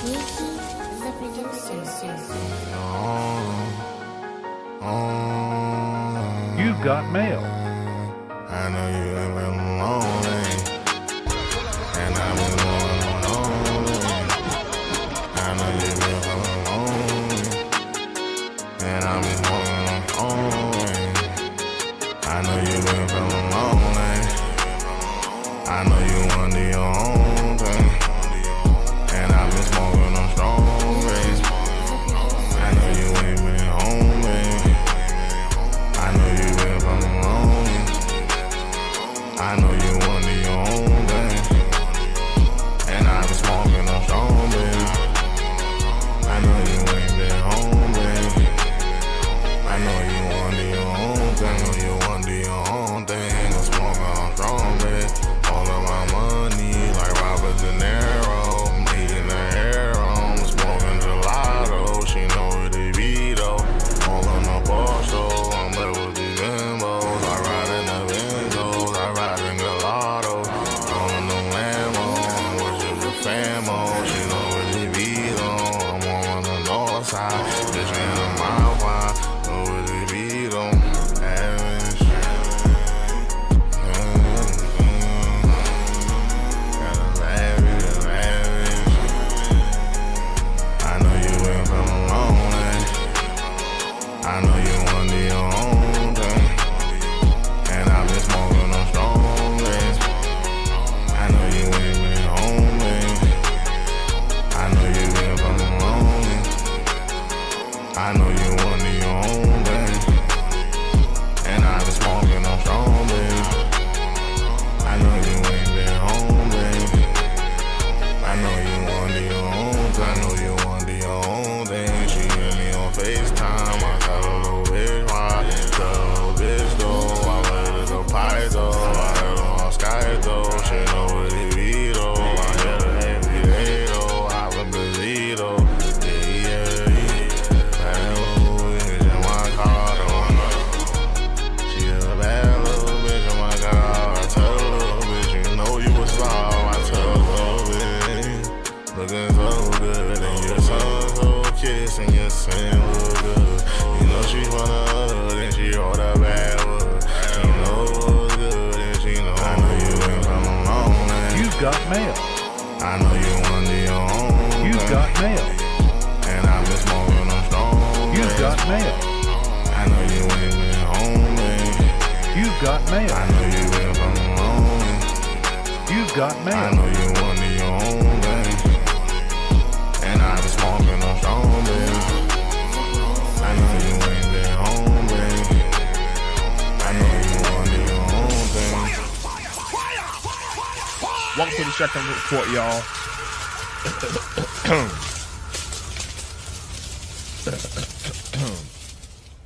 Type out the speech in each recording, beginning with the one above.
You got mail. I know you ain't been lonely, and I've been going lonely. I know you been feeling lonely, and I've been going lonely. I know you been feeling lonely. I know you under your own thing, and I've been smoking on strong rays. I know you ain't been homely. I know you been feeling lonely. I know you under your own thing, and I've been smoking on strong, baby. I know you ain't been home, baby. I know you under your own thing. I know you under your own thing. I'm smoking on strong, baby. All of my money, like Robert De Niro. I'm eating the hair, I'm smoking gelato. She know what it be, though. All on the bar show, I'm there with these bimbos. I ride in the Benzos, I ride in gelato. All in the Lambo, I'm worship the famo. She know what it be, though. I'm on the north side, bitch in a mile wide. Know what it be, though. Average. I know you been feeling lonely. I know you under your own thing, and I've been smoking on strong rays. I know you ain't been homely. I know you been feeling lonely. I know you under your own thing, and I've been smoking on strong, baby. I know you ain't been home, baby. I know you under your own thing. I know you under your own thing. She hit me on FaceTime. I tell her little bitch why. Tell her little bitch though. I let her go pie though. I heard her on Sky though. She know what it be though. I hit her every day though. I've been busy though. Yeah. Bad little bitch in my car though. She a bad little bitch in my car. I tell her little bitch, you know you a star. I tell her little bitch, looking so good, and your son so kiss, and your sin look good. You know she from the hood, and she all that bad wood. She know what's good, and she know. I know you been feeling lonely. You got mail. I know you under your own You thing, got mail. and I've been smoking on strong. You rays. got mail. I know you ain't been homely. You got mail. I know you been feeling lonely. You got I mail. know you under your own thing, and I've been smoking on strong, baby. I know you ain't been home, baby. I know you under your own thing. Welcome to the Check-in Report, y'all.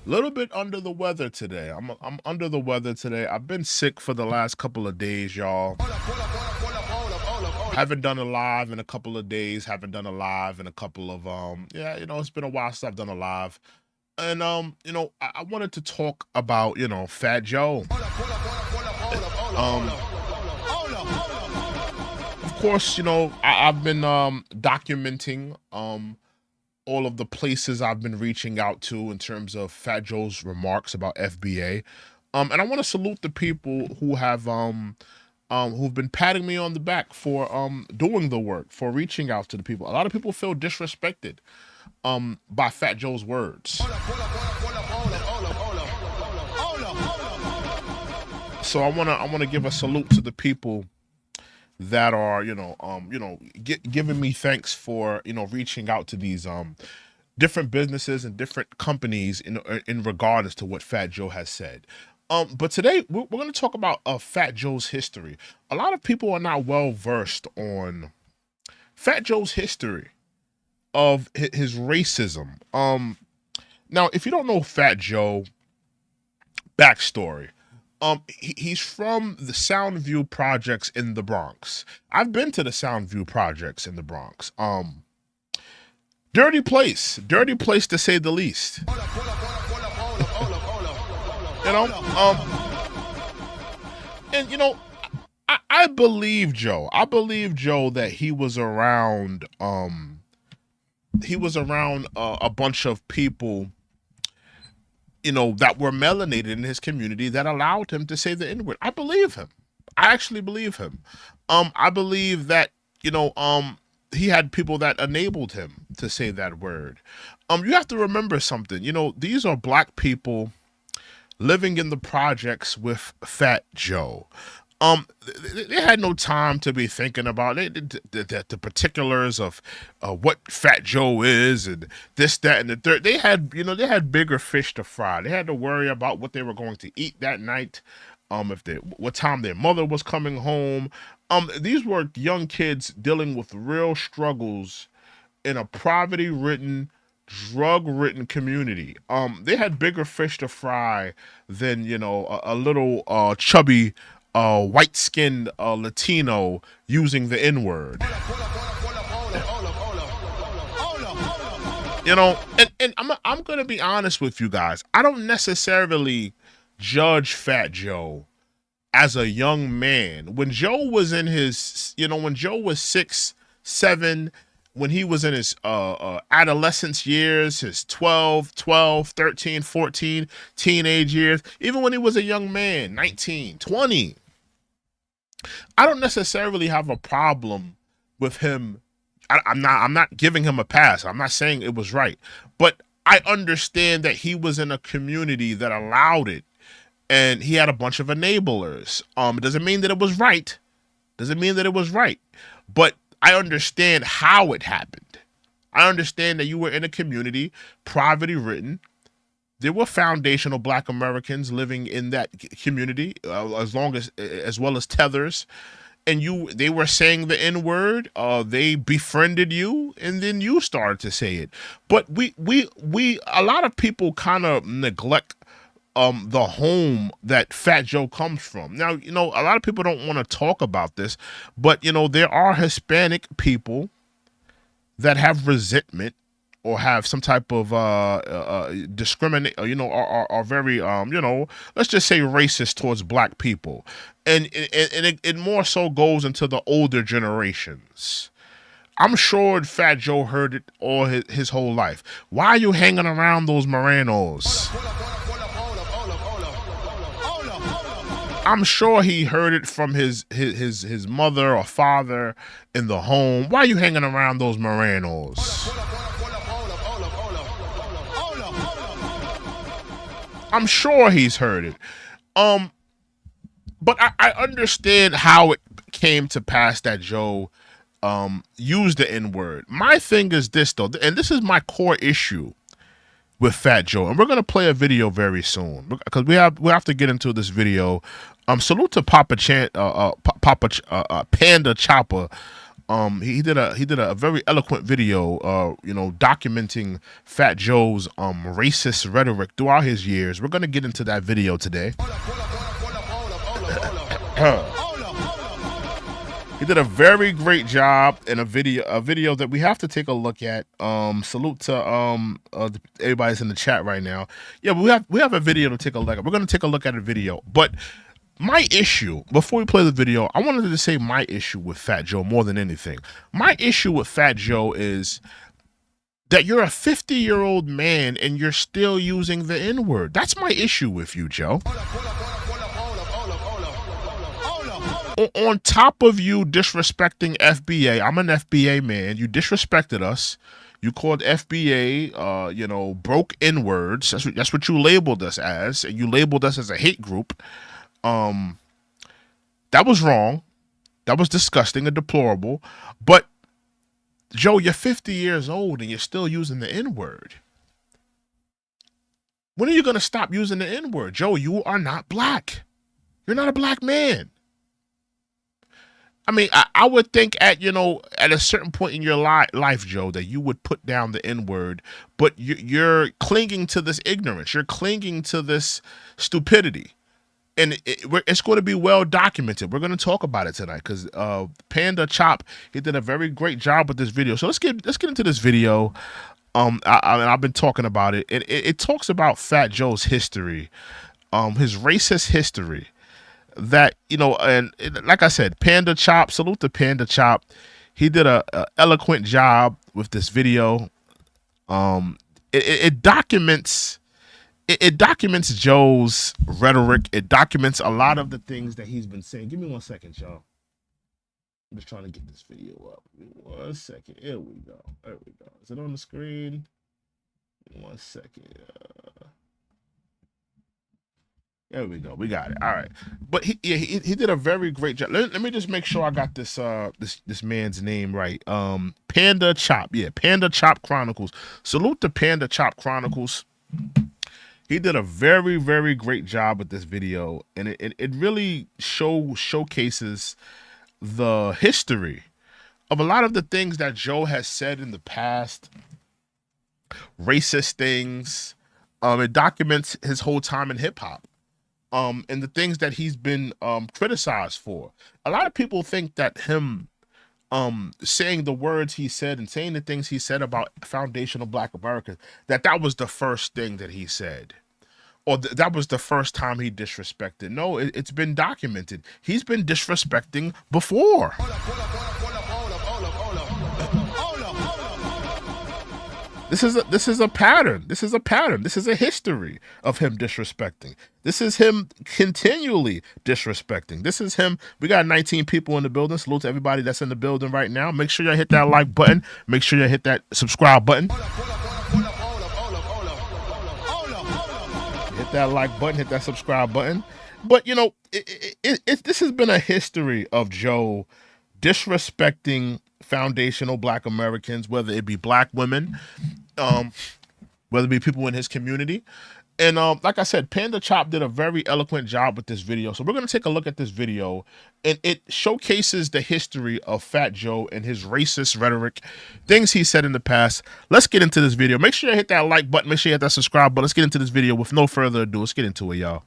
Little bit under the weather today. I'm under the weather today. I've been sick for the last couple of days, y'all. Haven't done a live in a couple of days. Haven't done a live in a couple of yeah, you know, it's been a while since I've done a live. And you know, I wanted to talk about, you know, Fat Joe. Of course, you know, I've been documenting all of the places I've been reaching out to in terms of Fat Joe's remarks about FBA. And I want to salute the people who have who've been patting me on the back for doing the work, for reaching out to the people. A lot of people feel disrespected by Fat Joe's words. So I wanna give a salute to the people that are, giving me thanks for, reaching out to these different businesses and different companies in regards to what Fat Joe has said. But today we're going to talk about Fat Joe's history. A lot of people are not well versed on Fat Joe's history of his racism. Now, if you don't know Fat Joe backstory, he's from the Soundview projects in the Bronx. I've been to the Soundview projects in the Bronx. Dirty place to say the least. And I believe Joe. I believe Joe that he was around he was around a bunch of people, you know, that were melanated in his community that allowed him to say the N-word. I believe him. I actually believe him. I believe that, you know, he had people that enabled him to say that word. You have to remember something. You know, these are black people living in the projects with Fat Joe. They had no time to be thinking about it, the particulars of what Fat Joe is and this, that, and the third. They had, you know, they had bigger fish to fry. They had to worry about what they were going to eat that night, what time their mother was coming home. These were young kids dealing with real struggles in a poverty-ridden, drug-ridden community. They had bigger fish to fry than, you know, a little chubby white-skinned Latino using the N-word. You know, and I'm gonna be honest with you guys. I don't necessarily judge Fat Joe as a young man. When Joe was in his, you know, when Joe was 6, 7, when he was in his adolescence years, his 12, 13, 14, teenage years, even when he was a young man, 19, 20, I don't necessarily have a problem with him. I'm not giving him a pass. I'm not saying it was right, but I understand that he was in a community that allowed it, and he had a bunch of enablers. It doesn't mean that it was right. Doesn't mean that it was right, but I understand how it happened. I understand that you were in a community, poverty-ridden. There were foundational Black Americans living in that community, as well as tethers, and they were saying the N-word. They befriended you, and then you started to say it. But we a lot of people kind of neglect the home that Fat Joe comes from. Now, you know, a lot of people don't want to talk about this, but you know, there are Hispanic people that have resentment or have some type of discriminate, you know, are very, you know, let's just say racist towards black people. And it more so goes into the older generations. I'm sure Fat Joe heard it all his whole life. Why are you hanging around those Morenos? I'm sure he heard it from his mother or father in the home. Why are you hanging around those Morenos? I'm sure he's heard it. But I understand how it came to pass that Joe used the N-word. My thing is this, though, and this is my core issue with Fat Joe, and we're gonna play a video very soon because we have to get into this video. Salute to Panda Chopper. He did a very eloquent video, you know, documenting Fat Joe's racist rhetoric throughout his years. We're gonna get into that video today. He did a very great job in a video that we have to take a look at. Salute to everybody's in the chat right now. Yeah, we have a video to take a look at. We're gonna take a look at a video, but my issue, before we play the video, I wanted to say my issue with Fat Joe more than anything. My issue with Fat Joe is that you're a 50-year-old man and you're still using the N-word. That's my issue with you, Joe. On top of you disrespecting FBA, I'm an FBA man. You disrespected us. You called FBA, you know, broke N-words. That's what you labeled us as. And you labeled us as a hate group. That was wrong. That was disgusting and deplorable. But Joe, you're 50 years old and you're still using the N-word. When are you going to stop using the N-word? Joe, you are not black. You're not a black man. I mean, I would think at a certain point in your life, Joe, that you would put down the N-word, but you're clinging to this ignorance. You're clinging to this stupidity. And it's going to be well documented. We're going to talk about it tonight because Panda Chop, he did a very great job with this video. So let's get into this video. I've been talking about it. It talks about Fat Joe's history, his racist history. That, you know, and like I said, Panda Chop, salute to Panda Chop. He did a eloquent job with this video. It documents it documents Joe's rhetoric. It documents a lot of the things that he's been saying. Give me 1 second, y'all. I'm just trying to get this video up. Give me 1 second. Here we go. There we go. Is it on the screen? 1 second. There we go. We got it. All right. But he did a very great job. Let me just make sure I got this this man's name right. Panda Chop. Yeah, Panda Chop Chronicles. Salute to Panda Chop Chronicles. He did a very, very great job with this video, and it really showcases the history of a lot of the things that Joe has said in the past, racist things. It documents his whole time in hip hop, and the things that he's been criticized for. A lot of people think that him saying the words he said and saying the things he said about foundational Black Americans, that was the first thing that he said, or that was the first time he disrespected. No, it's been documented. He's been disrespecting before. This is a pattern. This is a pattern. This is a history of him disrespecting. This is him continually disrespecting. This is him. We got 19 people in the building. Salute to everybody that's in the building right now. Make sure you hit that like button. Make sure you hit that subscribe button. Hit that like button. Hit that subscribe button. But, you know, this has been a history of Joe disrespecting foundational Black Americans, whether it be Black women, whether it be people in his community. And like I said, Panda Chop did a very eloquent job with this video. So we're going to take a look at this video, and it showcases the history of Fat Joe and his racist rhetoric, things he said in the past. Let's get into this video. Make sure you hit that like button. Make sure you hit that subscribe button. Let's get into this video with no further ado. Let's get into it, y'all.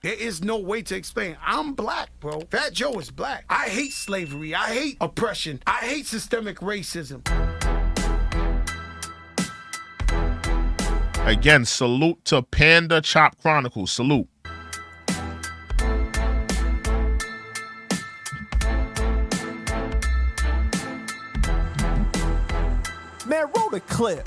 There is no way to explain. I'm Black, bro. Fat Joe is Black. I hate slavery. I hate oppression. I hate systemic racism. Again, salute to Panda Chop Chronicles. Salute. Man, roll the clip.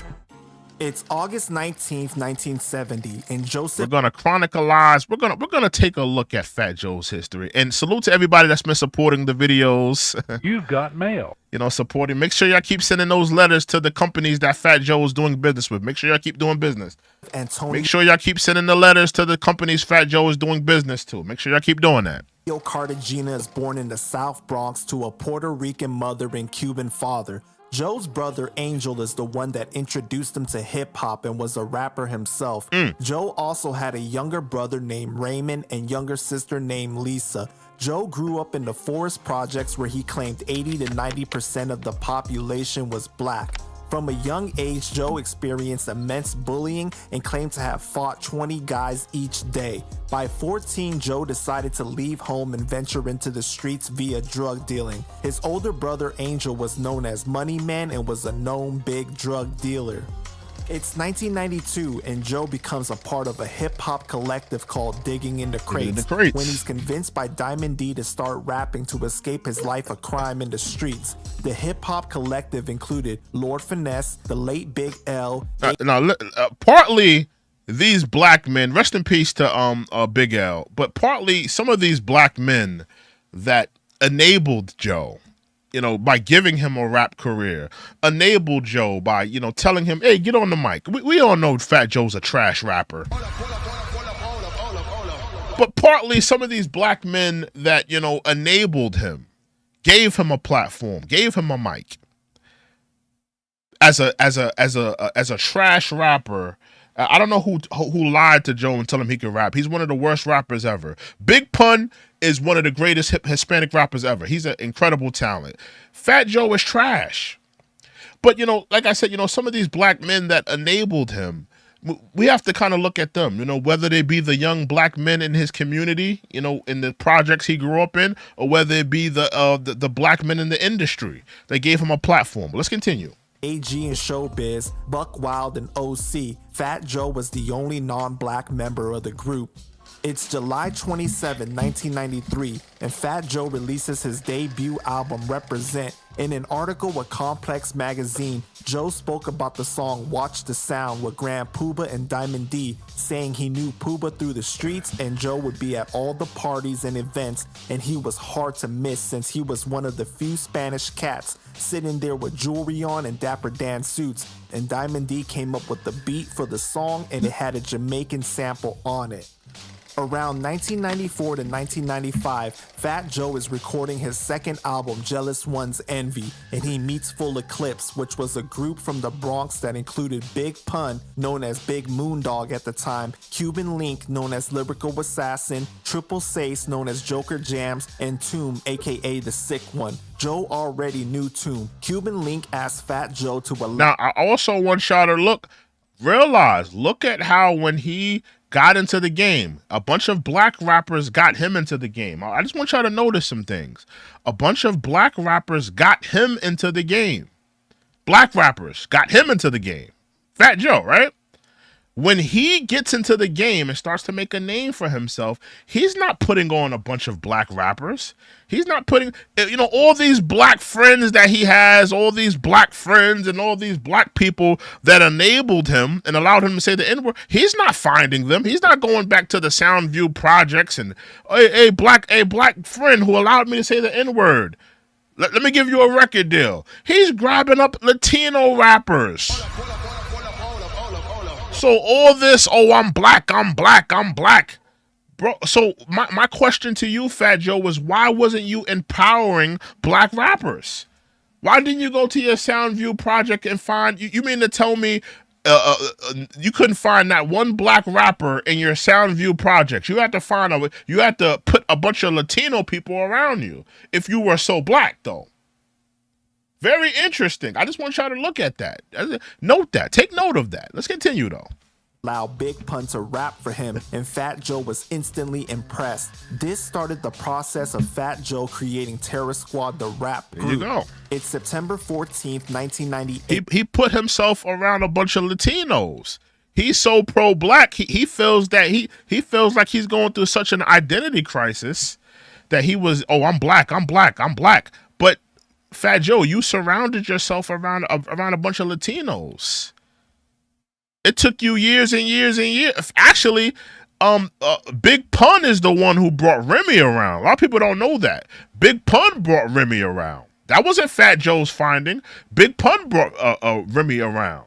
It's August 19th, 1970, and Joseph. We're gonna chronicleize. We're gonna take a look at Fat Joe's history. And salute to everybody that's been supporting the videos. You've got mail. You know, supporting. Make sure y'all keep sending those letters to the companies that Fat Joe is doing business with. Make sure y'all keep doing business. And Tony. Make sure y'all keep sending the letters to the companies Fat Joe is doing business to. Make sure y'all keep doing that. Cartagena is born in the South Bronx to a Puerto Rican mother and Cuban father. Joe's brother Angel is the one that introduced him to hip-hop and was a rapper himself. Joe also had a younger brother named Raymond and younger sister named Lisa. Joe grew up in the forest projects where he claimed 80 to 90% of the population was Black. From a young age, Joe experienced immense bullying and claimed to have fought 20 guys each day. By 14, Joe decided to leave home and venture into the streets via drug dealing. His older brother Angel was known as Money Man and was a known big drug dealer. It's 1992 and Joe becomes a part of a hip-hop collective called Digging in the Crates when he's convinced by Diamond D to start rapping to escape his life of crime in the streets. The hip-hop collective included Lord Finesse, the late Big L. Partly these Black men, rest in peace to Big L, but partly some of these Black men that enabled Joe, you know, by giving him a rap career, enabled Joe by, you know, telling him, hey, get on the mic. We all know Fat Joe's a trash rapper. But partly some of these Black men that, you know, enabled him, gave him a platform, gave him a mic. As a trash rapper, I don't know who lied to Joe and told him he could rap. He's one of the worst rappers ever. Big Pun is one of the greatest Hispanic rappers ever. He's an incredible talent. Fat Joe is trash. But, you know, like I said, you know, some of these Black men that enabled him, we have to kind of look at them, you know, whether they be the young Black men in his community, you know, in the projects he grew up in, or whether it be the Black men in the industry. They gave him a platform. But let's continue. AG and Showbiz, Buck Wild and OC. Fat Joe was the only non-Black member of the group. It's July 27, 1993, and Fat Joe releases his debut album, Represent. In an article with Complex Magazine, Joe spoke about the song Watch the Sound with Grand Puba and Diamond D, saying he knew Puba through the streets and Joe would be at all the parties and events, and he was hard to miss since he was one of the few Spanish cats sitting there with jewelry on and Dapper Dan suits, and Diamond D came up with the beat for the song and it had a Jamaican sample on it. Around 1994 to 1995, Fat Joe is recording his second album, Jealous One's Envy, and he meets Full Eclipse, which was a group from the Bronx that included Big Pun, known as Big Moondog at the time, Cuban Link, known as Lyrical Assassin, Triple Sace, known as Joker Jams, and Tomb, aka The Sick One. Joe already knew Tomb. Cuban Link asked Fat Joe to... Now, I also want y'all to look at how when he got into the game, a bunch of black rappers got him into the game. I just want y'all to notice some things. A bunch of black rappers got him into the game. Black rappers got him into the game. Fat Joe, right? When he gets into the game and starts to make a name for himself, he's not putting on a bunch of black rappers. He's not putting, all these black friends that he has, all these black friends and all these black people that enabled him and allowed him to say the N-word. He's not finding them. He's not going back to the Soundview projects and a black friend who allowed me to say the N-word. Let me give you a record deal. He's grabbing up Latino rappers. So all this, I'm black. Bro, so my question to you, Fat Joe, was why wasn't you empowering black rappers? Why didn't you go to your Soundview project and find, you mean to tell me you couldn't find that one black rapper in your Soundview project? You had to put a bunch of Latino people around you if you were so black, though. Very interesting. I just want y'all to look at that. Note that. Take note of that. Let's continue, though. Allow Big Pun to rap for him, and Fat Joe was instantly impressed. This started the process of Fat Joe creating Terror Squad, the rap group. There you go. It's September 14th, 1998. He put himself around a bunch of Latinos. He's so pro-black. He feels that he feels like he's going through such an identity crisis that he was, I'm black. But Fat Joe, you surrounded yourself around a bunch of Latinos. It took you years and years and years. Actually, Big Pun is the one who brought Remy around. A lot of people don't know that. Big Pun brought Remy around. That wasn't Fat Joe's finding. Big Pun brought Remy around.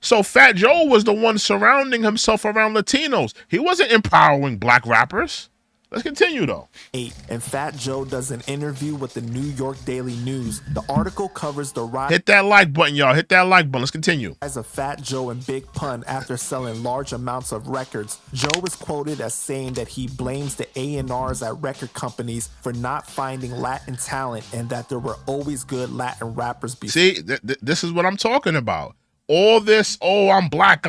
So Fat Joe was the one surrounding himself around Latinos. He wasn't empowering black rappers. Let's continue, though. And Fat Joe does an interview with the New York Daily News. The article covers the rise. Hit that like button, y'all. Hit that like button. Let's continue. As of Fat Joe and Big Pun after selling large amounts of records. Joe is quoted as saying that he blames the A&Rs at record companies for not finding Latin talent and that there were always good Latin rappers before. See, this is what I'm talking about. All this, I'm black.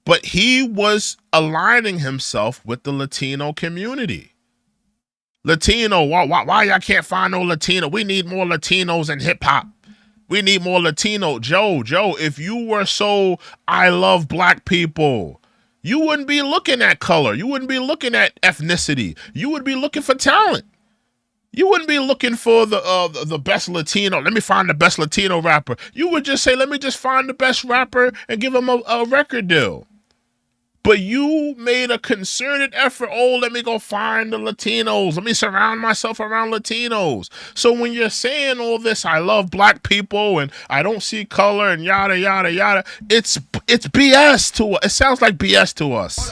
But he was aligning himself with the Latino community. Latino, why y'all can't find no Latino? We need more Latinos in hip hop. We need more Latino. Joe, if you were so I love black people, you wouldn't be looking at color. You wouldn't be looking at ethnicity. You would be looking for talent. You wouldn't be looking for the best Latino. Let me find the best Latino rapper. You would just say, let me just find the best rapper and give him a record deal. But you made a concerted effort. Let me go find the Latinos. Let me surround myself around Latinos. So when you're saying all this, I love black people and I don't see color and yada, yada, yada, it's BS to us. It sounds like BS to us.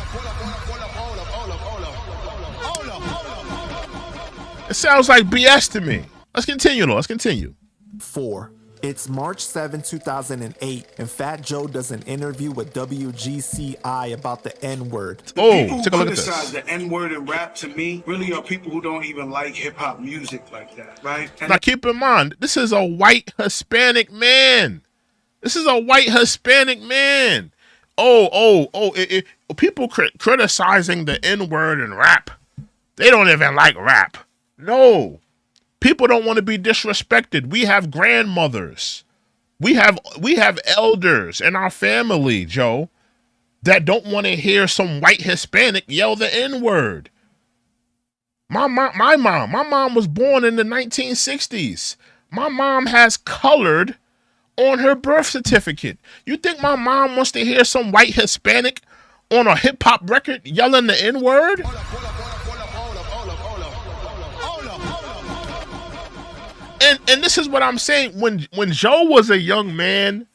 It sounds like BS to me. Let's continue, though. Let's continue. 4. It's March 7, 2008, and Fat Joe does an interview with WGCI about the N-word. Oh, take a look at this. People who criticize the N-word and rap, to me, really are people who don't even like hip-hop music like that, right? And now, keep in mind, this is a white Hispanic man. People criticizing the N-word and rap. They don't even like rap. No. People don't want to be disrespected. We have grandmothers. We have elders in our family, Joe. that don't want to hear some white Hispanic yell the N-word. My mom was born in the 1960s. My mom has colored on her birth certificate. You think my mom wants to hear some white Hispanic on a hip hop record yelling the N-word? And this is what I'm saying. When Joe was a young man,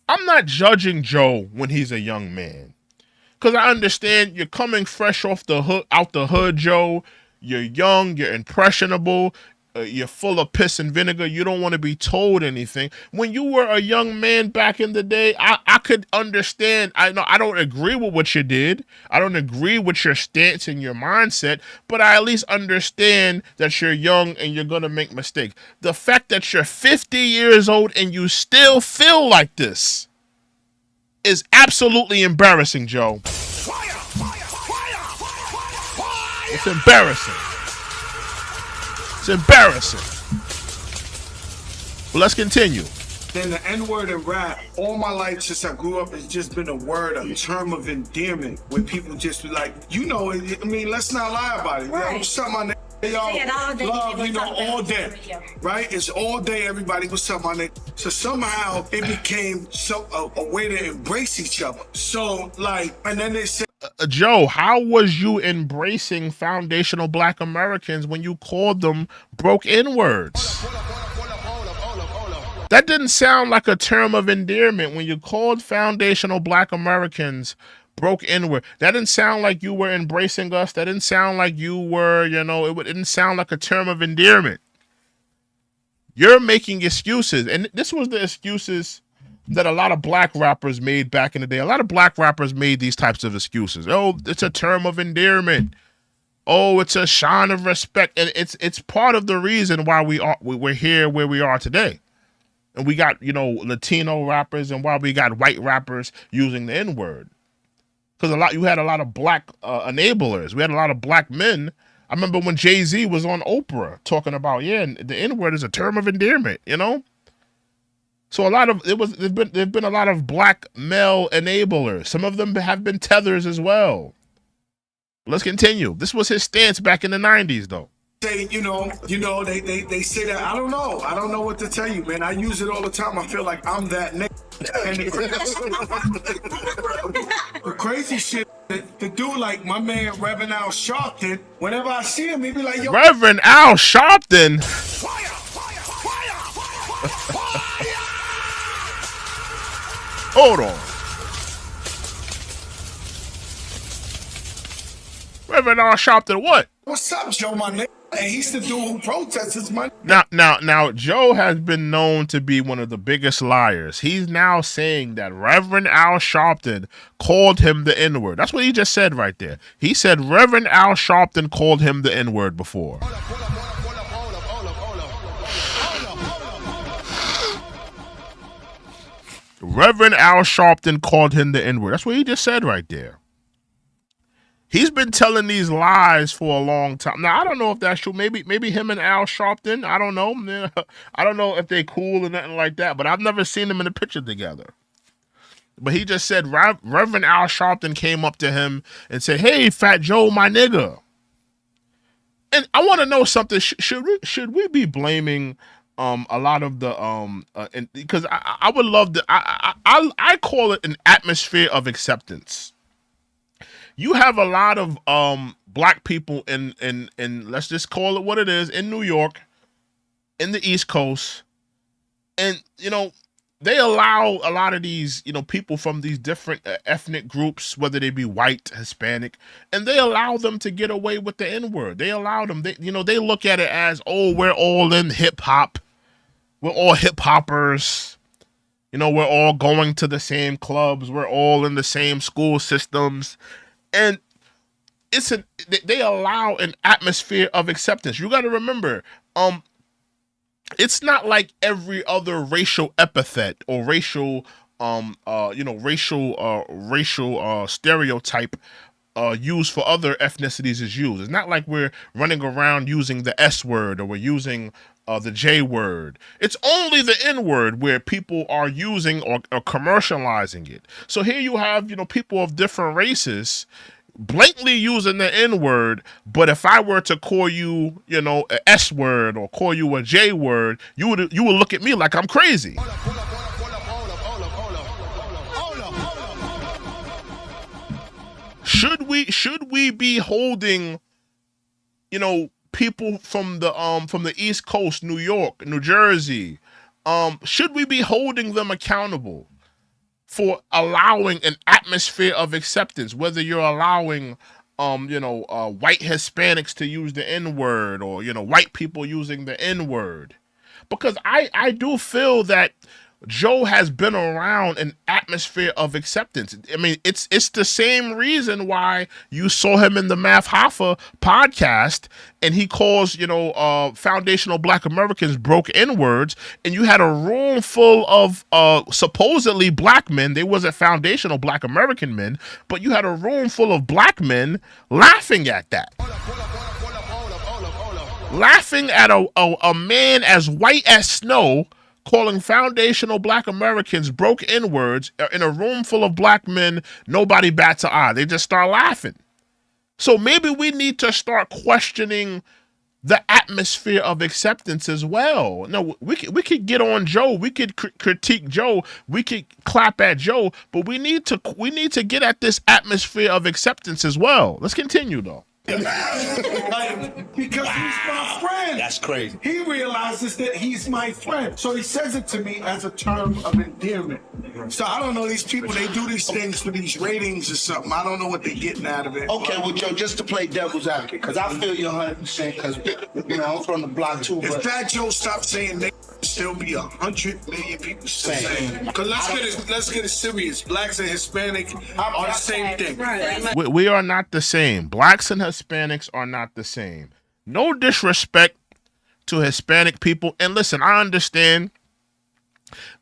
I'm not judging Joe when he's a young man. Because I understand you're coming fresh off the hood, out the hood, Joe. You're young, you're impressionable, you're full of piss and vinegar. You don't want to be told anything. When you were a young man back in the day, I could understand. I know I don't agree with what you did. I don't agree with your stance and your mindset, but I at least understand that you're young and you're going to make mistakes. The fact that you're 50 years old and you still feel like this is absolutely embarrassing, Joe. It's embarrassing. It's embarrassing. But let's continue. Then the N-word in rap, all my life since I grew up, it's just been a word, a term of endearment where people just be like, you know, I mean, let's not lie about it. Right. Yo, what's up, my nigga? Y'all love, you know, all day, right? It's all day, everybody. What's up, my nigga? So somehow it became a way to embrace each other. So, like, and then they say, Joe, how was you embracing foundational Black Americans when you called them broke N-words? That didn't sound like a term of endearment when you called foundational Black Americans broke N-word. That didn't sound like you were embracing us. That didn't sound like you were, you know, it didn't sound like a term of endearment. You're making excuses. And this was the excuses that a lot of Black rappers made back in the day. A lot of Black rappers made these types of excuses. Oh, it's a term of endearment. Oh, it's a sign of respect. And it's part of the reason why we're here where we are today. And we got, you know, Latino rappers and why we got white rappers using the N-word. Because you had a lot of Black enablers. We had a lot of Black men. I remember when Jay-Z was on Oprah talking about, yeah, the N-word is a term of endearment, you know? So there've been a lot of Black male enablers. Some of them have been tethers as well. Let's continue. This was his stance back in the 90s, though. say, they say that. I don't know what to tell you, man. I use it all the time. I feel like I'm that nigga. And the crazy shit, the dude like my man Reverend Al Sharpton, whenever I see him, he be like, yo, Reverend Al Sharpton. fire, fire, fire, fire. Hold on. Reverend Al Sharpton, what? What's up, Joe, my nigga? And he's the dude who protests his money. Now, Joe has been known to be one of the biggest liars. He's now saying that Reverend Al Sharpton called him the N-word. That's what he just said right there. He said Reverend Al Sharpton called him the N-word before. Reverend Al Sharpton called him the N-word. That's what he just said right there. He's been telling these lies for a long time. Now, I don't know if that's true. Maybe him and Al Sharpton, I don't know. I don't know if they cool or nothing like that, but I've never seen them in a picture together. But he just said Reverend Al Sharpton came up to him and said, "Hey, Fat Joe, my nigga." And I want to know something. Should we be blaming a lot of the because I would love to I call it an atmosphere of acceptance. You have a lot of Black people in let's just call it what it is, in New York, in the East Coast, and they allow a lot of these people from these different ethnic groups, whether they be white, Hispanic, and they allow them to get away with the N-word. They allow them. They look at it as, oh, we're all in hip hop, we're all hip hoppers. We're all going to the same clubs, we're all in the same school systems. And they allow an atmosphere of acceptance. You got to remember, it's not like every other racial epithet or racial stereotype used for other ethnicities is used. It's not like we're running around using the S word or we're using the J word. It's only the N word where people are using or commercializing it. So here you have, people of different races blatantly using the N word, but if I were to call you, an S word or call you a J word, you would look at me like I'm crazy. Should we be holding, people from the East Coast, New York, New Jersey, should we be holding them accountable for allowing an atmosphere of acceptance, whether you're allowing white Hispanics to use the N-word or white people using the N-word? Because I do feel that Joe has been around an atmosphere of acceptance. I mean, it's the same reason why you saw him in the Math Hoffa podcast, and he calls foundational Black Americans broke N-words, and you had a room full of supposedly black men. They wasn't foundational Black American men, but you had a room full of black men laughing at that. Laughing at a man as white as snow calling foundational Black Americans broke N-words in a room full of black men. Nobody bats an eye. They just start laughing. So maybe we need to start questioning the atmosphere of acceptance as well. No, we could get on Joe. We could critique Joe. We could clap at Joe, but we need to get at this atmosphere of acceptance as well. Let's continue though. Because he's my friend. That's crazy. He realizes that he's my friend. So he says it to me as a term of endearment. So I don't know, these people, they do these things for these ratings or something. I don't know what they're getting out of it. Okay, well, Joe, just to play devil's advocate, because I feel you 100%, because, I'm from the block too, If but... Fat Joe stopped saying they still be 100 million people saying. Because let's get it serious. Blacks and Hispanic are the same thing. We are not the same. Blacks and Hispanics are not the same. No disrespect to Hispanic people. And listen, I understand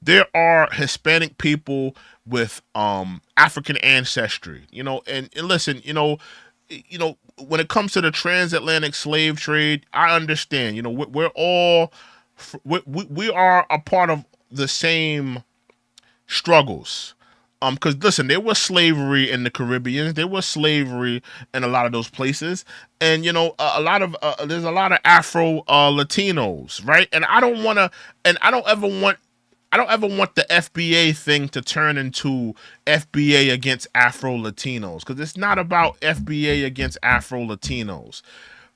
there are Hispanic people with African ancestry, and listen, when it comes to the transatlantic slave trade, I understand, we're all, we are a part of the same struggles. Because listen, there was slavery in the Caribbean, there was slavery in a lot of those places, and there's a lot of Afro Latinos, right? And I don't ever want the FBA thing to turn into FBA against Afro Latinos, because it's not about FBA against Afro Latinos.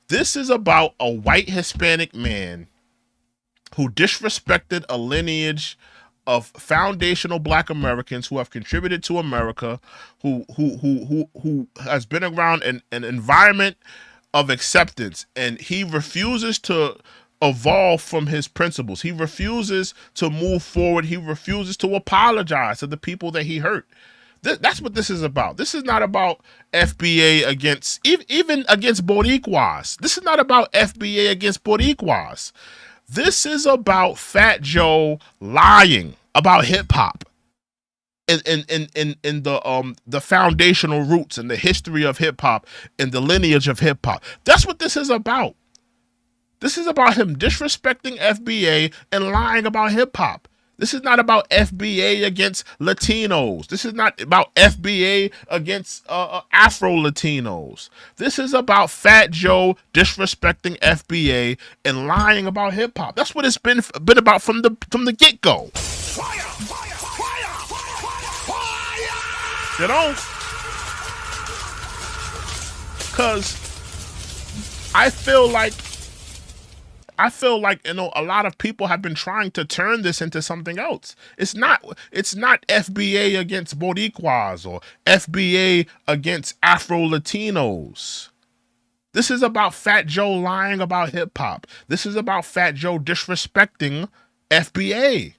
This is about a white Hispanic man who disrespected a lineage of foundational Black Americans who have contributed to America, who has been around an environment of acceptance, and he refuses to evolve from his principles. He refuses to move forward. He refuses to apologize to the people that he hurt. That's what this is about. This is not about FBA against, even against Boricuas. This is not about FBA against Boricuas. This is about Fat Joe lying about hip hop in the foundational roots and the history of hip hop and the lineage of hip hop. That's what this is about. This is about him disrespecting FBA and lying about hip hop. This is not about FBA against Latinos. This is not about FBA against Afro Latinos. This is about Fat Joe disrespecting FBA and lying about hip hop. That's what it's been about from the get go. Fire! Because I feel like a lot of people have been trying to turn this into something else. It's not FBA against Boricuas or FBA against Afro Latinos. This is about Fat Joe lying about hip hop. This is about Fat Joe disrespecting FBA.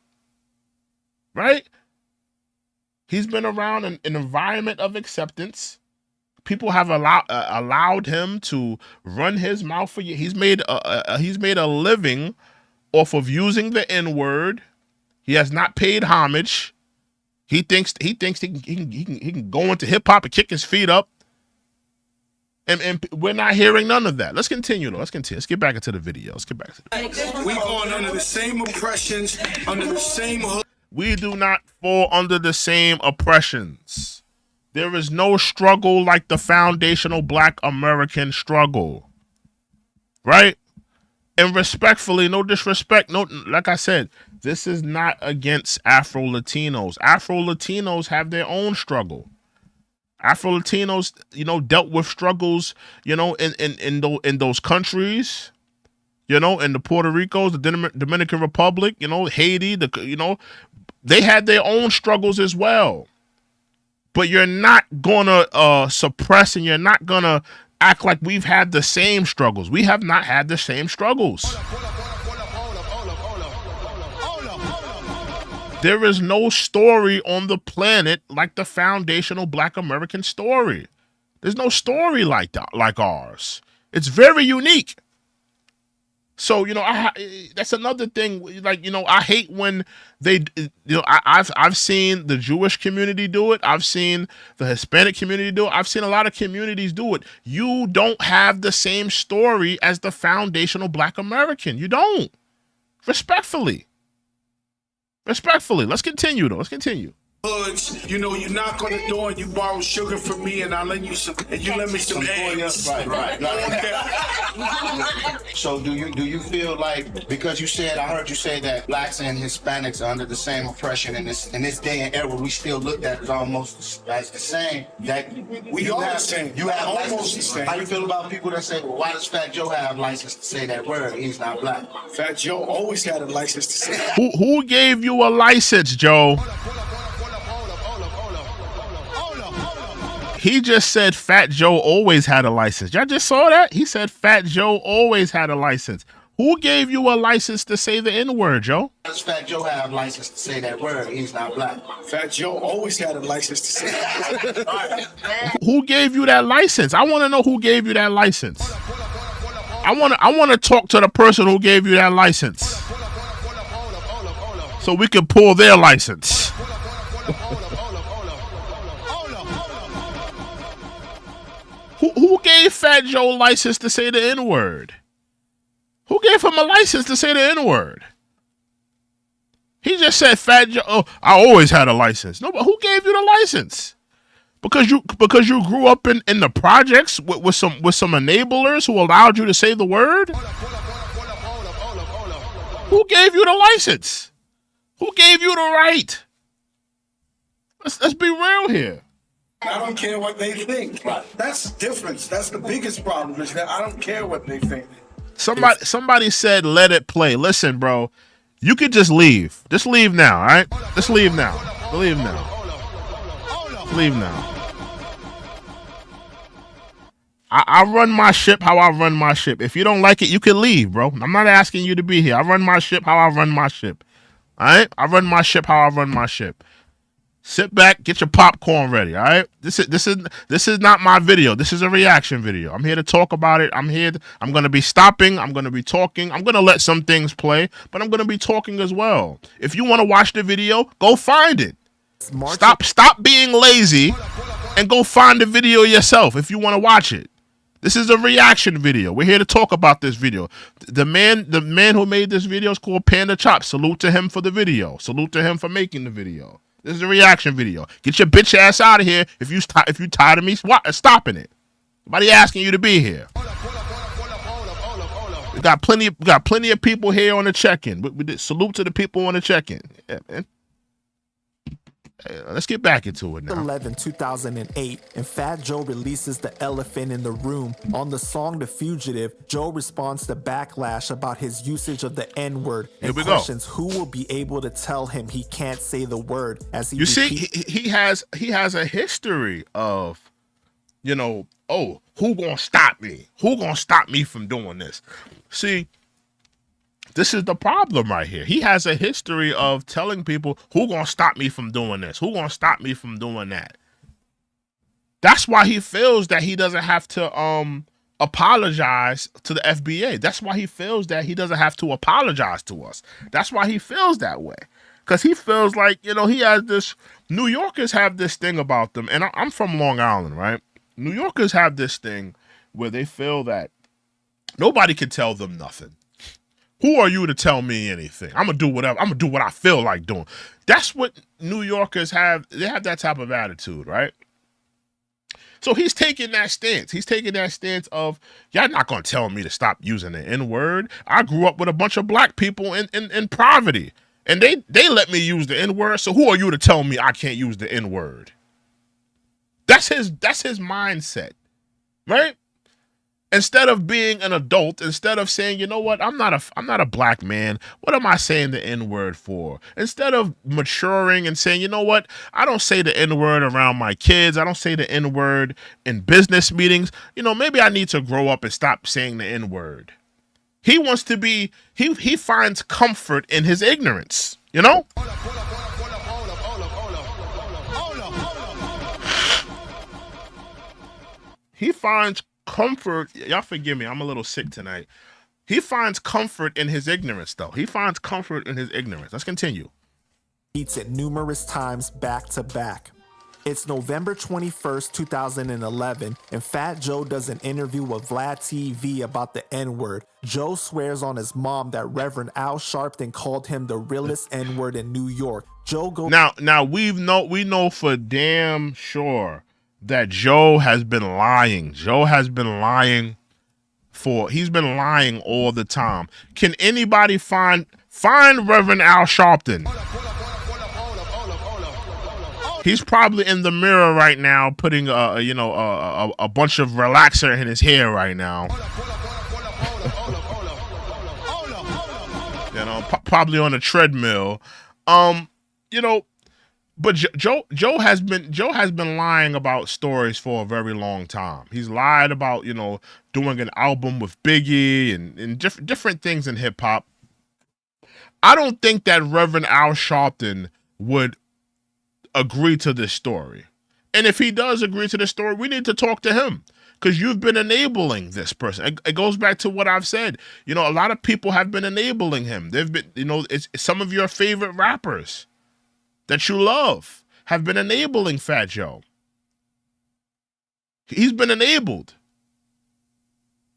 Right? He's been around an environment of acceptance. People have allowed him to run his mouth for you. He's made a living off of using the N-word. He has not paid homage. He thinks he can go into hip hop and kick his feet up. And we're not hearing none of that. Let's continue though. Let's continue. Let's get back into the video. Let's get back to the We going under the same oppressions, under the same hood. We do not fall under the same oppressions. There is no struggle like the foundational Black American struggle. Right? And respectfully, no disrespect, no, like I said, this is not against Afro-Latinos. Afro-Latinos have their own struggle. Afro-Latinos, dealt with struggles, in those countries, in the Puerto Ricos, the Dominican Republic, Haiti, they had their own struggles as well. But you're not gonna suppress, and you're not gonna act like we've had the same struggles. We have not had the same struggles. There is no story on the planet like the foundational Black American story. There's no story like that, like ours. It's very unique. So, that's another thing. Like, I hate when they, I've seen the Jewish community do it. I've seen the Hispanic community do it. I've seen a lot of communities do it. You don't have the same story as the foundational Black American. You don't. Respectfully. Let's continue though. Let's continue. Hoods, you knock on the door and you borrow sugar from me, and I lend you some, and you lend me some eggs. Right. So do you feel like, because I heard you say that Blacks and Hispanics are under the same oppression in this day and era, we still looked at it almost as the same. That We are the same. You have Almost the same. How you feel about people that say, well, why does Fat Joe have license to say that word? He's not Black. Fat Joe always had a license to say that. Who gave you a license, Joe? He just said Fat Joe always had a license. Y'all just saw that? He said Fat Joe always had a license. Who gave you a license to say the N-word, Joe? Why does Fat Joe have license to say that word? He's not Black. Fat Joe always had a license to say that. Who gave you that license? I want to know who gave you that license. I want to talk to the person who gave you that license, so we can pull their license. Who gave Fat Joe license to say the N-word? Who gave him a license to say the N-word? He just said Fat Joe. Oh, I always had a license. No, but who gave you the license? Because you grew up in the projects with some enablers who allowed you to say the word? Who gave you the license? Who gave you the right? Let's be real here. I don't care what they think. That's the difference. That's the biggest problem, is that I don't care what they think. Somebody said let it play. Listen, bro, you could just leave. Just leave now, all right? Just leave now. Leave now. Leave now. I run my ship how I run my ship. If you don't like it, you can leave, bro. I'm not asking you to be here. I run my ship how I run my ship. All right? I run my ship how I run my ship. Sit back, get your popcorn ready, all right? This is not my video. This is a reaction video. I'm here to talk about it. I'm going to be stopping. I'm going to be talking. I'm going to let some things play, but I'm going to be talking as well. If you want to watch the video, go find it. Stop being lazy and go find the video yourself if you want to watch it. This is a reaction video. We're here to talk about this video. The man who made this video is called Panda Chop. Salute to him for the video. Salute to him for making the video. This is a reaction video. Get your bitch ass out of here if you tired of me stopping it. Nobody asking you to be here. We got plenty of people here on the check-in. We did salute to the people on the check-in. Yeah, man. Hey, let's get back into it now. 2008, and Fat Joe releases The Elephant in the Room. On the song The Fugitive, Joe responds to backlash about his usage of the N-word and questions who will be able to tell him he can't say the word as he he has a history of, who gonna stop me? Who gonna stop me from doing this? See, this is the problem right here. He has a history of telling people, who gonna stop me from doing this? Who gonna stop me from doing that? That's why he feels that he doesn't have to apologize to the FBA. That's why he feels that he doesn't have to apologize to us. That's why he feels that way. Because he feels like, he has this, New Yorkers have this thing about them. And I'm from Long Island, right? New Yorkers have this thing. where they feel that nobody can tell them nothing. Who are you to tell me anything? I'm gonna do whatever. I'm gonna do what I feel like doing. That's what New Yorkers have. They have that type of attitude, right? So he's taking that stance. He's taking that stance of, y'all not gonna tell me to stop using the N-word. I grew up with a bunch of black people in poverty, and they let me use the N-word. So who are you to tell me I can't use the N-word? That's his mindset, right? Instead of being an adult, instead of saying, you know what, I'm not a black man. What am I saying the N-word for? Instead of maturing and saying, you know what, I don't say the N-word around my kids. I don't say the N-word in business meetings. You know, maybe I need to grow up and stop saying the N-word. He wants to be, he finds comfort in his ignorance, you know? He finds comfort. Y'all forgive me, I'm a little sick tonight. He finds comfort in his ignorance, though. He finds comfort in his ignorance. Let's continue. Repeats it numerous times back to back. It's November 21st, 2011, and Fat Joe does an interview with Vlad TV about the N-word. Joe swears on his mom that Reverend Al Sharpton called him the realest N-word in New York. Joe goes... Now we know for damn sure that Joe has been lying. Joe has been lying he's been lying all the time. Can anybody find Reverend Al Sharpton? He's probably in the mirror right now putting a bunch of relaxer in his hair right now. You know, probably on a treadmill. But Joe has been lying about stories for a very long time. He's lied about, doing an album with Biggie and different things in hip hop. I don't think that Reverend Al Sharpton would agree to this story. And if he does agree to this story, we need to talk to him, because you've been enabling this person. It goes back to what I've said. A lot of people have been enabling him. They've been, it's some of your favorite rappers that you love have been enabling Fat Joe. He's been enabled.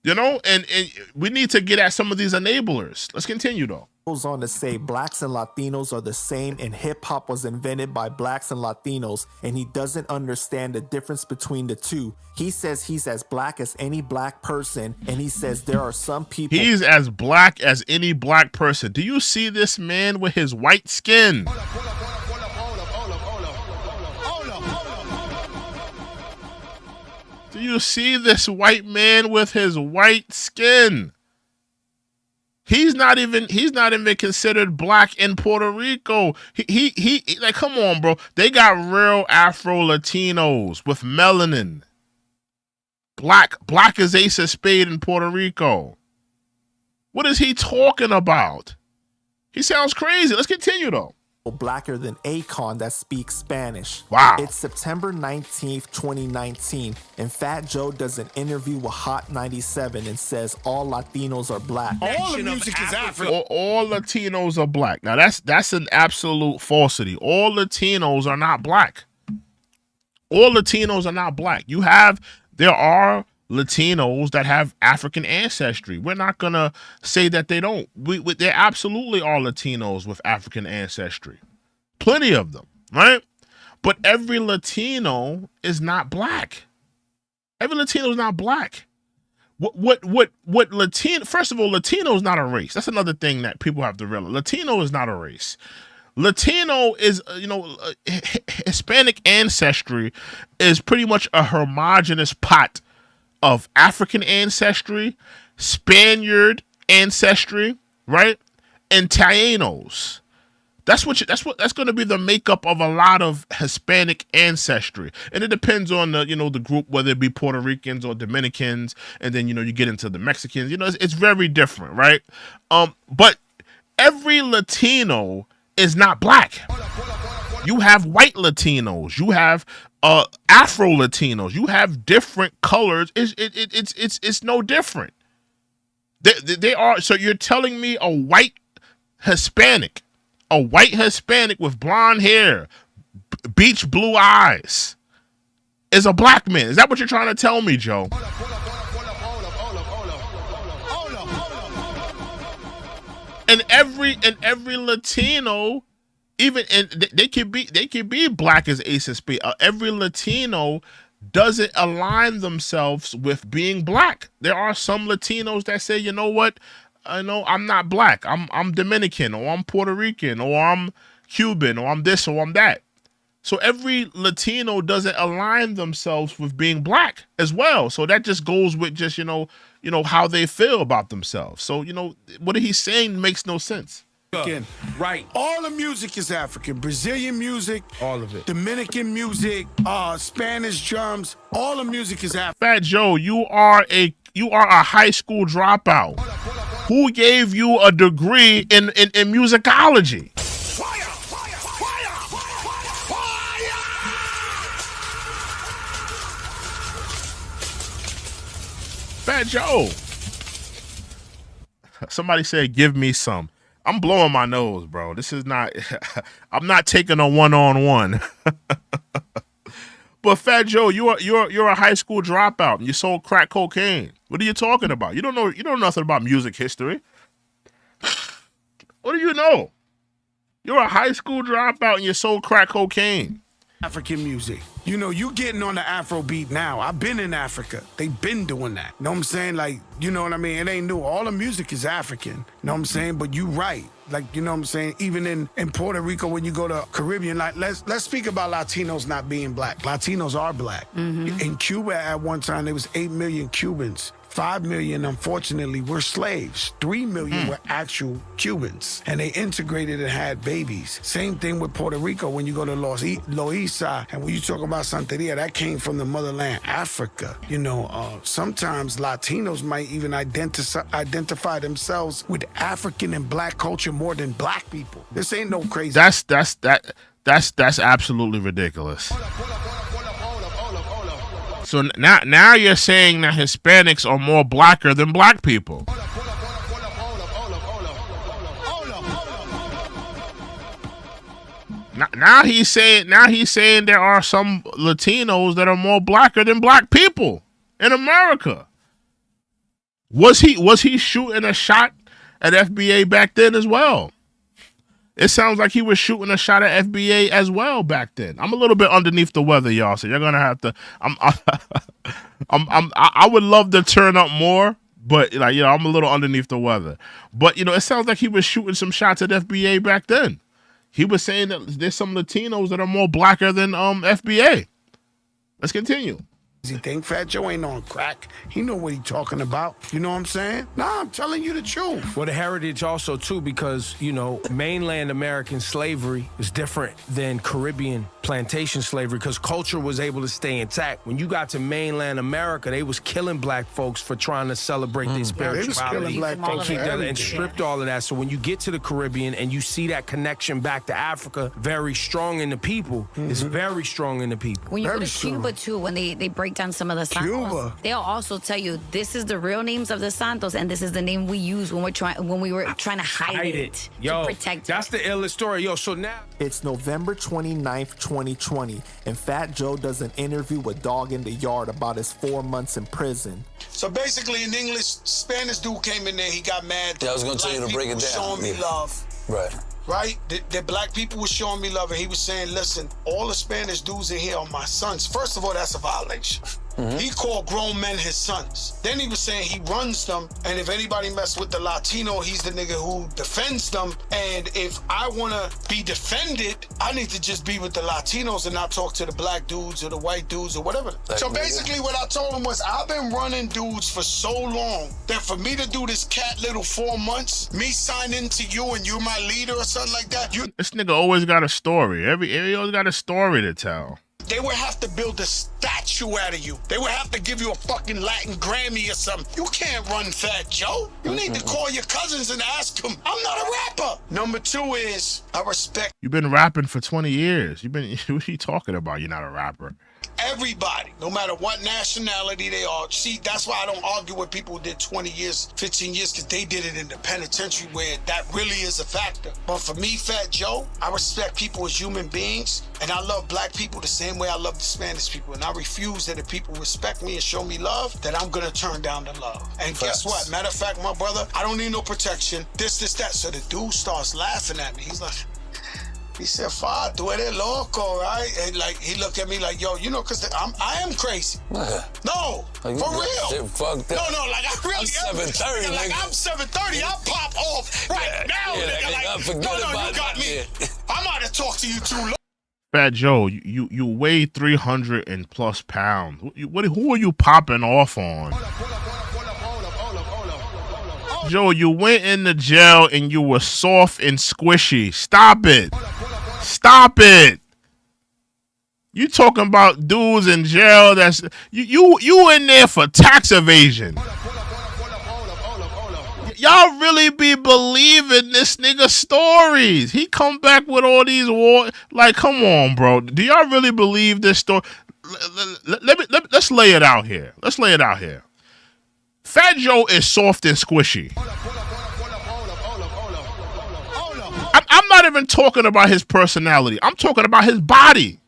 And we need to get at some of these enablers. Let's continue, though. Goes on to say blacks and Latinos are the same, and hip-hop was invented by blacks and Latinos, and he doesn't understand the difference between the two. He says he's as black as any black person, and he says there are some people... He's as black as any black person. Do you see this man with his white skin? Do you see this white man with his white skin? He's not even considered black in Puerto Rico. He like, come on, bro. They got real Afro Latinos with melanin. Black as Ace of Spade in Puerto Rico. What is he talking about? He sounds crazy. Let's continue, though. Blacker than Akon that speaks Spanish. Wow. It's September 19th, 2019, and Fat Joe does an interview with Hot 97 and says all Latinos are black. All the music is African. All Latinos are black. Now that's an absolute falsity. All Latinos are not black. All Latinos are not black. There are Latinos that have African ancestry. We're not gonna say that they don't. There absolutely are Latinos with African ancestry, plenty of them, right? But every Latino is not black. Every Latino is not black. What Latino? First of all, Latino is not a race. That's another thing that people have to realize. Latino is not a race. Latino is, Hispanic ancestry is pretty much a homogenous pot of African ancestry, Spaniard ancestry, right? And Tainos. That's going to be the makeup of a lot of Hispanic ancestry. And it depends on the group, whether it be Puerto Ricans or Dominicans, and then you get into the Mexicans. It's very different, right? But every Latino is not black. You have white Latinos, you have Afro Latinos, you have different colors. It's no different. They are. So you're telling me a white Hispanic with blonde hair, beach blue eyes, is a black man? Is that what you're trying to tell me, Joe? and every Latino, even and they could be black as Ace of Spades. Every Latino doesn't align themselves with being black. There are some Latinos that say, you know what, I know I'm not black. I'm Dominican, or I'm Puerto Rican, or I'm Cuban, or I'm this, or I'm that. So every Latino doesn't align themselves with being black as well. So that just goes with just, you know, how they feel about themselves. So, you know, what he's saying makes no sense. Right. All the music is African. Brazilian music. All of it. Dominican music. Spanish drums. All the music is African. Fat Joe, you are a high school dropout. Who gave you a degree in musicology? Fat Joe. Somebody said, give me some. I'm blowing my nose, bro. This is not, I'm not taking a one-on-one. But Fat Joe, you're a high school dropout and you sold crack cocaine. What are you talking about? You don't know nothing about music history. What do you know? You're a high school dropout and you sold crack cocaine. African music. You know, you getting on the Afro beat now. I've been in Africa. They been doing that. Know what I'm saying? Like, you know what I mean? It ain't new. All the music is African. Know what I'm saying? But you right. Like, you know what I'm saying? Even in Puerto Rico, when you go to Caribbean, like let's speak about Latinos not being black. Latinos are black. In Cuba at one time, there was 8 million Cubans. 5 million, unfortunately, were slaves. 3 million were actual Cubans. And they integrated and had babies. Same thing with Puerto Rico when you go to Loíza. And when you talk about Santeria, that came from the motherland, Africa. You know, sometimes Latinos might even identify themselves with African and black culture more than black people. This ain't no crazy. That's absolutely ridiculous. So now you're saying that Hispanics are more blacker than black people. Now he's saying there are some Latinos that are more blacker than black people in America. Was he shooting a shot at FBA back then as well? It sounds like he was shooting a shot at FBA as well back then. I'm a little bit underneath the weather, y'all, so you're gonna have to. I would love to turn up more, but like, you know, I'm a little underneath the weather. But you know, it sounds like he was shooting some shots at FBA back then. He was saying that there's some Latinos that are more blacker than FBA. Let's continue. He think Fat Joe ain't on crack. He know what he talking about. You know what I'm saying? Nah, I'm telling you the truth. Well, the heritage also, too, because, you know, mainland American slavery is different than Caribbean plantation slavery because culture was able to stay intact. When you got to mainland America, they was killing black folks for trying to celebrate their spirituality and stripped all of that. So when you get to the Caribbean and you see that connection back to Africa, very strong in the people, it's very strong in the people. When you go to Cuba, too, when they break down some of the santos, they'll also tell you this is the real names of the santos and this is the name we use when we were trying to hide it. Yo, to protect that's the illest story. Yo, so now it's November 29th, 2020, and Fat Joe does an interview with Dog in the Yard about his 4 months in prison. So basically, in English, Spanish dude came in there. He got mad. Yeah, I was gonna tell you to break it down. Showing me love. Right? The black people were showing me love, and he was saying, listen, all the Spanish dudes in here are my sons. First of all, that's a violation. He called grown men his sons. Then he was saying he runs them, and if anybody mess with the Latino, he's the nigga who defends them. And if I want to be defended, I need to just be with the Latinos and not talk to the black dudes or the white dudes or whatever. So basically what I told him was, I've been running dudes for so long that for me to do this cat little 4 months, me sign into you and you're my leader or something like that. This nigga always got a story. He always got a story to tell. They would have to build a statue out of you. They would have to give you a fucking Latin Grammy or something. You can't run Fat Joe. You need to call your cousins and ask them. I'm not a rapper. Number two is, I respect. You've been rapping for 20 years. What are you talking about? You're not a rapper. everybody, no matter what nationality they are. See, that's why I don't argue with people who did 20 years, 15 years, because they did it in the penitentiary where that really is a factor. But for me, Fat Joe, I respect people as human beings, and I love black people the same way I love the Spanish people. And I refuse that if people respect me and show me love, that I'm gonna turn down the love. And guess what? Matter of fact, my brother, I don't need no protection. This, that. So the dude starts laughing at me. He's like, he said, "Fa, tú eres loco, right?" And like he looked at me like, "Yo, you know, cause I am crazy." No, for real. Shit fucked up. No, like I really am. 7:30, like nigga. I'm 7:30. I'll pop off right now, nigga. Like, no, you got me. I'm out to talk to you too long. Fat Joe, you weigh 300 and plus pounds. Who are you popping off on? Joe, you went into jail and you were soft and squishy. Stop it. Stop it. You talking about dudes in jail that's you in there for tax evasion. Y'all really be believing this nigga stories. He come back with all these war. Like, come on, bro. Do y'all really believe this story? Let's lay it out here. Let's lay it out here. Fat Joe is soft and squishy. I'm not even talking about his personality. I'm talking about his body.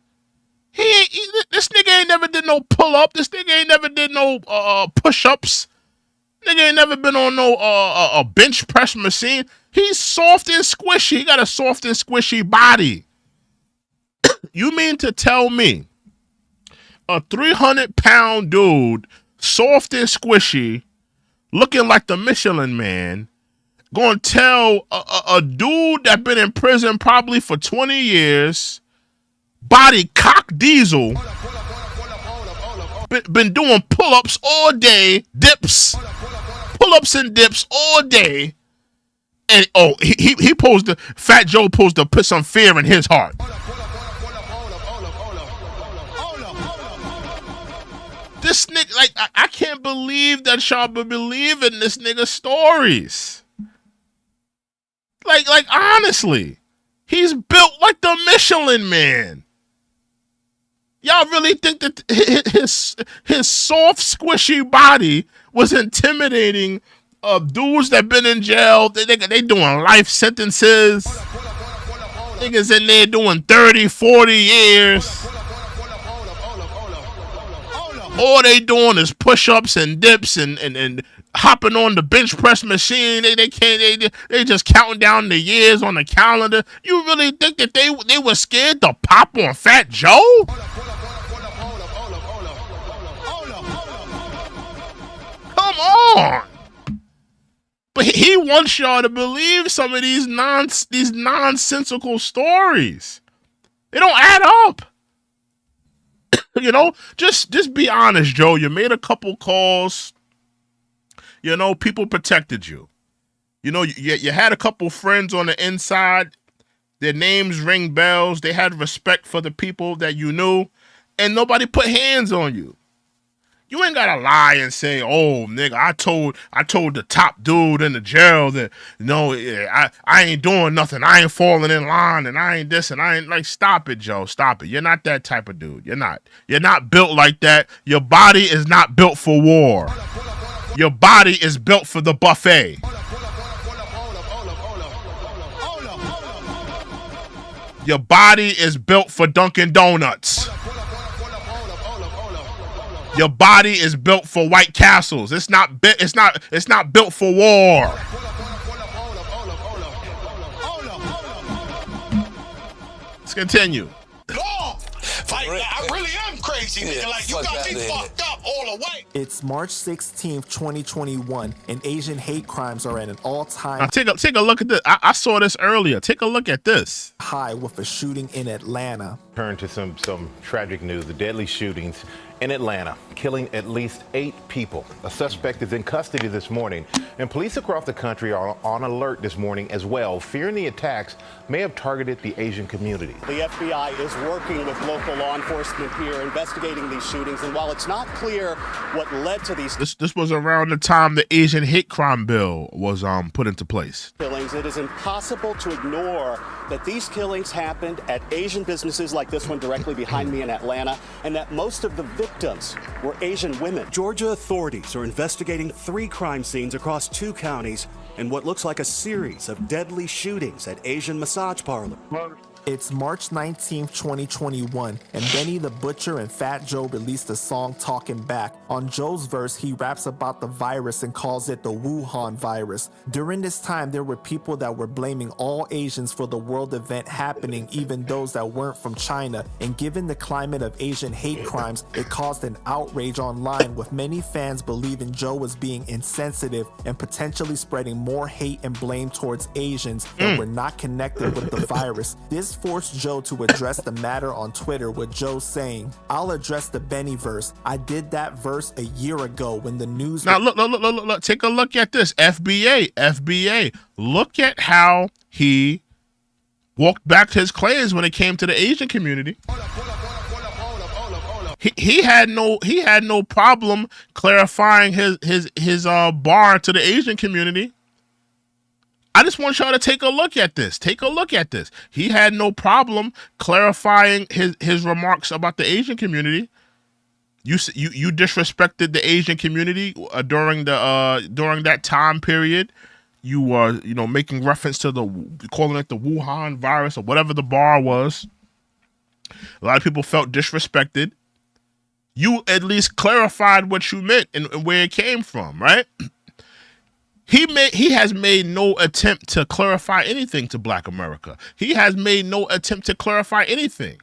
This nigga ain't never did no pull-up. This nigga ain't never did no push-ups. Nigga ain't never been on no a bench press machine. He's soft and squishy. He got a soft and squishy body. You mean to tell me a 300-pound dude, soft and squishy, looking like the Michelin Man, gonna tell a dude that been in prison probably for 20 years, body cock diesel, been doing pull-ups all day, dips, pull-ups and dips all day, and he posed to, Fat Joe posed to put some fear in his heart. This nigga, like, I can't believe that y'all be believing this nigga's stories. Like honestly, he's built like the Michelin Man. Y'all really think that his soft, squishy body was intimidating dudes that been in jail? They doing life sentences. Niggas in there doing 30, 40 years. All they doing is push-ups and dips and hopping on the bench press machine. They just counting down the years on the calendar. You really think that they were scared to pop on Fat Joe? Come on. But he wants y'all to believe some of these nonsensical stories. They don't add up. You know, just be honest, Joe. You made a couple calls. You know, people protected you. You know, you had a couple friends on the inside. Their names ring bells. They had respect for the people that you knew, and nobody put hands on you. You ain't gotta lie and say, "Oh, nigga, I told the top dude in the jail that no, I ain't doing nothing. I ain't falling in line, and I ain't this, and I ain't like." Stop it, Joe. Stop it. You're not that type of dude. You're not. You're not built like that. Your body is not built for war. Your body is built for the buffet. Your body is built for Dunkin' Donuts. Your body is built for White Castles. It's not built for war. Let's continue. I really am crazy, nigga. Like, you got me fucked up all the way. It's March 16th, 2021, and Asian hate crimes are at an all-time now take a look at this. I saw this earlier. Take a look at this. high with a shooting in Atlanta. Turn to some tragic news. The deadly shootings In Atlanta, killing at least 8 people. A suspect is in custody this morning, and police across the country are on alert this morning as well, fearing the attacks may have targeted the Asian community. The FBI is working with local law enforcement here, investigating these shootings, and while it's not clear what led to these this was around the time the Asian hate crime bill was put into place. killings, it is impossible to ignore that these killings happened at Asian businesses like this one directly behind me in Atlanta, and that most of the victims were Asian women. Georgia authorities are investigating 3 crime scenes across 2 counties in what looks like a series of deadly shootings at Asian massage parlors. It's March 19th, 2021, and Benny the Butcher and Fat Joe released a song Talking Back. On Joe's verse, he raps about the virus and calls it the Wuhan virus. During this time, there were people that were blaming all Asians for the world event happening, even those that weren't from China. And given the climate of Asian hate crimes, it caused an outrage online, with many fans believing Joe was being insensitive and potentially spreading more hate and blame towards Asians that were not connected with the virus. This forced Joe to address the matter on Twitter, with Joe saying, "I'll address the Benny verse. I did that verse a year ago when the news..." Now look, take a look at this. FBA. Look at how he walked back to his claims when it came to the Asian community. He had no problem clarifying his bar to the Asian community. I just want y'all to take a look at this. He had no problem clarifying his remarks about the Asian community. You disrespected the Asian community during that time period. You were making reference to calling it the Wuhan virus or whatever the bar was. A lot of people felt disrespected. You at least clarified what you meant and where it came from, right? He has made no attempt to clarify anything to Black America. He has made no attempt to clarify anything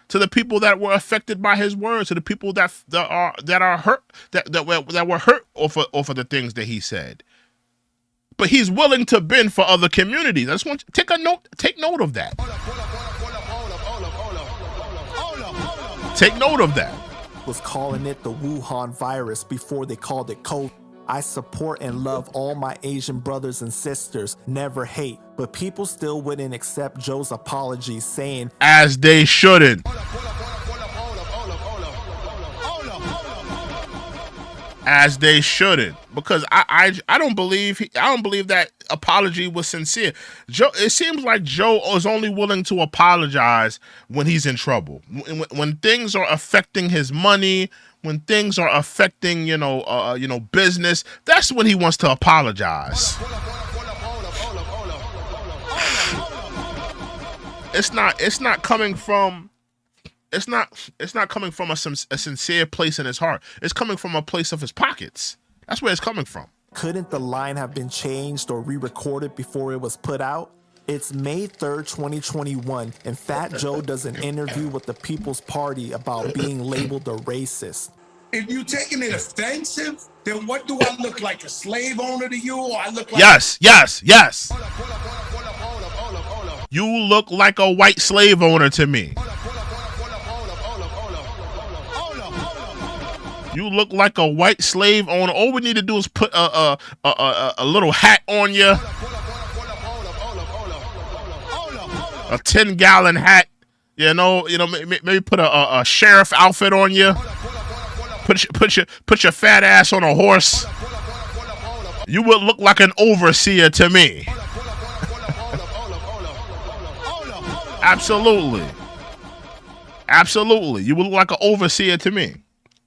to the people that were affected by his words, to the people that are hurt, that were hurt off of the things that he said. But he's willing to bend for other communities. I just want you to take note of that. Take note of that. Was calling it the Wuhan virus before they called it COVID. I support and love all my Asian brothers and sisters, never hate, but people still wouldn't accept Joe's apologies, saying, as they shouldn't. As they shouldn't, because I don't believe that apology was sincere. Joe, it seems like Joe is only willing to apologize when he's in trouble, when things are affecting his money, when things are affecting business. That's when he wants to apologize. It's not coming from a sincere place in his heart. It's coming from a place of his pockets. That's where it's coming from. Couldn't the line have been changed or re-recorded before it was put out? It's May 3rd, 2021, and Fat Joe does an interview with the People's Party about being labeled a racist. If you taking it offensive, then what do I look like, a slave owner to you, or I look like... Yes. You look like a white slave owner to me. You look like a white slave owner. All we need to do is put a little hat on you. A 10-gallon hat. Maybe put a sheriff outfit on you. Put your fat ass on a horse. You would look like an overseer to me. Absolutely. You would look like an overseer to me.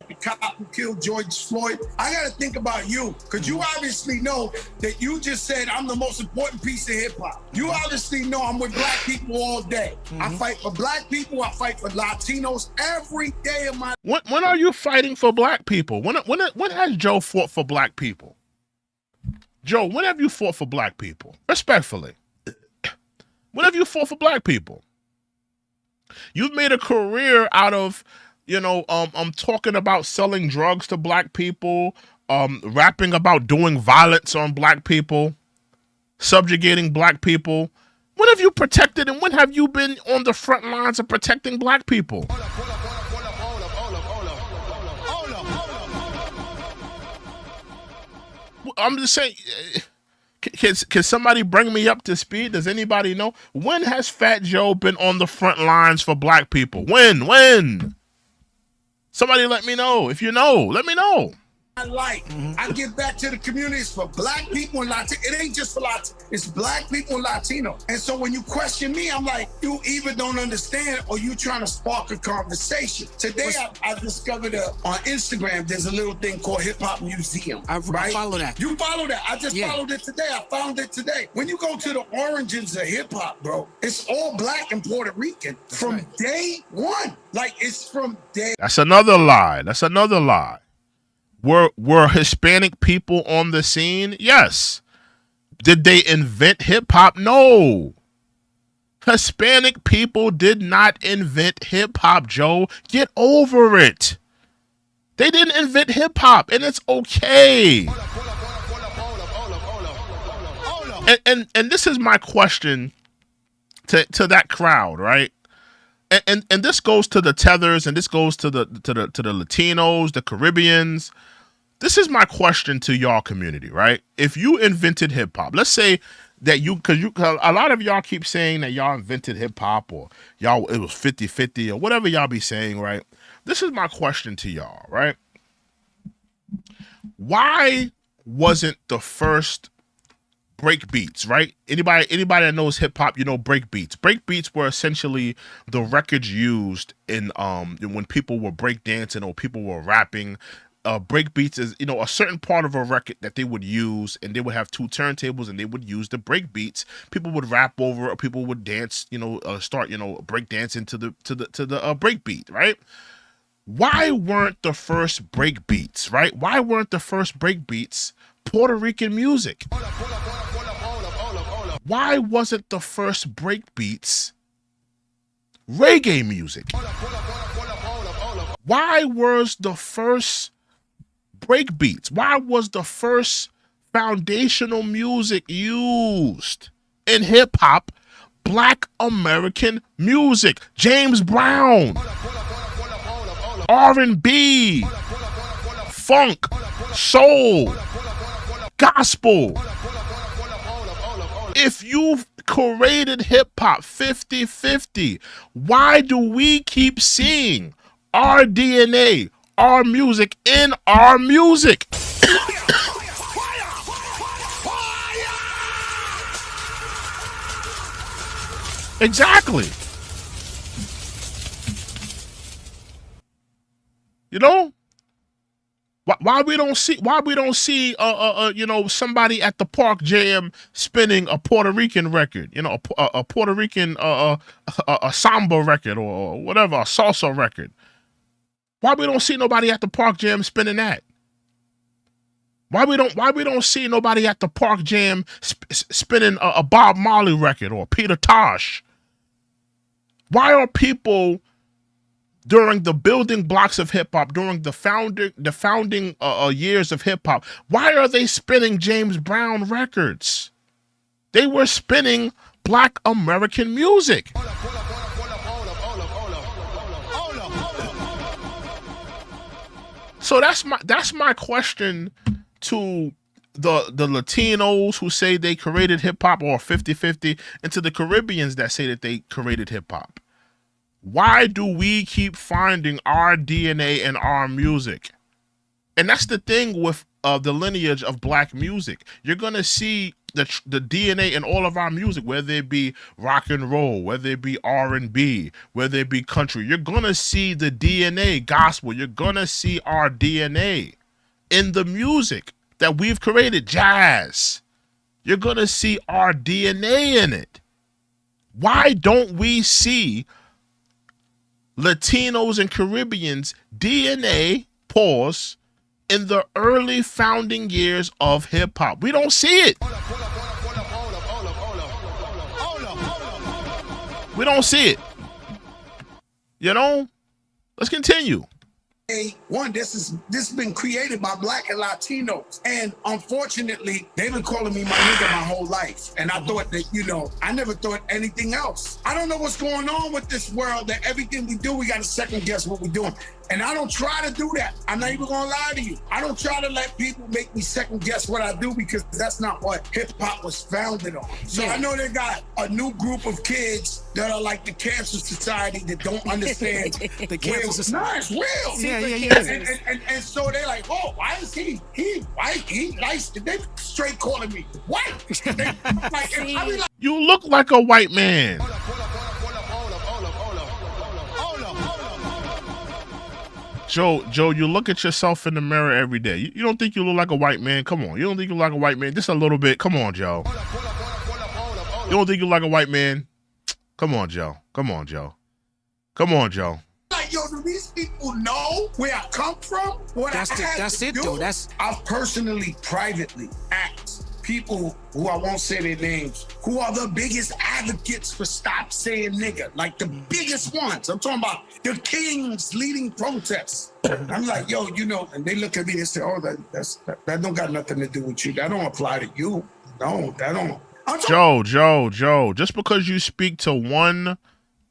The cop who killed George Floyd, I gotta think about you, because you obviously know that you just said I'm the most important piece of hip-hop. You obviously know I'm with Black people all day. I fight for Black people, I fight for Latinos every day of my... When are you fighting for Black people? When has Joe fought for Black people? Joe, when have you fought for Black people? Respectfully. When have you fought for Black people? You've made a career out of... I'm talking about selling drugs to Black people, rapping about doing violence on Black people, subjugating Black people. When have you protected and when have you been on the front lines of protecting Black people? I'm just saying. Can somebody bring me up to speed? Does anybody know? When has Fat Joe been on the front lines for black people? When? Somebody let me know. If you know, let me know. I give back to the communities for black people and Latino. It ain't just for Latino. It's black people and Latino. And so when you question me, I'm like, you either don't understand or you trying to spark a conversation. Today, I discovered on Instagram, there's a little thing called Hip Hop Museum. I follow that. You follow that. I just followed it today. I found it today. When you go to the origins of hip hop, bro, it's all black and Puerto Rican from day one. Like, it's from day. That's another lie. Were Hispanic people on the scene? Yes. Did they invent hip hop? No. Hispanic people did not invent hip hop, Joe. Get over it. They didn't invent hip hop, and it's okay. And this is my question to that crowd, right? And this goes to the tethers, and this goes to the Latinos, the Caribbeans. This is my question to y'all community, right? If you invented hip hop, let's say that because a lot of y'all keep saying that y'all invented hip hop or y'all it was 50-50 or whatever y'all be saying, right? This is my question to y'all, right? Why wasn't the first break beats, right? Anybody that knows hip hop, you know break beats. Break beats were essentially the records used in when people were break dancing or people were rapping. Break beats is, a certain part of a record that they would use, and they would have two turntables, and they would use the break beats. People would rap over, or people would dance, start, break dancing to the break beat, right? Why weren't the first break beats, right? Why weren't the first break beats Puerto Rican music? Why wasn't the first break beats reggae music? Why was the first break beats? Why was the first foundational music used in hip hop Black American music? James Brown, R&B, funk, soul, gospel. If you've created hip hop 50-50, why do we keep seeing our DNA, our music in our music? Exactly. Why we don't see somebody at the Park Jam spinning a Puerto Rican record, a Puerto Rican a samba record or whatever, a salsa record. Why we don't see nobody at the Park Jam spinning that? Why we don't see nobody at the Park Jam spinning a Bob Marley record or Peter Tosh? Why are people during the building blocks of hip hop, during the founding years of hip hop, why are they spinning James Brown records? They were spinning Black American music. So that's my question to the Latinos who say they created hip hop or 50-50, and to the Caribbeans that say that they created hip hop. Why do we keep finding our DNA in our music? And that's the thing with the lineage of black music. You're gonna see the DNA in all of our music, whether it be rock and roll, whether it be R&B, whether it be country. You're gonna see the DNA, gospel. You're gonna see our DNA in the music that we've created, jazz. You're gonna see our DNA in it. Why don't we see Latinos and Caribbeans DNA, pause, in the early founding years of hip hop? We don't see it. We don't see it. Let's continue. One, this has been created by Black and Latinos, and unfortunately, they've been calling me my nigga my whole life. And I thought that, you know, I never thought anything else. I don't know what's going on with this world. That everything we do, we got to second guess what we're doing. And I don't try to do that. I'm not even gonna lie to you. I don't try to let people make me second guess what I do, because that's not what hip hop was founded on. So I know they got a new group of kids that are like the Cancer Society that don't understand The Cancer Society. No, it's real. And so they're like, oh, why is he white? He nice. They straight calling me white. I be like, You look like a white man. Joe, you look at yourself in the mirror every day. You don't think you look like a white man? Come on. You don't think you look like a white man? Just a little bit. Come on, Joe. You don't think you look like a white man? Come on, Joe. Come on, Joe. Come on, Joe. like, yo, do these people know where I come from? What That's it, though. I've personally, privately asked people who I won't say their names, who are the biggest advocates for stop saying nigga, like the biggest ones. I'm talking about the kings leading protests. I'm like, yo, you know, and they look at me and say, oh, that don't got nothing to do with you. That don't apply to you. No, that don't. Joe, just because you speak to one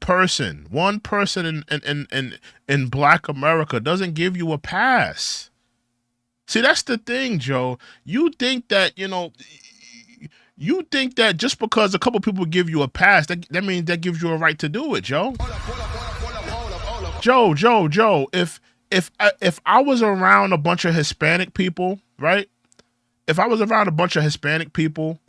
person in Black America doesn't give you a pass. See, that's the thing, Joe. You think that, just because a couple people give you a pass, that means that gives you a right to do it, Joe. Joe, if I was around a bunch of Hispanic people, right? If I was around a bunch of Hispanic people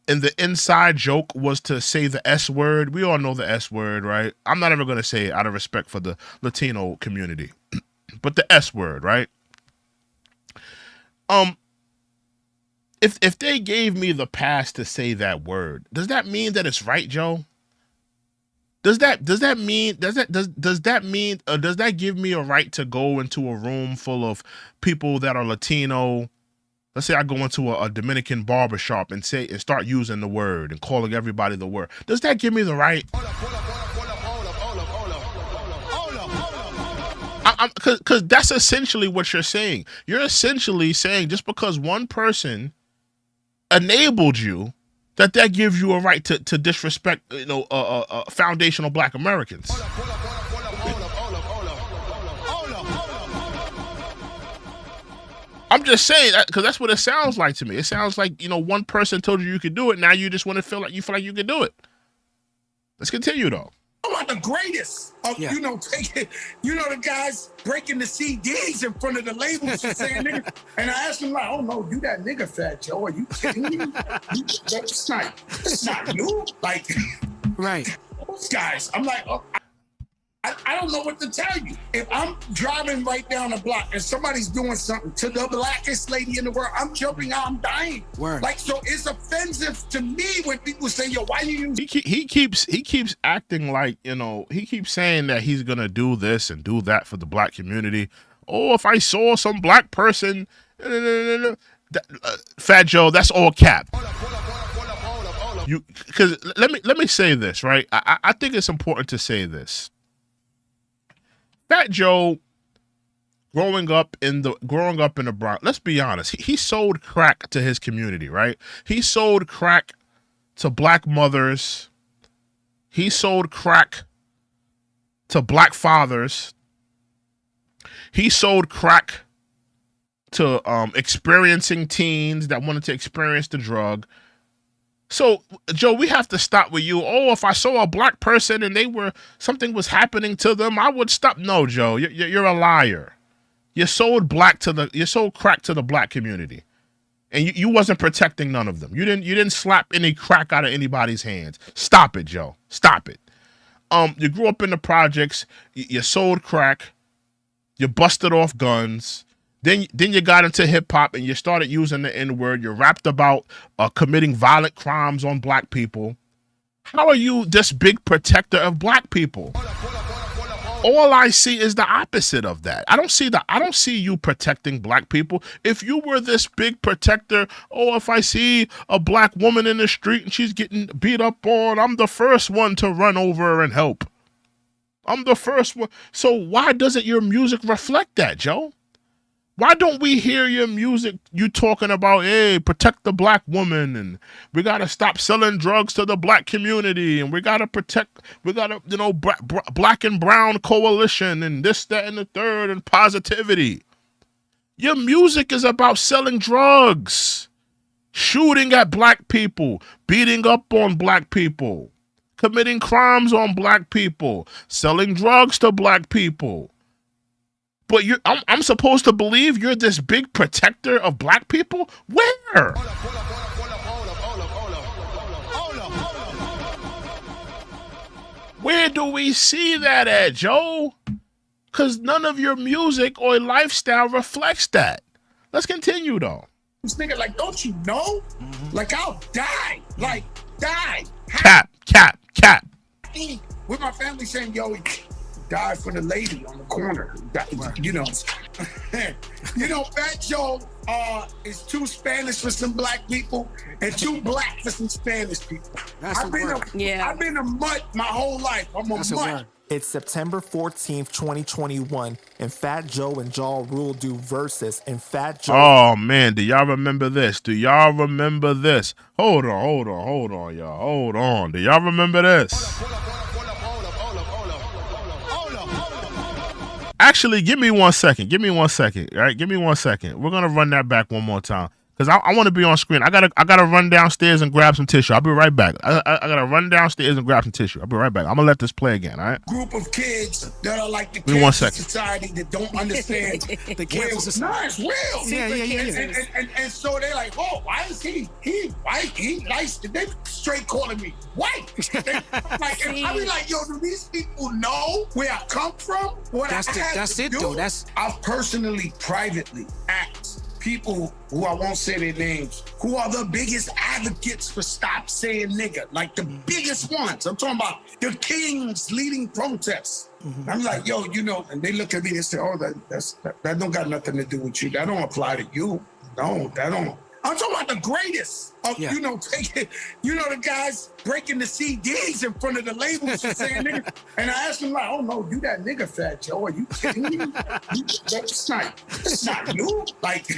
and the inside joke was to say the S word, we all know the S word, right? I'm not ever going to say it out of respect for the Latino community, but the S word, right? If they gave me the pass to say that word, does that mean that it's right, Joe? Does that give me a right to go into a room full of people that are Latino? Let's say I go into a Dominican barbershop and start using the word and calling everybody the word. Does that give me the right? Because that's essentially what you're saying. You're essentially saying just because one person enabled you, that gives you a right to disrespect, foundational Black Americans. I'm just saying that because that's what it sounds like to me. It sounds like, one person told you could do it. Now you just want to feel like you can do it. Let's continue though. I'm not the greatest of, taking, the guys breaking the CDs in front of the labels and saying nigga. And I asked him like, oh no, you that nigga Fat Joe, are you kidding me? It's not you. Like, right. Those guys, I'm like, oh, I don't know what to tell you. If I'm driving right down the block and somebody's doing something to the blackest lady in the world, I'm jumping out, I'm dying. Word. Like, so it's offensive to me when people say, yo, why you use... He keeps acting like, he keeps saying that he's going to do this and do that for the Black community. Oh, if I saw some Black person... Fat Joe, that's all cap. Because let me say this, right? I think it's important to say this. Fat Joe, growing up in the Bronx, let's be honest, he sold crack to his community, right? He sold crack to Black mothers. He sold crack to Black fathers. He sold crack to experiencing teens that wanted to experience the drug. So, Joe, we have to stop with you. Oh, if I saw a Black person and something was happening to them, I would stop. No, Joe, you're a liar. You sold crack to the Black community, and you wasn't protecting none of them. You didn't slap any crack out of anybody's hands. Stop it, Joe. Stop it. You grew up in the projects. You sold crack. You busted off guns. Then you got into hip hop and you started using the N-word. You rapped about committing violent crimes on Black people. How are you this big protector of Black people? All I see is the opposite of that. I don't see you protecting Black people. If you were this big protector, if I see a Black woman in the street and she's getting beat up on, I'm the first one to run over and help. I'm the first one. So why doesn't your music reflect that, Joe? Why don't we hear your music, you talking about, hey, protect the black woman, and we got to stop selling drugs to the black community, and we got to protect, we got to, black and brown coalition, and this, that, and the third, and positivity. Your music is about selling drugs, shooting at black people, beating up on black people, committing crimes on black people, selling drugs to black people. But I'm supposed to believe you're this big protector of black people? Where? Where do we see that at, Joe? Because none of your music or lifestyle reflects that. Let's continue, though. This nigga, like, don't you know? Like, I'll die. Like, die. Cap. With my family saying, yo, he died for the lady on the corner. You know. Fat Joe is too Spanish for some black people and too black for some Spanish people. I've been a mutt my whole life. I'm a mutt. It's September 14th, 2021, and Fat Joe and Ja Rule do versus, and Fat Joe... Oh, man, do y'all remember this? Hold on, y'all. Hold on. Do y'all remember this? Actually, give me 1 second. All right, give me 1 second. We're going to run that back one more time. Because I want to be on screen. I gotta run downstairs and grab some tissue. I'll be right back. I gotta run downstairs and grab some tissue. I'll be right back. I'm gonna let this play again, all right? Group of kids that are like the cancer society that don't understand the cancer society. No, it's real. Yeah. And so they're like, oh, why is he white? He nice. They straight calling me white. I be like, yo, do these people know where I come from? That's it, though. I've personally, privately asked people who I won't say their names, who are the biggest advocates for stop saying nigga, like the biggest ones. I'm talking about the kings leading protests. I'm like, yo, and they look at me and say, oh, that don't got nothing to do with you. That don't apply to you. No, that don't. I'm talking about the greatest of, taking, the guys breaking the CDs in front of the labels and saying nigga. And I asked him like, oh no, you that nigga Fat Joe, are you kidding me? That's not you. Like,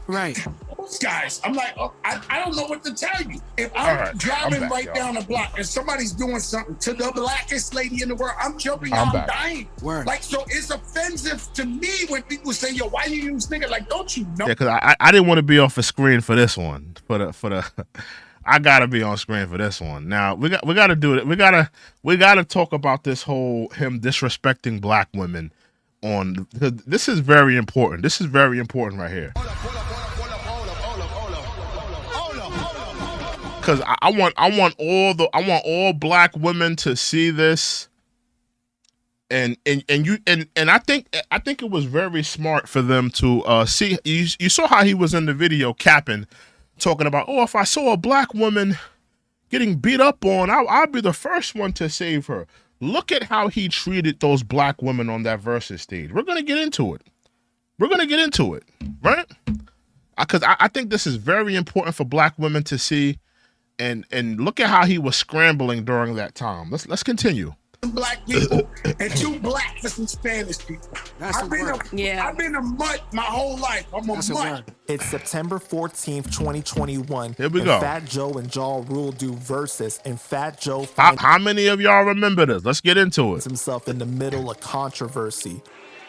right. Those guys, I'm like, oh, I don't know what to tell you. If I'm driving right down the block and somebody's doing something to the blackest lady in the world, I'm jumping out, I'm dying. Word. Like, so it's offensive to me when people say, yo, why you use nigga? Like, don't you know? Yeah, because I didn't want to be off the screen for this one. For the I gotta be on screen for this one. Now we gotta do it. We gotta talk about this whole him disrespecting black women on. This is very important. This is very important right here. Because I want all black women to see this, and I think it was very smart for them to see. You saw how he was in the video capping, talking about, oh, if I saw a black woman getting beat up on, I'd be the first one to save her. Look at how he treated those black women on that versus stage. We're gonna get into it, right? Because I think this is very important for black women to see. And look at how he was scrambling during that time. Let's continue. Black people and too black for some Spanish people. I've been a mutt my whole life. I'm a mutt. It's September 14th, 2021. Here we go. Fat Joe and Ja Rule do versus, and Fat Joe how many of y'all remember this? Let's get into it. Himself in the middle of controversy.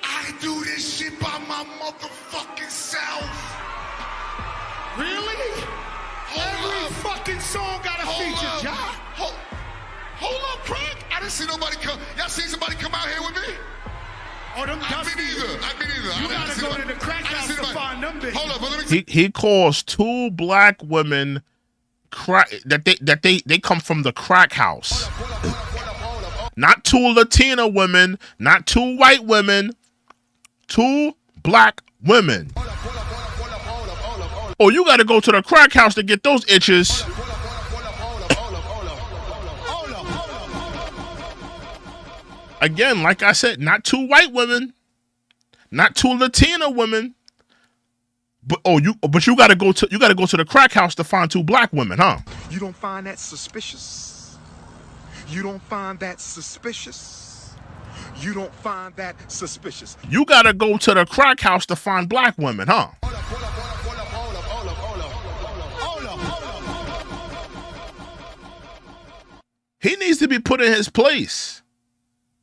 I do this shit by my motherfucking self. Really? Every fucking song got a feature, Ja. Hold up, Craig. I didn't see nobody come. Y'all seen somebody come out here with me? Oh, them I mean either. You gotta go to the crack house to find them bitches. Hold up, but let me. He calls two black women they come from the crack house. Not two Latina women, not two white women, two black women. Oh, you got to go to the crack house to get those itches. Again, like I said, not two white women, not two Latina women, but you got to go to the crack house to find two black women, huh? You don't find that suspicious? You don't find that suspicious? You don't find that suspicious. You gotta go to the crack house to find black women, huh? He needs to be put in his place.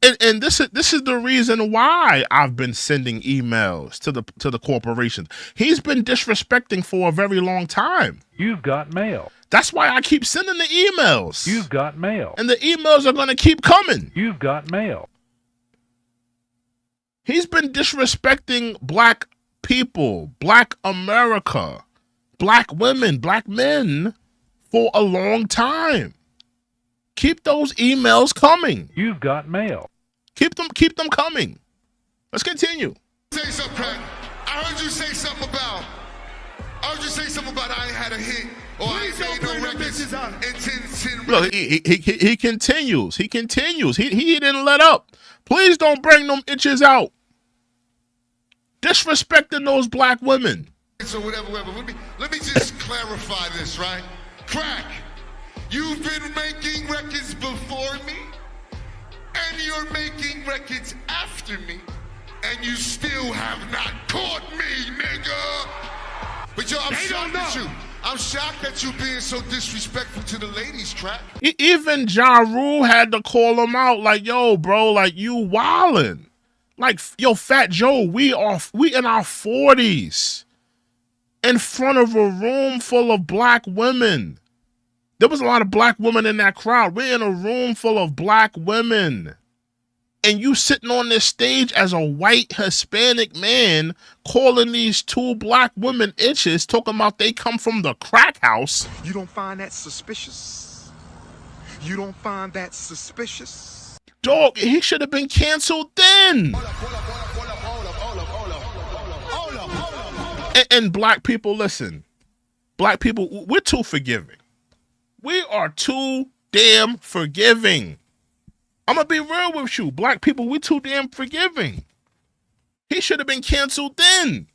And this is the reason why I've been sending emails to the corporations. He's been disrespecting for a very long time. You've got mail. That's why I keep sending the emails. You've got mail. And the emails are going to keep coming. You've got mail. He's been disrespecting black people, black America, black women, black men for a long time. Keep those emails coming. You've got mail. Keep them coming. Let's continue. Say something, Craig. I heard you say something about I ain't had a hit or I ain't made no records in 10 Look, he continues. He continues. He didn't let up. Please don't bring them itches out. Disrespecting those black women. So whatever. Let me just clarify this, right? Crack. You've been making records before me, and you're making records after me, and you still have not caught me, nigga. But yo, I'm shocked that you being so disrespectful to the ladies, Crack. Even Ja Rule had to call him out, like, yo, bro, like, you wildin'. Like, yo, Fat Joe, we in our 40s, in front of a room full of black women. There was a lot of black women in that crowd. We're in a room full of black women. And you sitting on this stage as a white Hispanic man calling these two black women itches, talking about they come from the crack house. You don't find that suspicious. You don't find that suspicious. Dog, he should have been canceled then. And black people, listen. Black people, we're too forgiving. We are too damn forgiving. I'm going to be real with you. Black people, we're too damn forgiving. He should have been canceled then.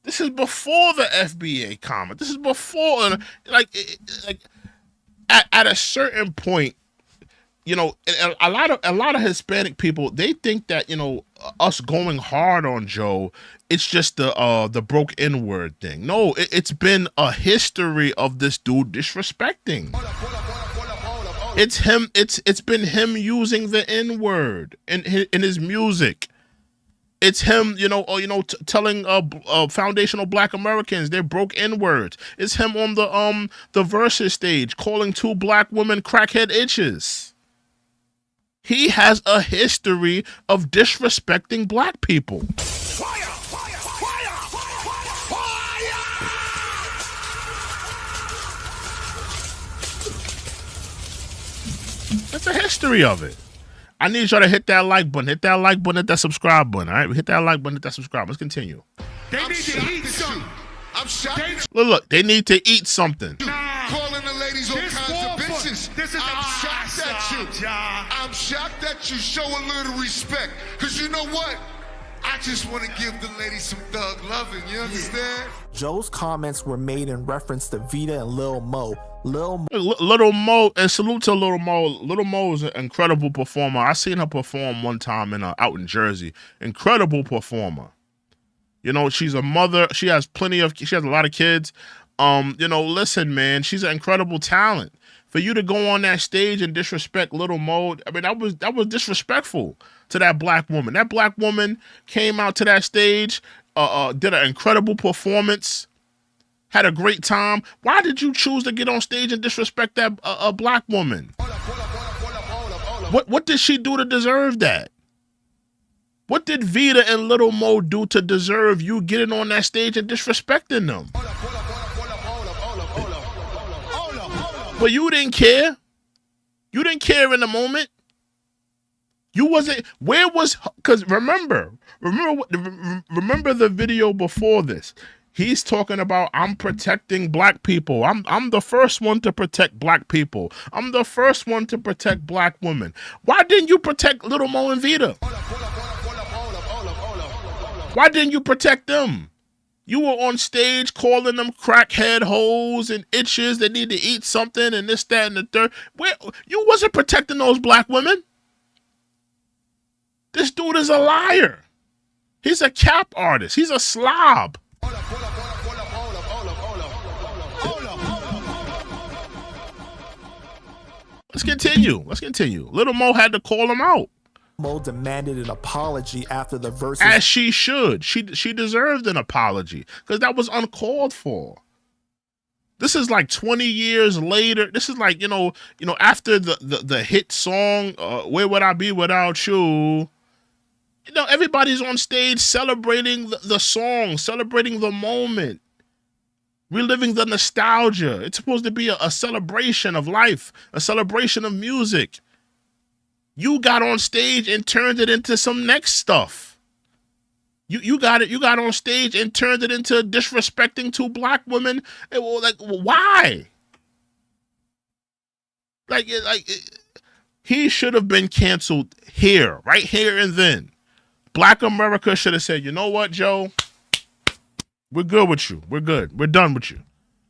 This is before the FBA comment. This is before, at a certain point, you know, a lot of Hispanic people, they think that, you know, us going hard on Joe, it's just the broke N-word thing. No, it's been a history of this dude disrespecting. It's him. It's been him using the N-word in his music. It's him, telling foundational Black Americans they broke N-words. It's him on the Versus stage calling two black women crackhead itches. He has a history of disrespecting black people. Fire! That's the history of it. I need y'all to hit that like button, hit that subscribe button. All right, hit that like button, hit that subscribe. Let's continue. They need to eat something. I'm shocked. Look, they need to eat something. Calling the ladies all kinds of bitches. I'm shocked that you show a little respect. Because you know what? I just want to give the ladies some thug loving. You understand? Joe's comments were made in reference to Vita and Lil Mo. Little Mo, and salute to Little Mo. Little Mo is an incredible performer. I seen her perform one time out in Jersey. Incredible performer. You know, she's a mother. She has a lot of kids. Listen, man, she's an incredible talent. For you to go on that stage and disrespect Little Mo, I mean, that was disrespectful to that black woman. That black woman came out to that stage, did an incredible performance, had a great time. Why did you choose to get on stage and disrespect that black woman? What did she do to deserve that? What did Vita and Little Mo do to deserve you getting on that stage and disrespecting them? But you didn't care. You didn't care in the moment. You wasn't. Where was? Because remember the video before this. He's talking about, I'm protecting black people. I'm the first one to protect black people. I'm the first one to protect black women. Why didn't you protect Little Mo and Vita? Why didn't you protect them? You were on stage calling them crackhead hoes and itches that need to eat something and this, that, and the third. Where you wasn't protecting those black women. This dude is a liar. He's a cap artist. He's a slob. Let's continue. Let's continue. Little Mo had to call him out. Mo demanded an apology after the verses. As she should. She deserved an apology because that was uncalled for. This is like 20 years later. This is like, after the hit song, Where Would I Be Without You? Everybody's on stage celebrating the song, celebrating the moment, reliving the nostalgia. It's supposed to be a celebration of life, a celebration of music. You got on stage and turned it into some next stuff. You got on stage and turned it into disrespecting two black women. Why? He should have been canceled right here and then. Black America should have said, you know what, Joe? We're good with you. We're good. We're done with you.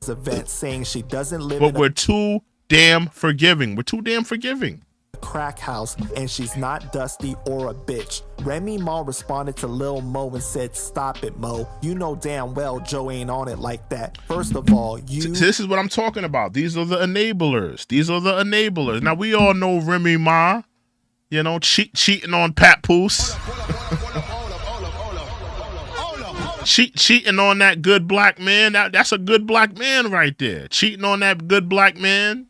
Event saying she doesn't live but in we're too damn forgiving. We're too damn forgiving. Crack house and she's not dusty or a bitch. Remy Ma responded to Lil Mo and said, stop it, Mo. You know damn well Joe ain't on it like that. First of all, this is what I'm talking about. These are the enablers. These are the enablers. Now we all know Remy Ma, cheating on Papoose. Cheating on that good black man. That's a good black man right there. Cheating on that good black man.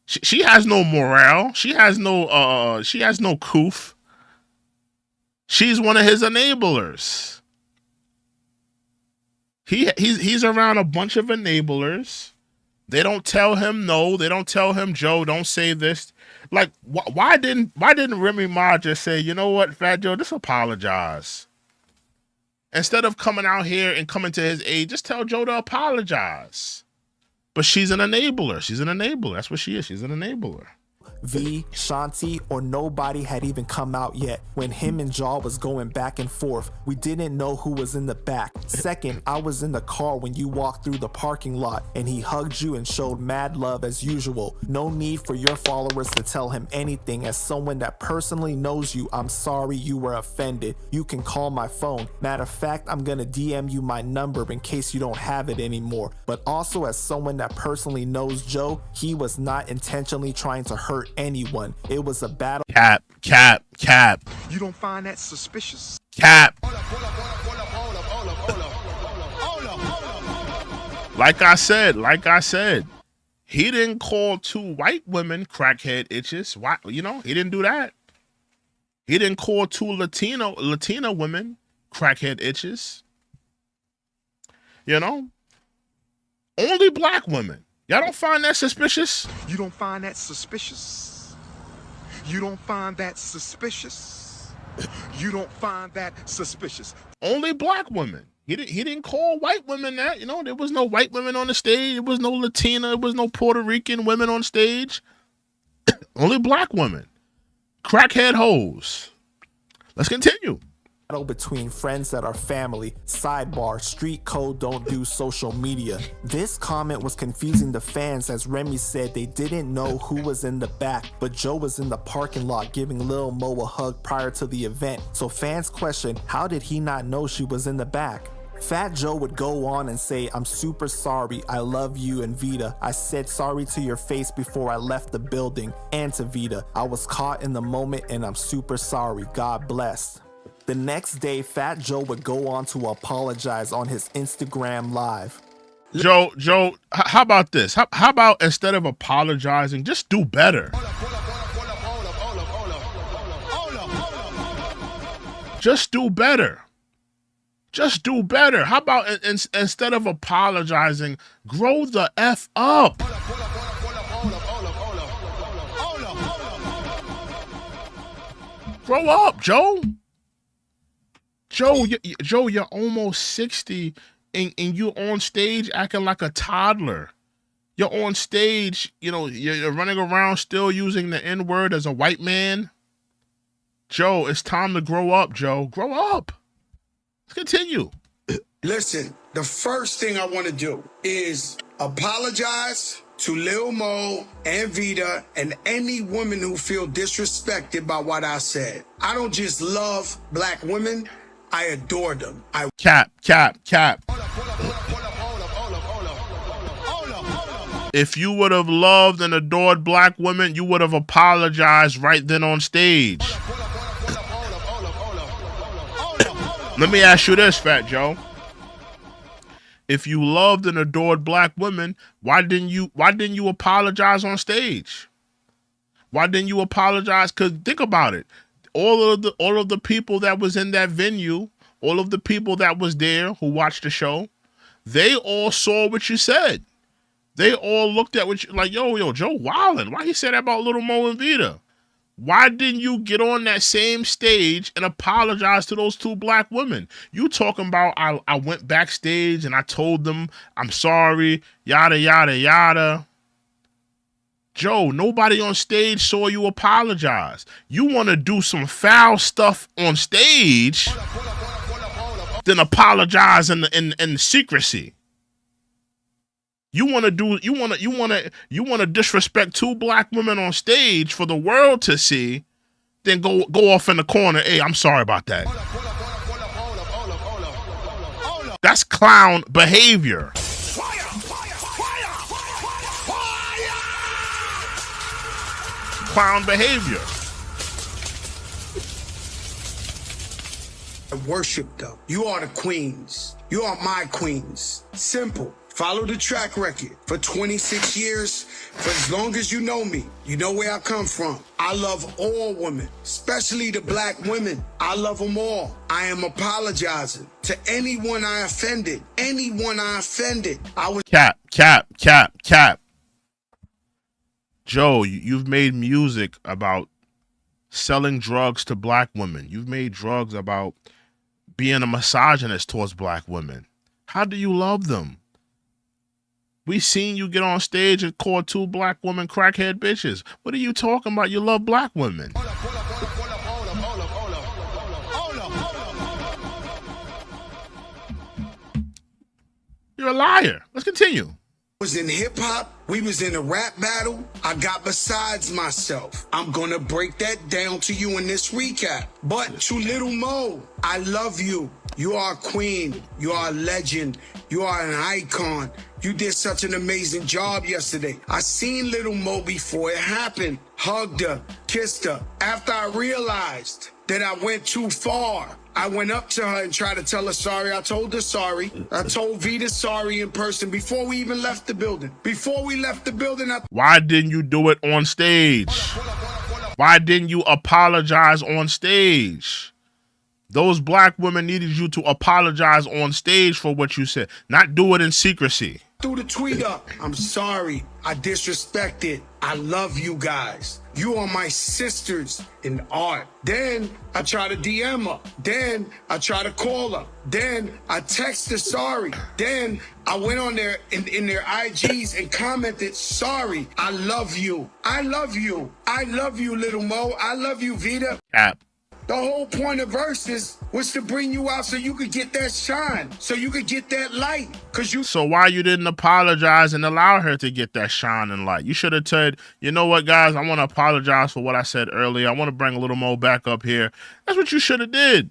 She has no morale. She has no coof. She's one of his enablers. He's around a bunch of enablers. They don't tell him no. They don't tell him, Joe, don't say this. Like, why didn't Remy Ma just say, you know what, Fat Joe, just apologize. Instead of coming out here and coming to his aid, just tell Joe to apologize. But she's an enabler. She's an enabler. That's what she is. She's an enabler. V, Shanti, or nobody had even come out yet when him and Jaw was going back and forth. We didn't know who was in the back. Second, I was in the car when you walked through the parking lot and he hugged you and showed mad love as usual. No need for your followers to tell him anything. As someone that personally knows you, I'm sorry you were offended. You can call my phone. Matter of fact, I'm gonna DM you my number in case you don't have it anymore. But also as someone that personally knows Joe, he was not intentionally trying to hurt anyone. It was a battle. Cap. You don't find that suspicious? Cap. Like I said, he didn't call two white women crackhead itches. Why? He didn't do that. He didn't call two Latina women crackhead itches. Only black women. Y'all don't find that suspicious? You don't find that suspicious? You don't find that suspicious? You don't find that suspicious? Only black women. He didn't call white women that. There was no white women on the stage. There was no Latina. There was no Puerto Rican women on stage. Only black women. Crackhead hoes. Let's continue. Battle between friends that are family. Sidebar, street code don't do social media. This comment was confusing the fans as Remy said they didn't know who was in the back, but Joe was in the parking lot giving Lil Mo a hug prior to the event. So fans questioned, how did he not know she was in the back? Fat Joe would go on and say, I'm super sorry, I love you and Vita. I said sorry to your face before I left the building, and to Vita. I was caught in the moment and I'm super sorry, God bless. The next day, Fat Joe would go on to apologize on his Instagram Live. Joe, how about this? How about instead of apologizing, just do better? Just do better. Just do better. How about instead of apologizing, grow the F up? Grow up, Joe. Joe, you're almost 60 and you're on stage acting like a toddler. You're on stage, you're running around still using the N-word as a white man. Joe, it's time to grow up, Joe. Grow up. Let's continue. Listen, the first thing I want to do is apologize to Lil Mo and Vita and any woman who feel disrespected by what I said. I don't just love black women, I adore them. Cap. If you would have loved and adored black women, you would have apologized right then on stage. Let me ask you this, Fat Joe. If you loved and adored black women, why didn't you apologize on stage? Why didn't you apologize? Because think about it. All of the people that was in that venue, all of the people that was there who watched the show, they all saw what you said. They all looked at what you, like, yo, Joe wildin'. Why he said that about Little Mo and Vita? Why didn't you get on that same stage and apologize to those two black women? You talking about I went backstage and I told them I'm sorry, yada, yada, yada. Joe, nobody on stage saw you apologize. You want to do some foul stuff on stage, then apologize in secrecy. You want to disrespect two black women on stage for the world to see, then go off in the corner. Hey, I'm sorry about that. That's clown behavior. Clown behavior. I worship them. You are the queens. You are my queens. Simple. Follow the track record. For 26 years, for as long as you know me, you know where I come from. I love all women, especially the black women. I love them all. I am apologizing to anyone I offended. Anyone I offended. I was Cap. Joe, you've made music about selling drugs to black women. You've made drugs about being a misogynist towards black women. How do you love them? We seen you get on stage and call two black women crackhead bitches. What are you talking about? You love black women. You're a liar. Let's continue. Was in hip hop, we was in a rap battle. I got besides myself. I'm gonna break that down to you in this recap. But to Little Mo, I love you. You are a queen. You are a legend. You are an icon. You did such an amazing job yesterday. I seen Little Mo before it happened. Hugged her, kissed her. After I realized that I went too far, I went up to her and tried to tell her sorry. I told her sorry. I told Vita sorry in person before we even left the building. Before we left the building, why didn't you do it on stage? Why didn't you apologize on stage? Those black women needed you to apologize on stage for what you said, not do it in secrecy. threw the tweet up. I'm sorry. I disrespected. I love you guys. You are my sisters in art. Then I try to DM her. Then I try to call her. Then I text her sorry. Then I went on there in their IGs and commented, sorry. I love you. I love you. I love you, Little Mo. I love you, Vita. The whole point of Versus was to bring you out so you could get that shine, so you could get that light. So why you didn't apologize and allow her to get that shine and light? You should have said, you know what, guys, I want to apologize for what I said earlier. I want to bring a Little Mo back up here. That's what you should have did.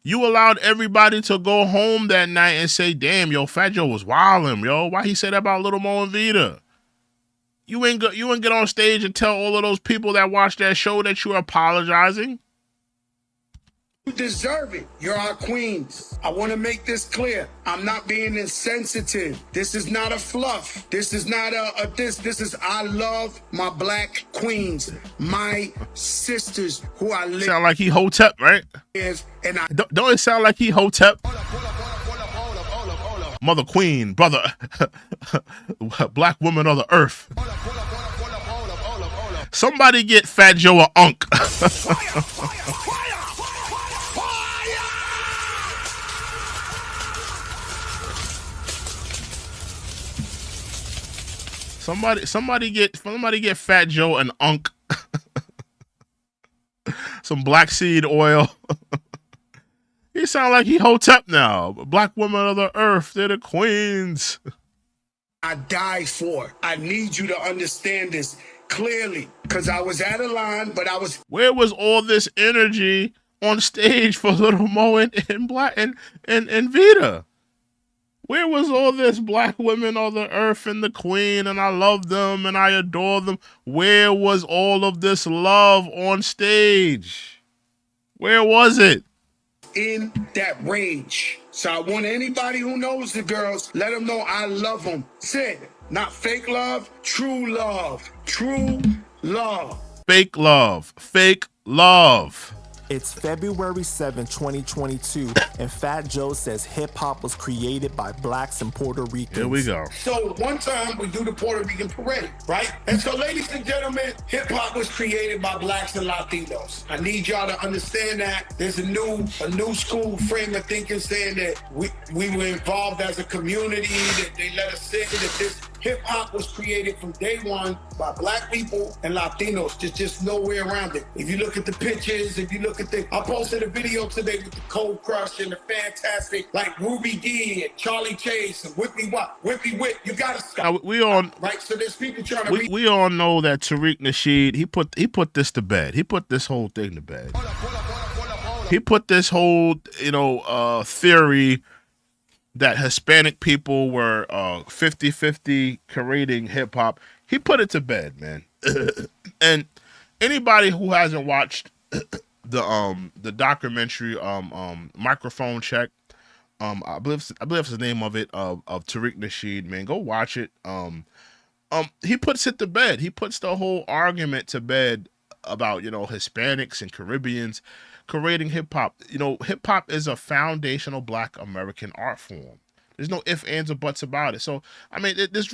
You allowed everybody to go home that night and say, damn, yo, Fat Joe was wildin', yo. Why he said that about Little Mo and Vita? You ain't get on stage and tell all of those people that watched that show that you're apologizing. You deserve it. You're our queens. I want to make this clear. I'm not being insensitive. This is not a fluff. This is not this is I love my black queens, my sisters who I live. Sound like he Hotep, right? And I don't it sound like he Hotep? Mother Queen, brother, black woman of the earth. Somebody get Fat Joe a unk. Somebody get Fat Joe an unk. Some black seed oil. He sound like he Hotep now. Black woman of the earth, they're the queens. I die for. I need you to understand this clearly, because I was at a line, but I was. Where was all this energy on stage for Little Mo and Black and Vita? Where was all this black women of the earth and the queen and I love them and I adore them? Where was all of this love on stage? Where was it? In that rage. So I want anybody who knows the girls, let them know I love them. Sid, not fake love, true love. True love. Fake love. Fake love. It's February 7, 2022, and Fat Joe says hip-hop was created by blacks and Puerto Ricans. Here we go. So one time we do the Puerto Rican parade, right? And so ladies and gentlemen, hip-hop was created by blacks and Latinos. I need y'all to understand that. There's a new school frame of thinking saying that we were involved as a community, that they let us say that this hip-hop was created from day one by black people and Latinos. There's just no way around it. If you look at the pictures, if you look at I posted a video today with the Cold Crush and the Fantastic, like Ruby Dee and Charlie Chase and Whippy Whip. You gotta stop. We all right. So there's people trying to. We all know that Tariq Nasheed he put this to bed. He put this whole thing to bed. He put this whole theory that Hispanic people were 50-50 creating hip hop. He put it to bed, man. And anybody who hasn't watched the documentary Microphone Check, I believe it's the name of it, of Tariq Nasheed, man, go watch it. He puts it to bed. He puts the whole argument to bed about Hispanics and Caribbeans creating hip hop. Hip hop is a foundational Black American art form. There's no ifs, ands, or buts about it. So I mean, it's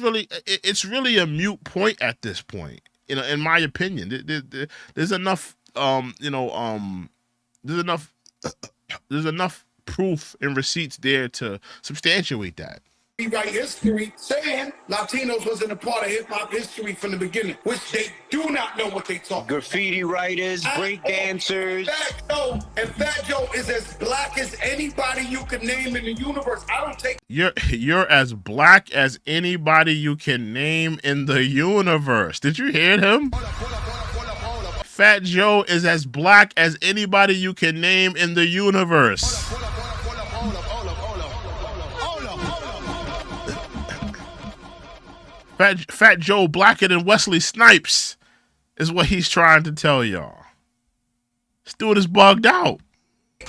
really a moot point at this point. In my opinion, there's enough. There's enough proof and receipts there to substantiate that. Rewrite history saying Latinos wasn't a part of hip-hop history from the beginning, which they do not know what they talk. Graffiti writers, break dancers. Fat Joe is as black as anybody you can name in the universe. I don't take. You're as black as anybody you can name in the universe. Did you hear him? Fat Joe is as black as anybody you can name in the universe. Fat Joe blacker than Wesley Snipes is what he's trying to tell y'all. This dude is bugged out.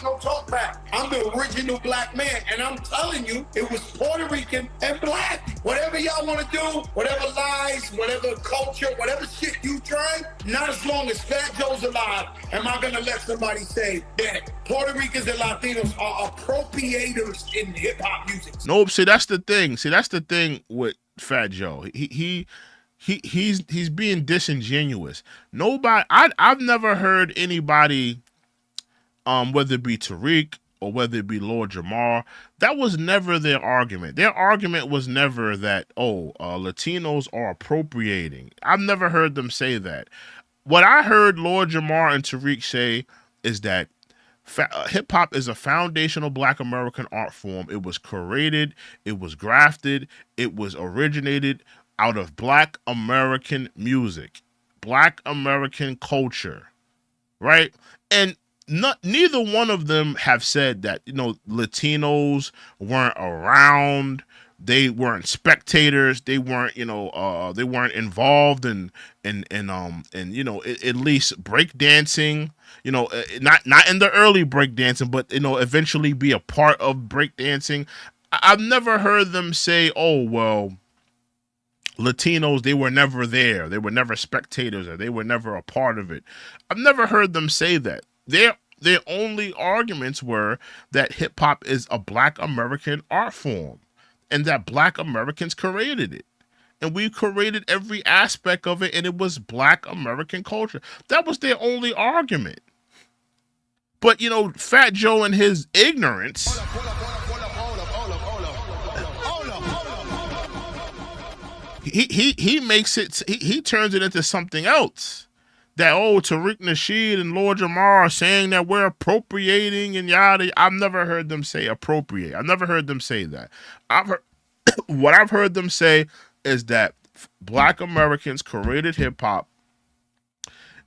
No talk back. I'm the original black man, and I'm telling you, it was Puerto Rican and black. Whatever y'all want to do, whatever lies, whatever culture, whatever shit you try, not as long as Fat Joe's alive, am I gonna let somebody say that Puerto Ricans and Latinos are appropriators in hip hop music. Nope. See, that's the thing. That's the thing with Fat Joe. He's being disingenuous. Nobody. I've never heard anybody. Whether it be Tariq or whether it be Lord Jamar, that was never their argument. Their argument was never that, Latinos are appropriating. I've never heard them say that. What I heard Lord Jamar and Tariq say is that hip-hop is a foundational Black American art form. It was created, it was grafted, it was originated out of Black American music, Black American culture, right? And neither one of them have said that Latinos weren't around, they weren't spectators, they weren't they weren't involved in at least breakdancing, not in the early breakdancing, but eventually be a part of breakdancing. I've never heard them say, Latinos, they were never there, they were never spectators, or they were never a part of it. I've never heard them say that. Their only arguments were that hip hop is a Black American art form and that Black Americans created it. And we created every aspect of it, and it was Black American culture. That was their only argument. But, Fat Joe and his ignorance. He makes it, he turns it into something else. That, Tariq Nasheed and Lord Jamar are saying that we're appropriating and yada. I've never heard them say appropriate. I've never heard them say that. What I've heard them say is that Black Americans created hip hop.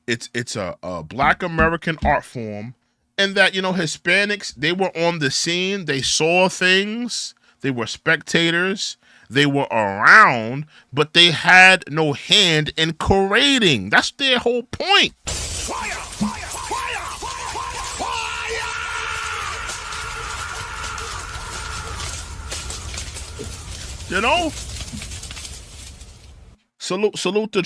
It's a Black American art form, and that, you know, Hispanics, they were on the scene, they saw things, they were spectators, they were around, but they had no hand in creating. That's their whole point. Fire! Fire! Fire! Fire! You know? Salute the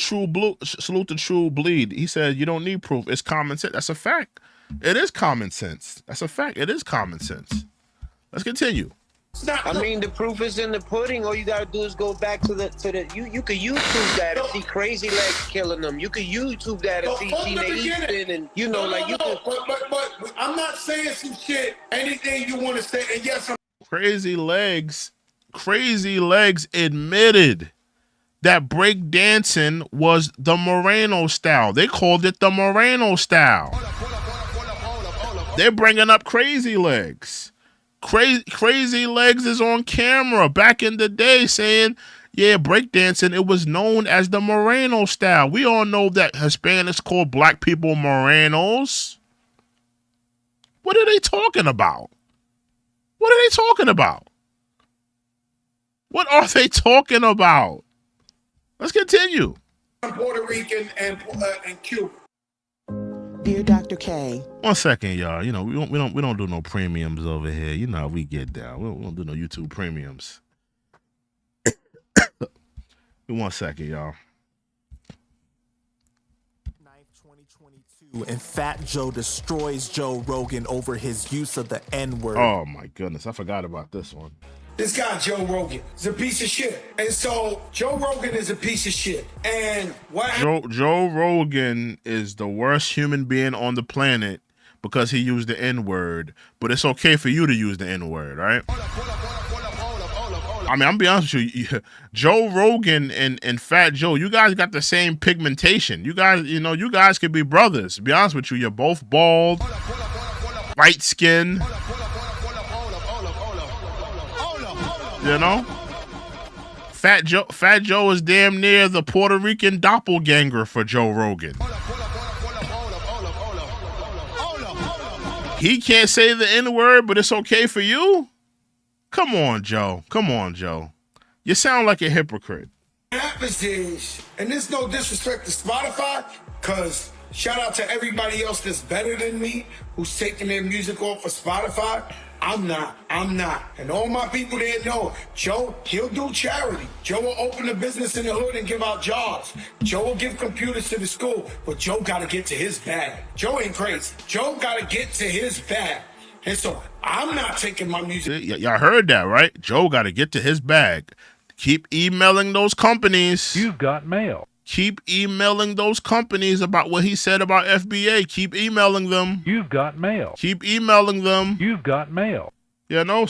true bleed. He said, you don't need proof. It's common sense. That's a fact. It is common sense. That's a fact. It is common sense. Let's continue. I mean, the proof is in the pudding. All you gotta do is go back to the you could YouTube that and see Crazy Legs killing them. You could YouTube that and see Sheena Easton, and you know, like you could. But I'm not saying some shit. Anything you want to say, and yes, I'm. Crazy Legs admitted that break dancing was the Moreno style. They called it the Moreno style. They're bringing up Crazy Legs. Crazy Legs is on camera back in the day saying, yeah, breakdancing, it was known as the Moreno style. We all know that Hispanics call black people Morenos. What are they talking about? What are they talking about? What are they talking about? Let's continue. Puerto Rican and Cuban. Dear Dr. K. 1 second, y'all. You know, we don't do no premiums over here. You know how we get down. We don't do no YouTube premiums. 1 second, y'all. 2022, and Fat Joe destroys Joe Rogan over his use of the N-word. Oh my goodness, I forgot about this one. This guy, Joe Rogan, is a piece of shit. And so, Joe Rogan is a piece of shit. And what Joe Rogan is the worst human being on the planet because he used the N-word. But it's okay for you to use the N-word, right? I mean, I'm be honest with you. Joe Rogan and Fat Joe, you guys got the same pigmentation. You guys could be brothers. To be honest with you, you're both bald, white skin. You know, Fat Joe is damn near the Puerto Rican doppelganger for Joe Rogan. He can't say the N-word, but it's okay for you? Come on, Joe. You sound like a hypocrite. What happens is, and there's no disrespect to Spotify, because shout out to everybody else that's better than me who's taking their music off of Spotify. I'm not. And all my people there know, Joe, he'll do charity. Joe will open a business in the hood and give out jobs. Joe will give computers to the school, but Joe got to get to his bag. Joe ain't crazy. Joe got to get to his bag. And so I'm not taking my music. Y'all heard that, right? Joe got to get to his bag. Keep emailing those companies. You've got mail. Keep emailing those companies about what he said about FBA. Keep emailing them. You've got mail. Keep emailing them. You've got mail. You know,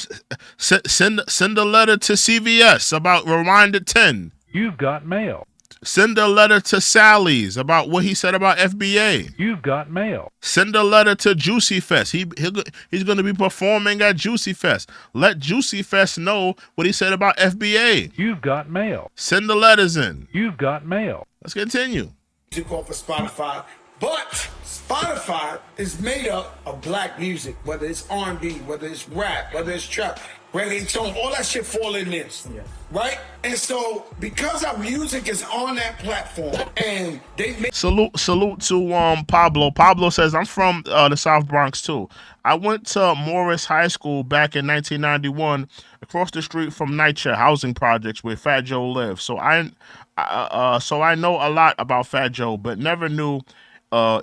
send a letter to CVS about Rewind at 10. You've got mail. Send a letter to Sally's about what he said about FBA. You've got mail. Send a letter to Juicy Fest. He's going to be performing at Juicy Fest. Let Juicy Fest know what he said about FBA. You've got mail. Send the letters in. You've got mail. Let's continue. Music off of Spotify, but Spotify is made up of black music, whether it's R&B, whether it's rap, whether it's trap, reggaeton, all that shit fall in this, right? And so because our music is on that platform, and they make salute to Pablo. Pablo says, I'm from the South Bronx too. I went to Morris High School back in 1991, across the street from NYCHA housing projects where Fat Joe lived. So I know a lot about Fat Joe, but never knew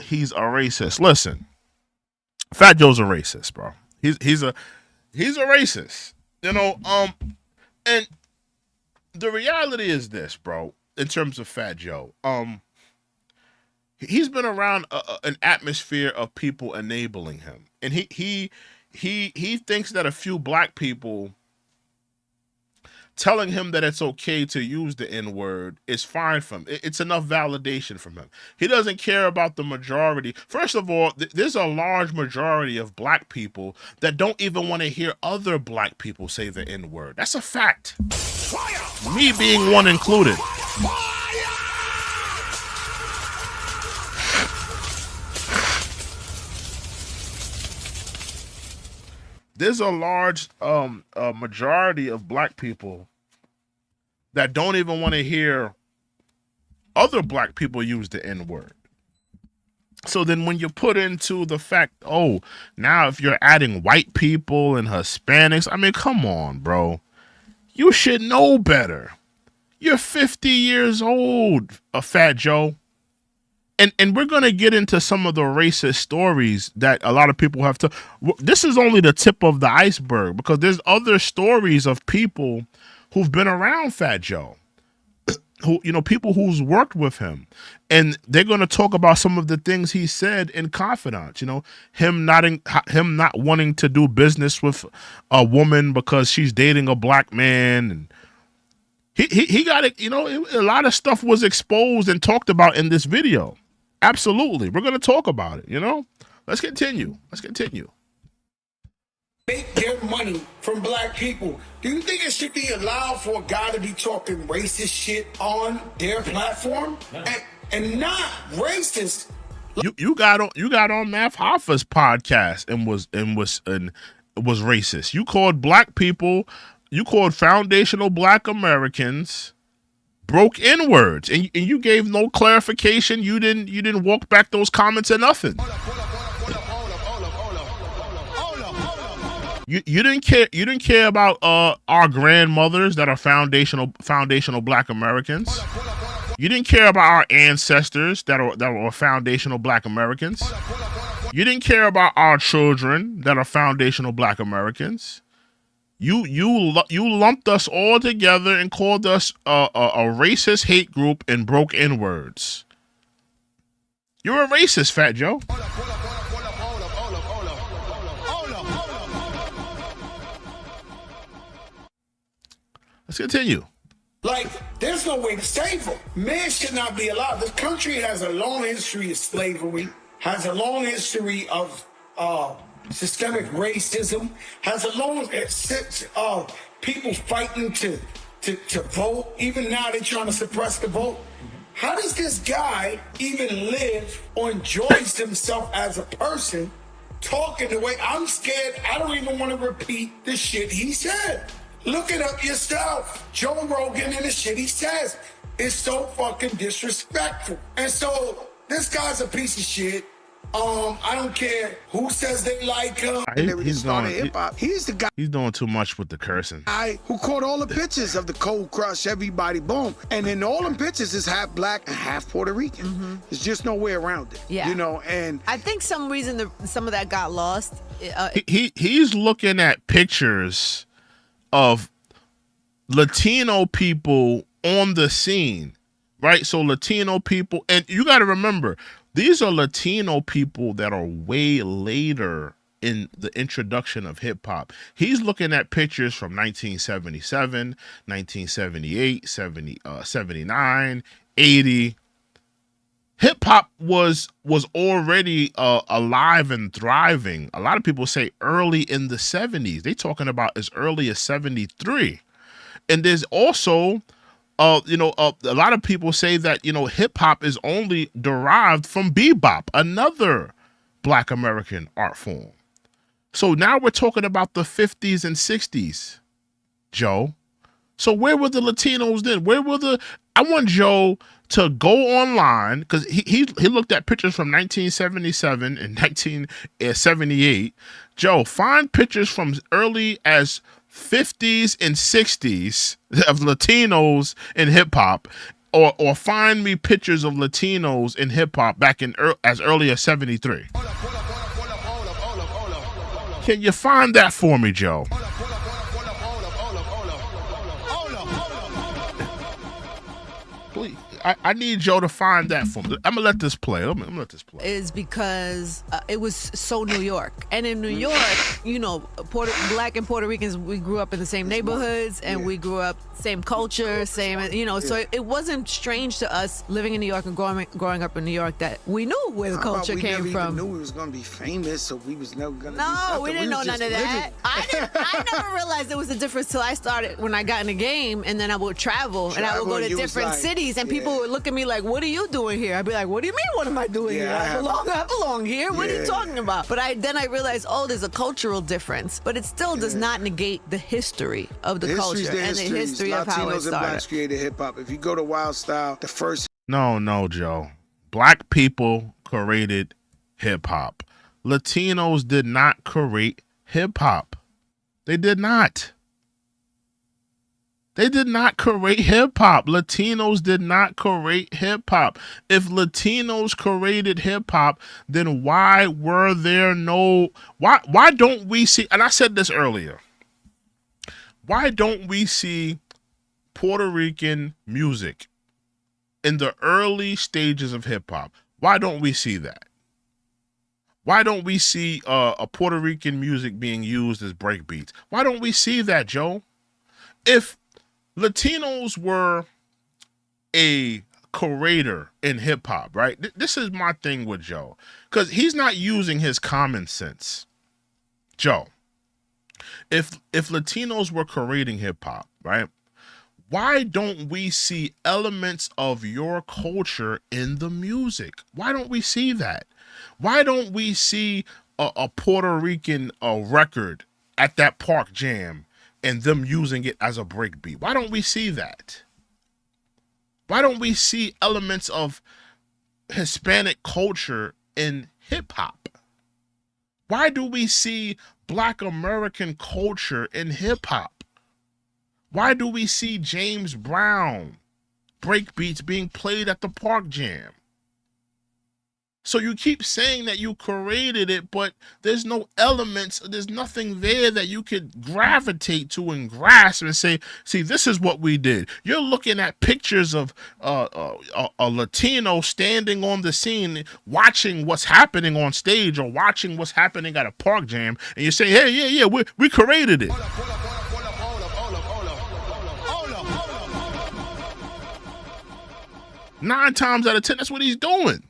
he's a racist. Listen, Fat Joe's a racist, bro. He's a racist. You know, and the reality is this, bro, in terms of Fat Joe, he's been around an atmosphere of people enabling him. And he thinks that a few black people telling him that it's okay to use the N-word is fine for him. It's enough validation from him. He doesn't care about the majority. First of all, there's a large majority of black people that don't even want to hear other black people say the N-word. That's a fact. fire. Me being one included. There's a large majority of black people that don't even want to hear other black people use the N-word. So then when you put into the fact, oh, now if you're adding white people and Hispanics, I mean, come on, bro. You should know better. You're 50 years old, Fat Joe. And we're going to get into some of the racist stories that a lot of people have to. This is only the tip of the iceberg, because there's other stories of people who've been around Fat Joe, who, you know, people who's worked with him, and they're going to talk about some of the things he said in confidence. You know, him not wanting to do business with a woman because she's dating a black man, and he got it. You know, a lot of stuff was exposed and talked about in this video. Absolutely. We're going to talk about it, you know? Let's continue. Make their money from black people. Do you think it should be allowed for a guy to be talking racist shit on their platform? And not racist. You got on Math Hoffa's podcast and was racist. You called black people, you called foundational black Americans broke N-words, and you gave no clarification. You didn't walk back those comments or nothing. You didn't care. You didn't care about our grandmothers that are foundational black Americans. You didn't care about our ancestors that were foundational black Americans. You didn't care about our children that are foundational black Americans. You lumped us all together and called us a racist hate group and broke N-words. You're a racist, Fat Joe. Let's continue. Like, there's no way to save them. Men should not be allowed. This country has a long history of slavery, has a long history of systemic racism, has a long of people fighting to vote. Even now they're trying to suppress the vote. How does this guy even live or enjoys himself as a person talking the way I'm scared? I don't even want to repeat the shit he said. Look it up yourself. Joe Rogan and the shit he says is so fucking disrespectful. And so this guy's a piece of shit. I don't care who says they like him. He's the guy. He's doing too much with the cursing. Who caught all the pictures of the Cold Crush, everybody, boom. And in all them pictures is half black and half Puerto Rican. Mm-hmm. There's just no way around it. Yeah. You know, and I think some reason some of that got lost. He's looking at pictures of Latino people on the scene, right? So Latino people, and you got to remember, these are Latino people that are way later in the introduction of hip hop. He's looking at pictures from 1977, 1978, 79, 80. Hip hop was already alive and thriving. A lot of people say early in the 70s. They talking about as early as 73. And there's also a lot of people say that, hip hop is only derived from bebop, another black American art form. So now we're talking about the 50s and 60s, Joe. So where were the Latinos then? I want Joe to go online, because he looked at pictures from 1977 and 1978. Joe, find pictures from early as 50s and 60s of Latinos in hip hop, or find me pictures of Latinos in hip hop back in as early as 73. Can you find that for me, Joe? Please. I need Joe to find that for me. I'm gonna let this play. I'm gonna let this play. Is because it was so New York, and in New York, you know, Black and Puerto Ricans, we grew up in the same neighborhoods, and we grew up same culture, same, you know. So it wasn't strange to us living in New York and growing up in New York that we knew where the culture came we from. Even knew we was gonna be famous, so we was never gonna. No, we didn't know none of that. I never realized there was a difference till I started when I got in the game, and then I would travel and I would go to different cities, and people would look at me like, "What are you doing here?" I'd be like, "What do you mean? What am I doing here? I belong here. What are you talking about?" But then I realized, oh, there's a cultural difference, but it still does not negate the history of the culture and the history of how it Latinos and Blacks started. created hip hop. If you go to Wild Style, the first. No, Joe. Black people created hip hop. Latinos did not create hip hop. They did not. They did not create hip hop. Latinos did not create hip hop. If Latinos created hip hop, then why were there no? Why don't we see? And I said this earlier. Why don't we see Puerto Rican music in the early stages of hip hop? Why don't we see that? Why don't we see a Puerto Rican music being used as breakbeats? Why don't we see that, Joe? If Latinos were a creator in hip hop, right? This is my thing with Joe, because he's not using his common sense. Joe, if Latinos were creating hip hop, right? Why don't we see elements of your culture in the music? Why don't we see that? Why don't we see a Puerto Rican record at that park jam and them using it as a breakbeat? Why don't we see that? Why don't we see elements of Hispanic culture in hip hop? Why do we see Black American culture in hip hop? Why do we see James Brown breakbeats being played at the park jam? So you keep saying that you created it, but there's no elements, there's nothing there that you could gravitate to and grasp and say, see, this is what we did. You're looking at pictures of a Latino standing on the scene, watching what's happening on stage or watching what's happening at a park jam, and you're saying, hey, yeah, we created it. 9 times out of 10, that's what he's doing.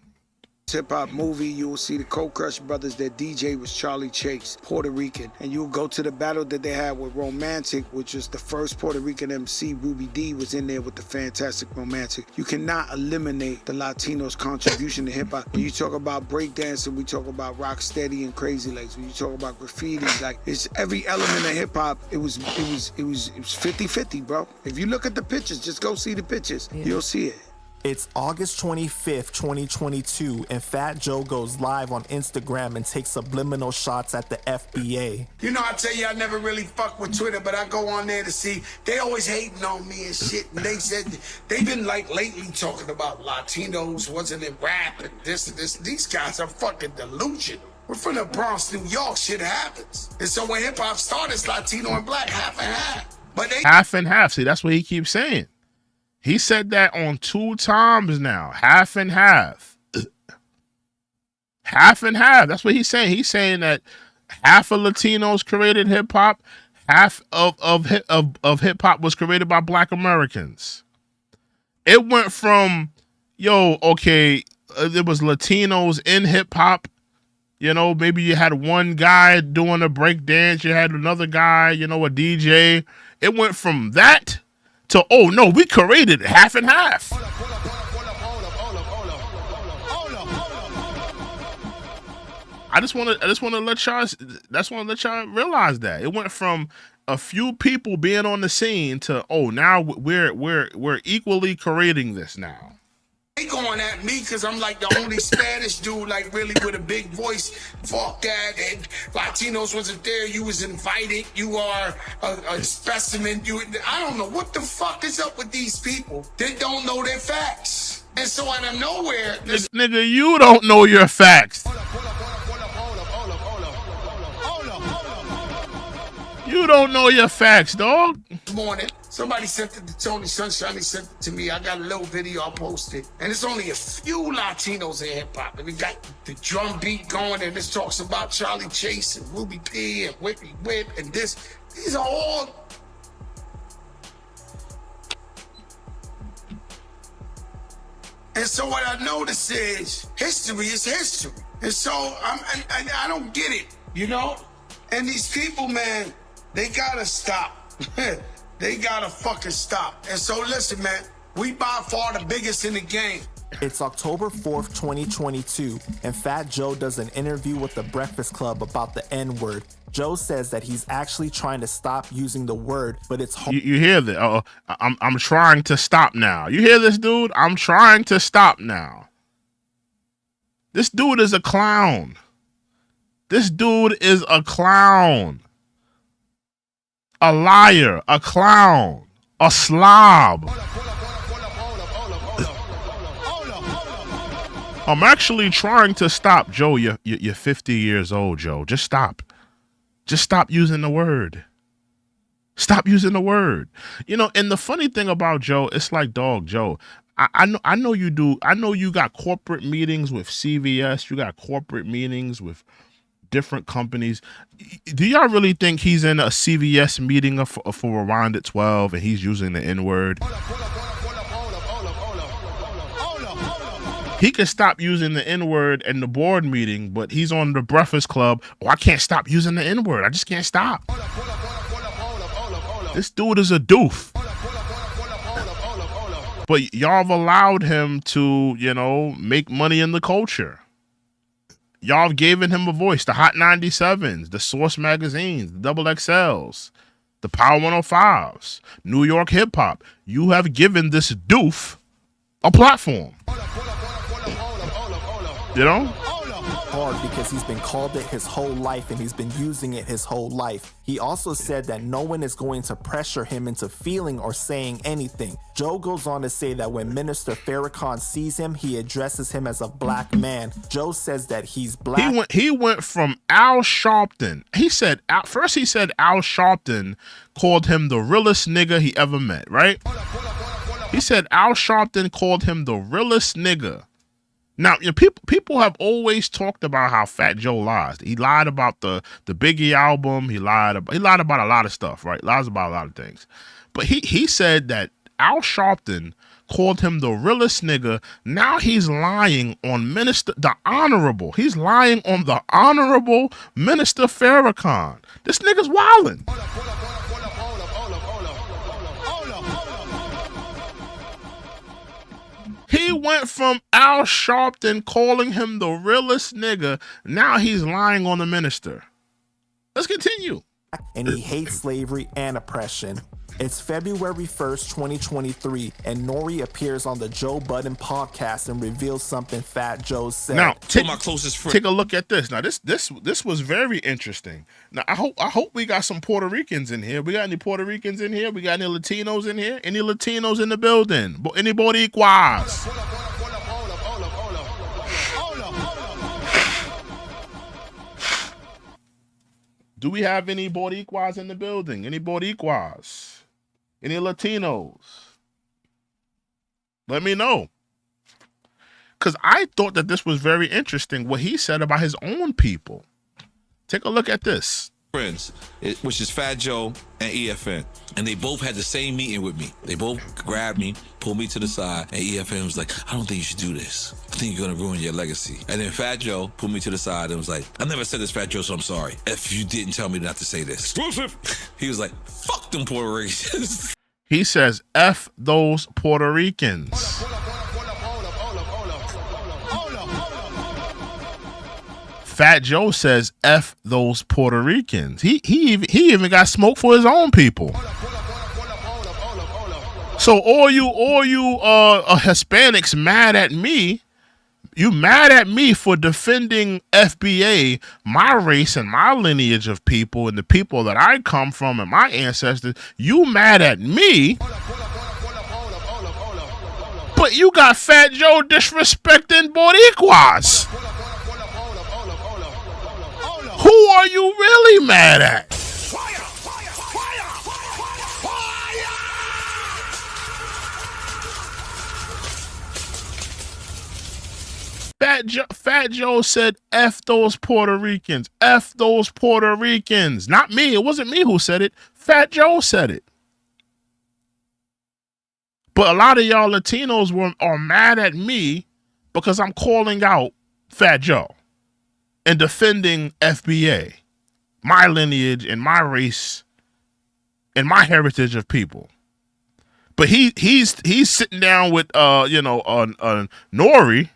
Hip hop movie, you will see the Cold Crush brothers. Their DJ was Charlie Chase, Puerto Rican, and you'll go to the battle that they had with Romantic, which was the first Puerto Rican MC. Ruby D was in there with the fantastic Romantic. You cannot eliminate the Latinos' contribution to hip hop. When you talk about breakdancing, we talk about Rocksteady and Crazy Legs. When you talk about graffiti, like it's every element of hip hop. It was 50-50, bro. If you look at the pictures, just go see the pictures. You'll see it. It's August 25th, 2022, and Fat Joe goes live on Instagram and takes subliminal shots at the FBA. You know, I tell you, I never really fuck with Twitter, but I go on there to see. They always hating on me and shit, and they said they've been like lately talking about Latinos wasn't in rap and this and this. These guys are fucking delusional. We're from the Bronx, New York. Shit happens, and so when hip hop started, it's Latino and Black half and half. But they half and half. See, that's what he keeps saying. He said that on 2 times now. Half and half. Half and half. That's what he's saying. He's saying that half of Latinos created hip hop, half of hip hop was created by Black Americans. It went from, there was Latinos in hip hop. You know, maybe you had one guy doing a break dance, you had another guy, a DJ. It went from that to, oh no, we created it, half and half. I just want to let y'all realize that it went from a few people being on the scene to, oh, now we're equally creating this now. They going at me because I'm like the only Spanish dude, like really with a big voice. Fuck that. And Latinos wasn't there. You was invited. You are a specimen. I don't know what the fuck is up with these people. They don't know their facts. And so out of nowhere, nigga, you don't know your facts. You don't know your facts, dog. Morning. Somebody sent it to Tony Sunshine. He sent it to me. I got a little video I posted. And it's only a few Latinos in hip-hop. And we got the drum beat going, and this talks about Charlie Chase and Ruby P and Whippy Whip and this. These are all... And so what I notice is history is history. And so I don't get it, you know? And these people, man, they gotta stop. They gotta fucking stop. And so listen, man, we by far the biggest in the game. It's October 4th, 2022, and Fat Joe does an interview with the Breakfast Club about the N-word. Joe says that he's actually trying to stop using the word, but it's hard. You hear that? I'm trying to stop now. You hear this, dude? I'm trying to stop now. This dude is a clown. This dude is a clown. A liar, a clown, a slob. I'm actually trying to stop, Joe. You're 50 years old, Joe. Just stop. Just stop using the word. Stop using the word. You know, and the funny thing about Joe, it's like, dog, Joe, I know you do. I know you got corporate meetings with CVS. You got corporate meetings with different companies. Do y'all really think he's in a CVS meeting for Rewind at 12 and he's using the N-word? He could stop using the N-word in the board meeting, but he's on the Breakfast Club. Oh, I can't stop using the N-word. I just can't stop. This dude is a doof. But y'all have allowed him to, you know, make money in the culture. Y'all have given him a voice. The Hot 97s, the Source magazines, the Double XLs, the Power 105s, New York hip hop. You have given this doof a platform. You know? Hard because he's been called it his whole life and he's been using it his whole life. He also said that no one is going to pressure him into feeling or saying anything. Joe goes on to say that when Minister Farrakhan sees him, he addresses him as a black man. Joe says that he's black. He went from Al Sharpton. He said Al Sharpton called him the realest nigga he ever met, right? He said Al Sharpton called him the realest nigga. Now, you know, people have always talked about how Fat Joe lies. He lied about the Biggie album. He lied about a lot of stuff, right? Lies about a lot of things. But he said that Al Sharpton called him the realest nigga. Now he's lying on he's lying on the Honorable Minister Farrakhan. This nigga's wildin'. He went from Al Sharpton calling him the realest nigga. Now he's lying on the minister. Let's continue. And he hates slavery and oppression. It's February 1st, 2023, and Nori appears on the Joe Budden podcast and reveals something Fat Joe said. Now, my closest friend. Take a look at this. Now, this was very interesting. Now, I hope we got some Puerto Ricans in here. We got any Puerto Ricans in here? We got any Latinos in here? Any Latinos in the building? Any Boricuas? Do we have any Boricuas in the building? Any Boricuas? Any Latinos? Let me know. Because I thought that this was very interesting, what he said about his own people. Take a look at this. Friends, which is Fat Joe and EFN. And they both had the same meeting with me. They both grabbed me, pulled me to the side, and EFN was like, I don't think you should do this. I think you're gonna ruin your legacy. And then Fat Joe pulled me to the side and was like, I never said this, Fat Joe, so I'm sorry. If you didn't tell me not to say this. Exclusive. He was like, fuck them Puerto Ricans. He says, F those Puerto Ricans. Fat Joe says, F those Puerto Ricans. He even got smoke for his own people. So all you Hispanics mad at me. You mad at me for defending FBA, my race and my lineage of people and the people that I come from and my ancestors. You mad at me. But you got Fat Joe disrespecting Boricuas. Who are you really mad at? Fat Joe said, F those Puerto Ricans. F those Puerto Ricans. Not me. It wasn't me who said it. Fat Joe said it. But a lot of y'all Latinos are mad at me because I'm calling out Fat Joe and defending FBA, my lineage and my race and my heritage of people. But he's sitting down with Nori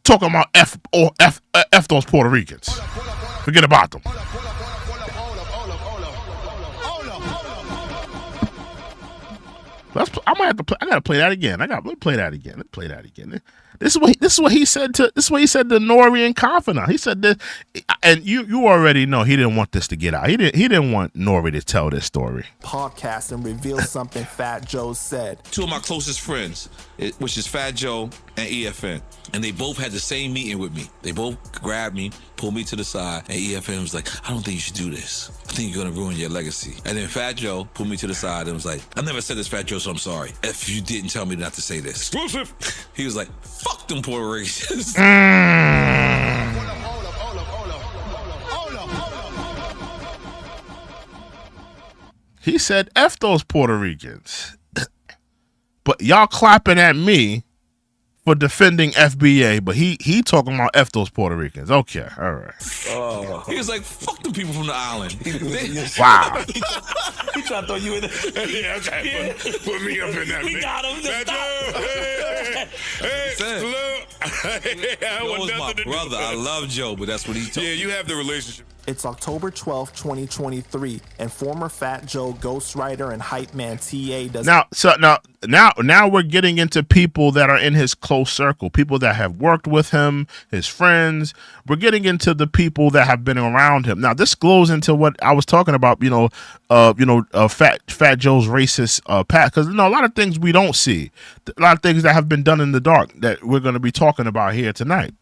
talking about F those Puerto Ricans. Forget about them. I gotta play that again. Let me play that again. This is what he said to Nori and Confidant. He said this, and you already know he didn't want this to get out. He didn't want Nori to tell this story. Podcast and reveal something Fat Joe said. Two of my closest friends, which is Fat Joe and EFN, and they both had the same meeting with me. They both grabbed me, pulled me to the side, and EFN was like, I don't think you should do this. I think you're gonna ruin your legacy. And then Fat Joe pulled me to the side and was like, I never said this, Fat Joe, so I'm sorry if you didn't tell me not to say this. Exclusive. He was like, fuck them Puerto Ricans. He said, F those Puerto Ricans. But y'all clapping at me for defending FBA, but he talking about F those Puerto Ricans. Okay, all right. He was like, fuck the people from the island. Wow. He trying to throw you in there. Yeah, okay. Put me up in that. We got him. Joe was my brother. I love Joe, but that's what he told me. Yeah, you have the relationship. It's October 12th, 2023, and former Fat Joe ghostwriter and hype man TA does. Now we're getting into people that are in his close circle, people that have worked with him, his friends. We're getting into the people that have been around him. Now this goes into what I was talking about, Fat Joe's racist past, because a lot of things we don't see, a lot of things that have been done in the dark that we're going to be talking about here tonight.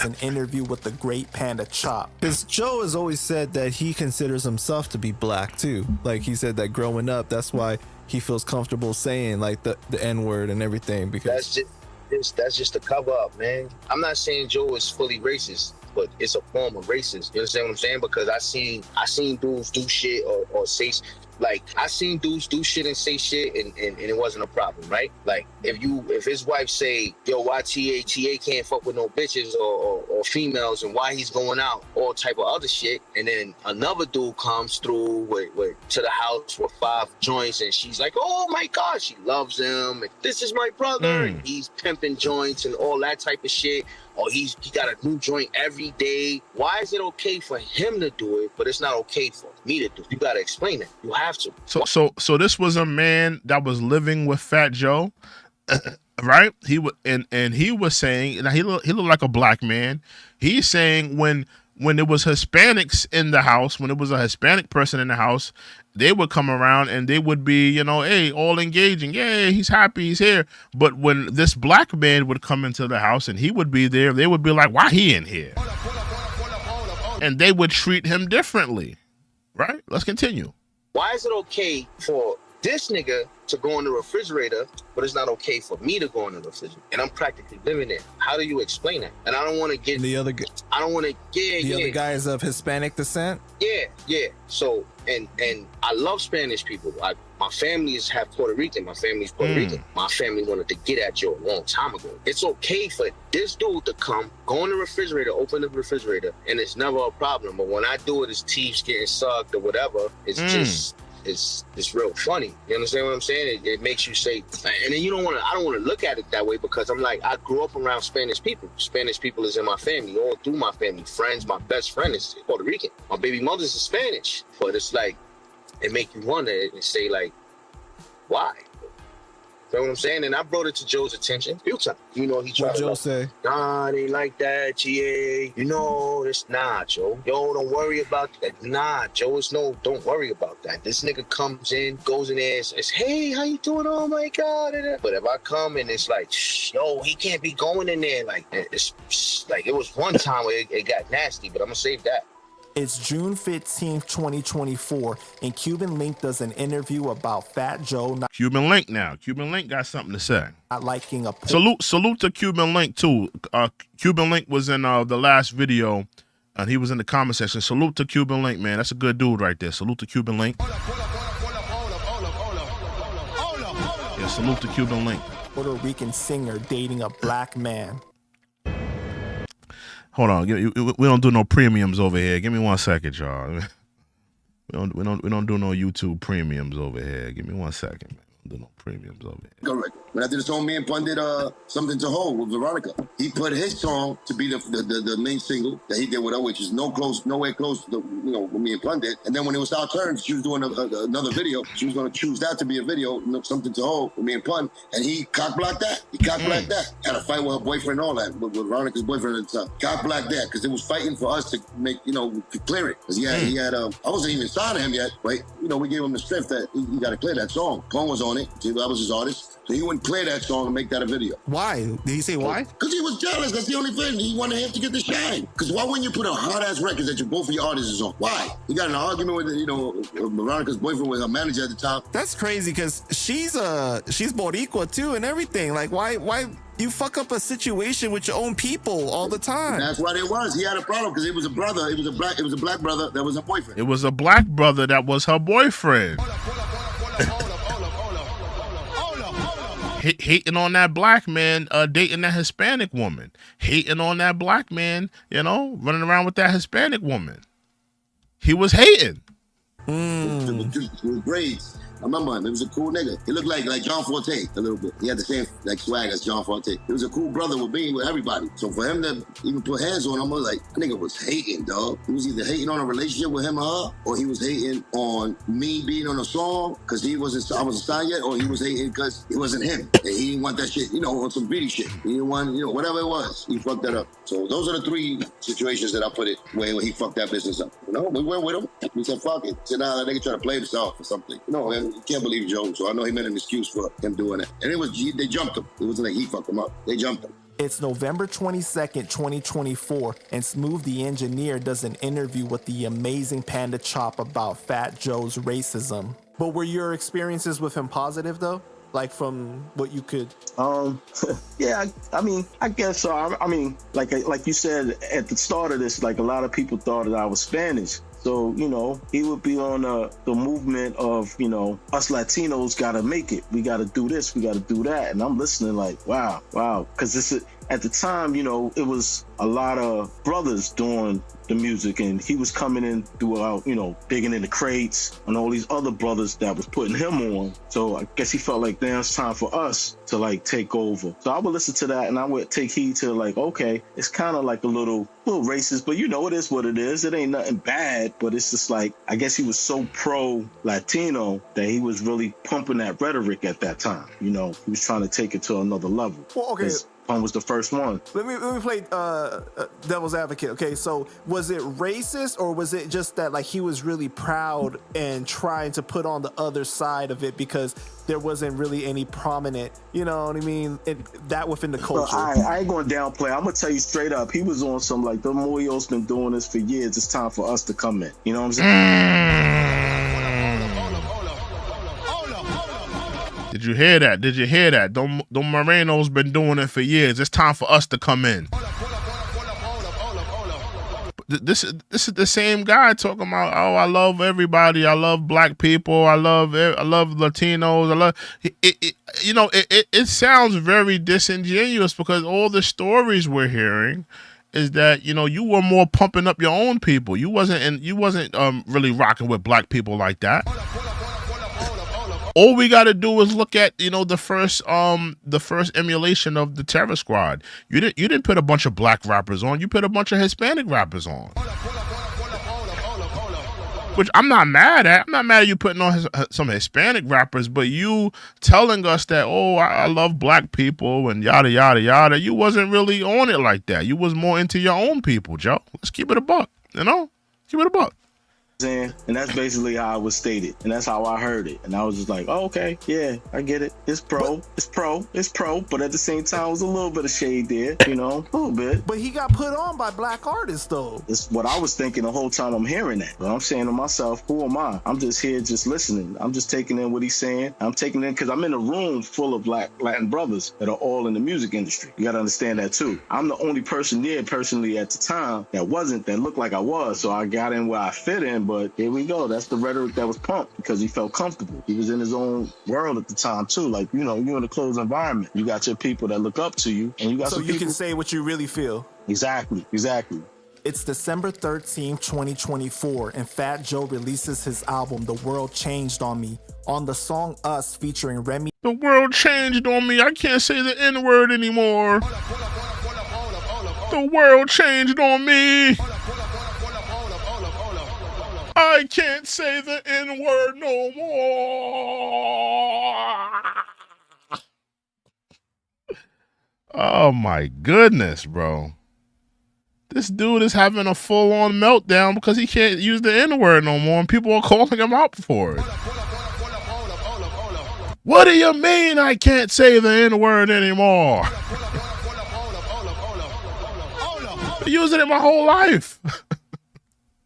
An interview with the great Panda Chop. Because Joe has always said that he considers himself to be black too. Like he said that growing up, that's why he feels comfortable saying like the N-word and everything, because that's just a cover up, man. I'm not saying Joe is fully racist, but it's a form of racist. You understand what I'm saying? Because I seen dudes do shit or say, like, I seen dudes do shit and say shit and it wasn't a problem, right? Like if his wife say, yo, why TA can't fuck with no bitches or females, and why he's going out, all type of other shit, and then another dude comes through with to the house with 5 joints and she's like, oh my God, she loves him, and this is my brother, and he's pimping joints and all that type of shit. Or he got a new joint every day. Why is it okay for him to do it, but it's not okay for me to do it? You gotta explain it. You have to. So this was a man that was living with Fat Joe, right? He was and he was saying, now he looked like a black man. He's saying when there was Hispanics in the house, when it was a Hispanic person in the house, they would come around and they would be, hey, all engaging. Yeah, he's happy, he's here. But when this black man would come into the house and he would be there, they would be like, why he in here? And they would treat him differently, right? Let's continue. Why is it okay for this nigga to go in the refrigerator, but it's not okay for me to go in the refrigerator? And I'm practically living there. How do you explain that? And I don't want to get the other guy is of Hispanic descent. Yeah. So and I love Spanish people. My family is half Puerto Rican. My family's Puerto Rican. My family wanted to get at Joe a long time ago. It's okay for this dude to come, go in the refrigerator, open the refrigerator, and it's never a problem. But when I do it, his teeth's getting sucked or whatever, it's just it's real funny. You understand what I'm saying? It makes you say, and then I don't want to look at it that way, because I'm like, I grew up around Spanish people. Spanish people is in my family, all through my family. Friends, my best friend is Puerto Rican. My baby mother's is Spanish. But it's like, it make you wonder and say like, why? You know what I'm saying? And I brought it to Joe's attention a few times. He tried what Joe say? Nah, it ain't like that, GA. It's not, Joe. Yo, don't worry about that. Nah, Joe, don't worry about that. This nigga comes in, goes in there, and says, hey, how you doing? Oh my God. But if I come and it's like, yo, he can't be going in there. Like, it's like, it was one time where it got nasty, but I'm gonna save that. It's June 15th, 2024, and Cuban Link does an interview about Fat Joe not Cuban Link now. Cuban Link got something to say. liking a Salute to Cuban Link too. Cuban Link was in the last video, and he was in the comment section. Salute to Cuban Link, man. That's a good dude right there. Salute to Cuban Link. Yeah, salute to Cuban Link. Puerto Rican singer dating a black man. Hold on, we don't do no premiums over here. Give me 1 second, y'all. We don't do no YouTube premiums over here. Give me 1 second, man. We don't do no premiums over here. Correct. When I did the song, me and Pun did Something to Hold with Veronica. He put his song to be the main single that he did with her, which is nowhere close to what me and Pun did. And then when it was our turn, she was doing another video. She was going to choose that to be a video, Something to Hold with me and Pun, and he cock-blocked that. He cock-blocked that. Had a fight with her boyfriend and all that, with Veronica's boyfriend at the time. Cock-blocked that because it was fighting for us to make, to clear it. Because he had I wasn't even signed to him yet, right? We gave him the strength that he got to clear that song. Pun was on it. I was his artist. So he wouldn't play that song and make that a video. Why? Did he say why? Because he was jealous. That's the only thing. He wanted him to get the shine. Because why wouldn't you put a hard-ass record that both of your artists is on? Why? He got in an argument with, Veronica's boyfriend with her manager at the time. That's crazy because she's Boricua too and everything. Like, why you fuck up a situation with your own people all the time? That's what it was. He had a problem because it was a brother. It was a black brother that was her boyfriend. It was a black brother that was her boyfriend. Hating on that black man, dating that Hispanic woman. Hating on that black man, running around with that Hispanic woman. He was hating. With braids. I remember him. He was a cool nigga. He looked like John Forte a little bit. He had the same swag as John Forte. He was a cool brother with me, with everybody. So for him to even put hands on him, I was like, that nigga was hating, dog. He was either hating on a relationship with him or her, or he was hating on me being on a song because I wasn't signed yet, or he was hating because it wasn't him. And he didn't want that shit, on some greedy shit. He didn't want, whatever it was. He fucked that up. So those are the three situations that I put it where he fucked that business up. We went with him. We said, fuck it. So now that nigga trying to play himself or something. Man, you can't believe Joe. So I know he made an excuse for him doing it. And they jumped him. It wasn't like he fucked him up. They jumped him. It's November 22nd, 2024, and Smooth the Engineer does an interview with the amazing Panda Chop about Fat Joe's racism. But were your experiences with him positive, though? Like, from what you could... Yeah, I guess so. I mean, like you said at the start of this, like, a lot of people thought that I was Spanish. So, he would be on the movement of, us Latinos got to make it. We got to do this. We got to do that. And I'm listening like, wow. Because at the time, it was a lot of brothers doing the music, and he was coming in throughout, digging in the crates and all these other brothers that was putting him on. So I guess he felt like, damn, it's time for us to like take over. So I would listen to that and I would take heed to like, okay, it's kind of like a little racist, but it is what it is. It ain't nothing bad, but it's just like, I guess he was so pro-Latino that he was really pumping that rhetoric at that time. He was trying to take it to another level. Well, okay. Pun was the first one. Let me play devil's advocate. Okay, so was it racist, or was it just that like he was really proud and trying to put on the other side of it because there wasn't really any prominent, that within the culture? I ain't going to downplay. I'm going to tell you straight up. He was on some like, the Moyo's been doing this for years. It's time for us to come in. You know what I'm saying? Did you hear that? Them Moreno's been doing it for years. It's time for us to come in. This is the same guy talking about, I love everybody. I love black people. I love Latinos. I love it sounds very disingenuous because all the stories we're hearing is that you were more pumping up your own people. You wasn't really rocking with black people like that. All we got to do is look at the first emulation of the Terror Squad. You didn't put a bunch of black rappers on. You put a bunch of Hispanic rappers on. Which I'm not mad at. I'm not mad at you putting on some Hispanic rappers, but you telling us that I love black people and yada yada yada. You wasn't really on it like that. You was more into your own people, Joe. Let's keep it a buck. Keep it a buck. saying? And that's basically how it was stated. And that's how I heard it. And I was just like, oh, okay, yeah, I get it. It's pro. But at the same time, it was a little bit of shade there, a little bit. But he got put on by black artists, though. It's what I was thinking the whole time I'm hearing that. But I'm saying to myself, who am I? I'm just here just listening. I'm just taking in what he's saying. I'm taking in because I'm in a room full of Latin brothers that are all in the music industry. You got to understand that, too. I'm the only person there personally at the time that looked like I was. So I got in where I fit in. But here we go. That's the rhetoric that was pumped because he felt comfortable. He was in his own world at the time, too. Like, you're in a closed environment. You got your people that look up to you. And you got so some you people can say what you really feel. Exactly. It's December 13th, 2024, and Fat Joe releases his album, The World Changed on Me. On the song Us, featuring Remy. The world changed on me. I can't say the N-word anymore. The world changed on me. I can't say the N-word no more. Oh my goodness, bro. This dude is having a full-on meltdown because he can't use the N-word no more and people are calling him out for it. What do you mean I can't say the N-word anymore? I use it in my whole life.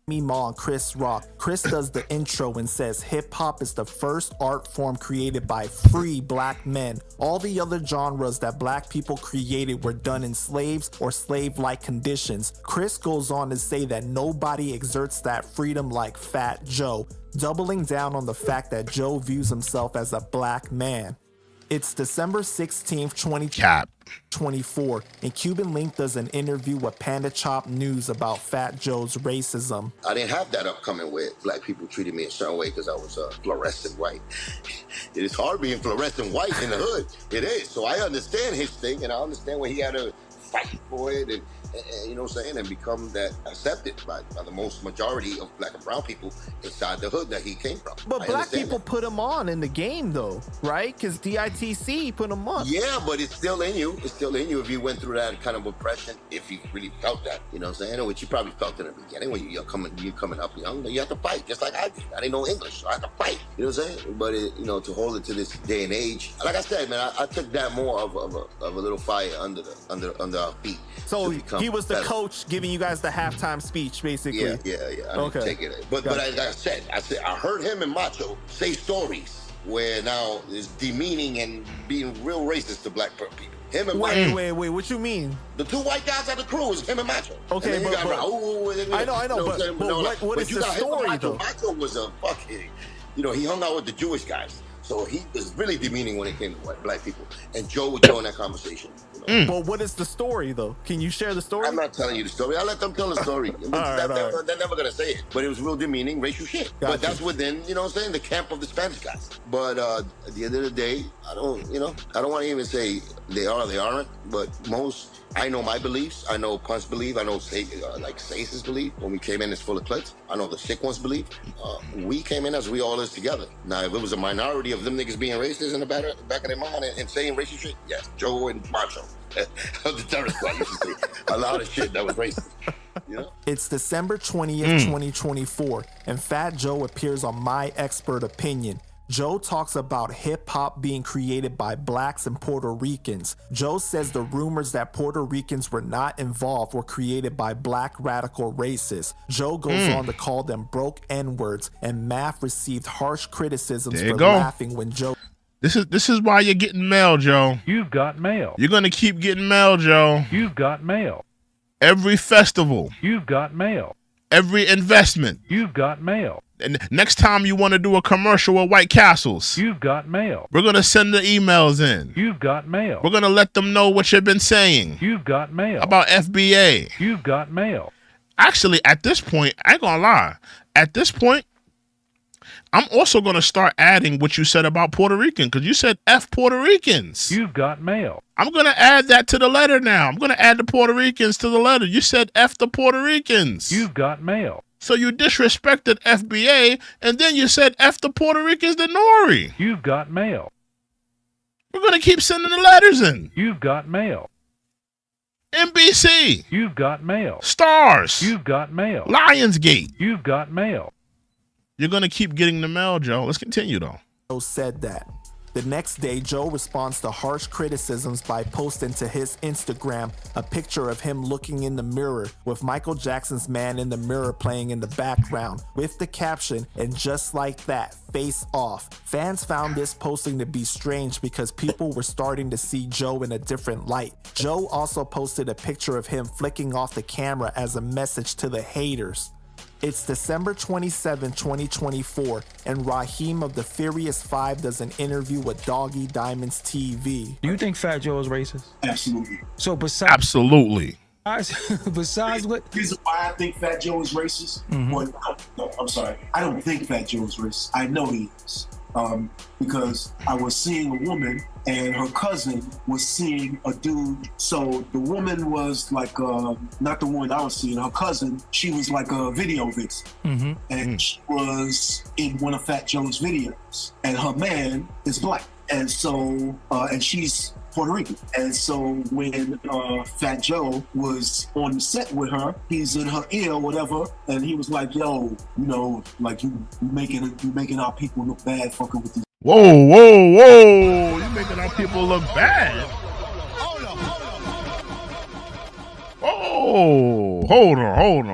Ma and Chris Rock. Chris does the intro and says hip-hop is the first art form created by free black men. All the other genres that black people created were done in slaves or slave-like conditions. Chris goes on to say that nobody exerts that freedom like Fat Joe, doubling down on the fact that Joe views himself as a black man. It's December 16th, 2024, and Cuban Link does an interview with Panda Chop News about Fat Joe's racism. I didn't have that upcoming where black people treated me a certain way because I was fluorescent white. It is hard being fluorescent white in the hood. It is. So I understand his thing, and I understand when he had to fight for it and you know what I'm saying, and become that accepted by the most majority of black and brown people inside the hood that he came from. But black people put him on in the game though, right? Because DITC put him on. Yeah, but it's still in you. It's still in you if you went through that kind of oppression, if you really felt that, you know what I'm saying? Which you probably felt in the beginning when you're coming up young, you have to fight, just like I did. I didn't know English, so I had to fight, you know what I'm saying? But to hold it to this day and age, like I said, man, I took that more of a little fire under our feet. So he was the coach giving you guys the halftime speech, basically. Yeah. I didn't take it. But like I said, I heard him and Macho say stories where now is demeaning and being real racist to black people. Him and Macho. Wait, what you mean? The two white guys at the crew is him and Macho. Okay, but I know, but what is the story though? Macho was a fucking, he hung out with the Jewish guys. So he was really demeaning when it came to black people. And Joe would join that conversation. Well, what is the story, though? Can you share the story? I'm not telling you the story. I'll let them tell the story. They're never going to say it. But it was real demeaning, racial shit. Gotcha. But that's within, the camp of the Spanish guys. But at the end of the day, I don't want to even say they are or they aren't. But I know my beliefs. I know Punch believe. I know Saces believe. When we came in as full of clits. I know the sick ones believe. We came in as we all is together. Now, if it was a minority of them niggas being racist in the back of their mind and saying racist shit, yes, Joe and Macho. Of the terror squad used to say a lot of shit that was racist. It's December 20th, 2024, and Fat Joe appears on My Expert Opinion. Joe talks about hip-hop being created by blacks and Puerto Ricans. Joe says the rumors that Puerto Ricans were not involved were created by black radical racists. Joe goes on to call them broke N-words, and Math received harsh criticisms for laughing when Joe... This is why you're getting mail, Joe. You've got mail. You're going to keep getting mail, Joe. You've got mail. Every festival. You've got mail. Every investment. You've got mail. And next time you want to do a commercial with White Castles. You've got mail. We're going to send the emails in. You've got mail. We're going to let them know what you've been saying. You've got mail. About FBA. You've got mail. Actually, at this point, I ain't going to lie. At this point, I'm also going to start adding what you said about Puerto Rican, because you said F Puerto Ricans. You've got mail. I'm going to add that to the letter now. I'm going to add the Puerto Ricans to the letter. You said F the Puerto Ricans. You've got mail. So you disrespected FBA, and then you said F the Puerto Ricans to Nori. You've got mail. We're going to keep sending the letters in. You've got mail. NBC. You've got mail. Stars. You've got mail. Lionsgate. You've got mail. You're gonna keep getting the mail, Joe. Let's continue though. Joe said that. The next day, Joe responds to harsh criticisms by posting to his Instagram a picture of him looking in the mirror with Michael Jackson's Man in the Mirror playing in the background with the caption, "And just like that, face off." Fans found this posting to be strange because people were starting to see Joe in a different light. Joe also posted a picture of him flicking off the camera as a message to the haters. It's December 27, 2024, and Raheem of the Furious 5 does an interview with Doggy Diamonds TV. Do you think Fat Joe is racist? Absolutely. So besides, Absolutely. besides what? Reason why I think Fat Joe is racist? Well, no, I'm sorry. I don't think Fat Joe is racist. I know he is. Because I was seeing a woman and her cousin was seeing a dude. So the woman was like, not the one I was seeing, her cousin, she was like a video vixen. And she was in one of Fat Joe's videos. And her man is black. And so, and she's Puerto Rican. And so when Fat Joe was on the set with her, he's in her ear or whatever, and he was like, "Yo, you know, like you making our people look bad fucking with these." Whoa, whoa, whoa! You're making our people look bad. Oh, hold on.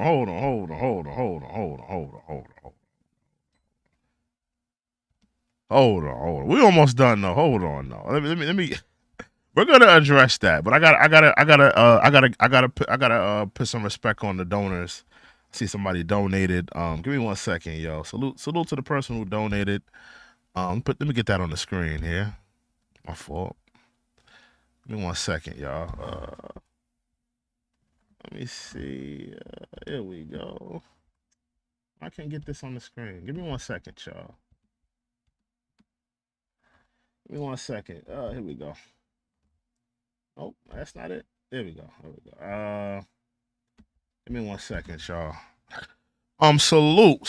We almost done though. Hold on though. Let me. We're gonna address that, but I gotta put some respect on the donors. I see somebody donated. Give me 1 second, yo. Salute to the person who donated. Let me get that on the screen here. My fault. Give me 1 second, y'all. Let me see. Here we go. I can't get this on the screen. Give me 1 second, y'all. Give me 1 second. Here we go. Oh, that's not it. There we go. Give me 1 second, y'all. Salute.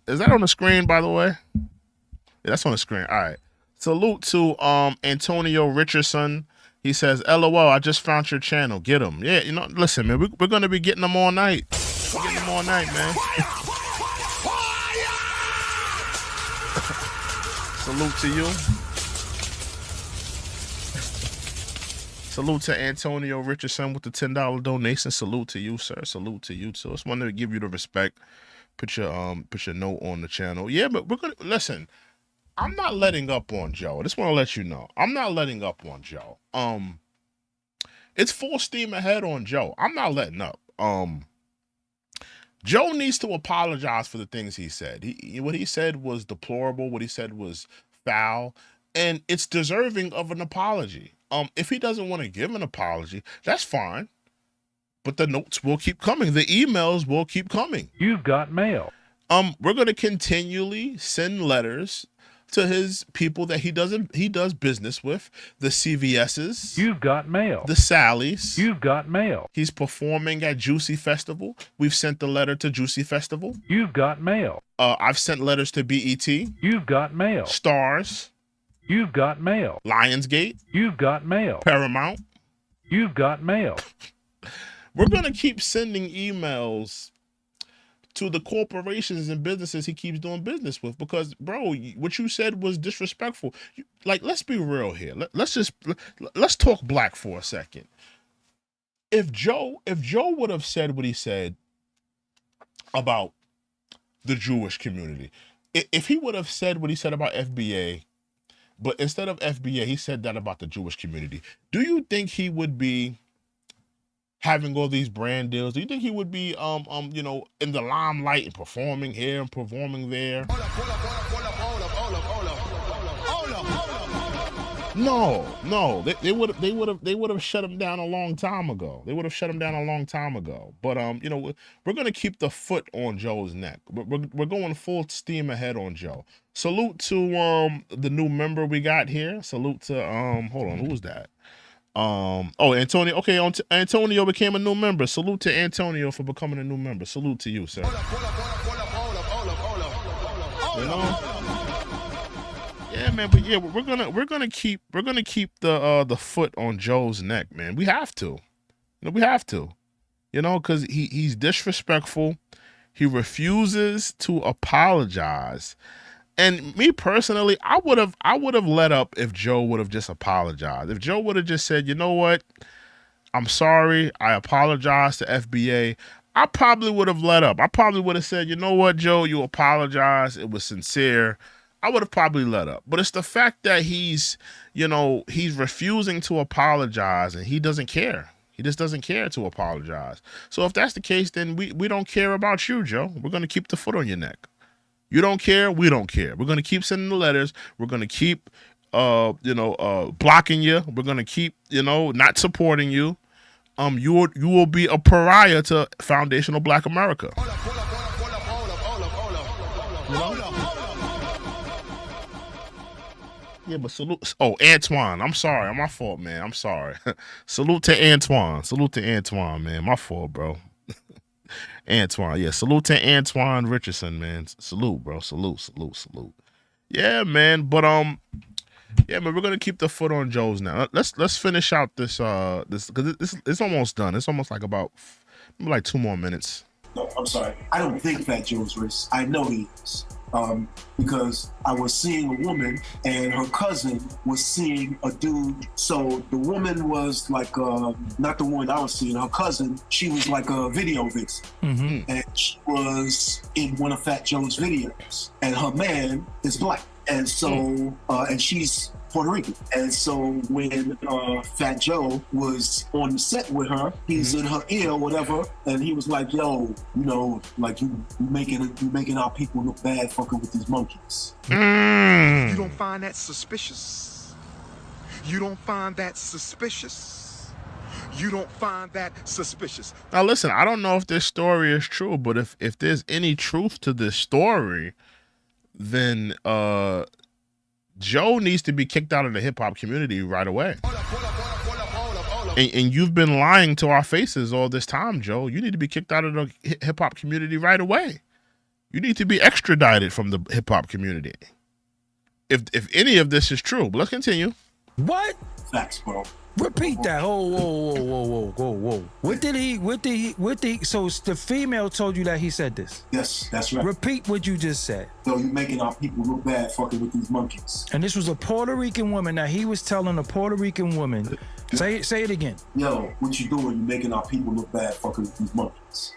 Is that on the screen, by the way? Yeah, that's on the screen. All right. Salute to Antonio Richardson. He says, "LOL, I just found your channel. Get him." Yeah, you know, listen, man, we're gonna be getting them all night. We're getting them all night, man. Salute to you. Salute to Antonio Richardson with the $10 donation. Salute to you, sir. Salute to you too. I just wanted to give you the respect. Put your note on the channel. Yeah, but we're gonna listen. I'm not letting up on Joe. I just want to let you know. I'm not letting up on Joe. It's full steam ahead on Joe. I'm not letting up. Joe needs to apologize for the things he said. What he said was deplorable. What he said was foul, and it's deserving of an apology. If he doesn't want to give an apology, that's fine. But the notes will keep coming. The emails will keep coming. You've got mail. We're going to continually send letters to his people that he does business with, the CVS's. You've got mail. The Sally's. You've got mail. He's performing at Juicy Festival. We've sent the letter to Juicy Festival. You've got mail. I've sent letters to BET. You've got mail. Stars. You've got mail. Lionsgate. You've got mail. Paramount. You've got mail. We're going to keep sending emails to the corporations and businesses he keeps doing business with because, bro, what you said was disrespectful. Like, let's be real here. Let's talk black for a second. If Joe would have said what he said about the Jewish community, if he would have said what he said about FBA, but instead of FBA, he said that about the Jewish community, do you think he would be having all these brand deals? Do you think he would be, you know, in the limelight and performing here and performing there? No. They would have shut him down a long time ago. But you know, we're gonna keep the foot on Joe's neck. We're going full steam ahead on Joe. Salute to the new member we got here. Salute to hold on, who was that? Antonio. Okay, Antonio became a new member. Salute to Antonio for becoming a new member. Salute to you, sir. You know? Yeah, man. But yeah, we're gonna keep the foot on Joe's neck, man. We have to. You know, we have to. You know, because he's disrespectful. He refuses to apologize. And me personally, I would have let up if Joe would have just apologized. If Joe would have just said, you know what, I'm sorry, I apologize to FBA, I probably would have let up. I probably would have said, you know what, Joe, you apologize. It was sincere. I would have probably let up. But it's the fact that he's refusing to apologize and he doesn't care. He just doesn't care to apologize. So if that's the case, then we don't care about you, Joe. We're going to keep the foot on your neck. You don't care, we don't care. We're going to keep sending the letters. We're going to keep blocking you. We're going to keep, not supporting you. You will be a pariah to foundational Black America. Yeah, but salute. Oh, Antoine. I'm sorry. My fault, man. I'm sorry. Salute to Antoine. Salute to Antoine, man. My fault, bro. Antoine. Yeah, salute to Antoine Richardson, man. Salute, bro. Salute. Yeah, man. But yeah, man, we're gonna keep the foot on Joe's now. Let's finish out this because it's almost done. It's almost like about 2 more minutes. No, I'm sorry. I don't think Fat Joe's racist. I know he is. Because I was seeing a woman and her cousin was seeing a dude. So the woman was like, not the one I was seeing, her cousin, she was like a video vixen. Mm-hmm. And she was in one of Fat Joe's videos. And her man is Black. And so, and she's Puerto Rican. And so when Fat Joe was on the set with her, he's in her ear or whatever, and he was like, yo, like you making our people look bad fucking with these monkeys. You don't find that suspicious? You don't find that suspicious? You don't find that suspicious? Now listen, I don't know if this story is true, but if there's any truth to this story, then Joe needs to be kicked out of the hip hop community right away. And you've been lying to our faces all this time, Joe. You need to be kicked out of the hip hop community right away. You need to be extradited from the hip hop community. If any of this is true, but let's continue. What? Facts, bro. Repeat that. Whoa. What did he, so the female told you that he said this? Yes, that's right. Repeat what you just said. So you're making our people look bad fucking with these monkeys. And this was a Puerto Rican woman. Now he was telling a Puerto Rican woman. Say it again. Yo, what you doing? You're making our people look bad fucking with these monkeys.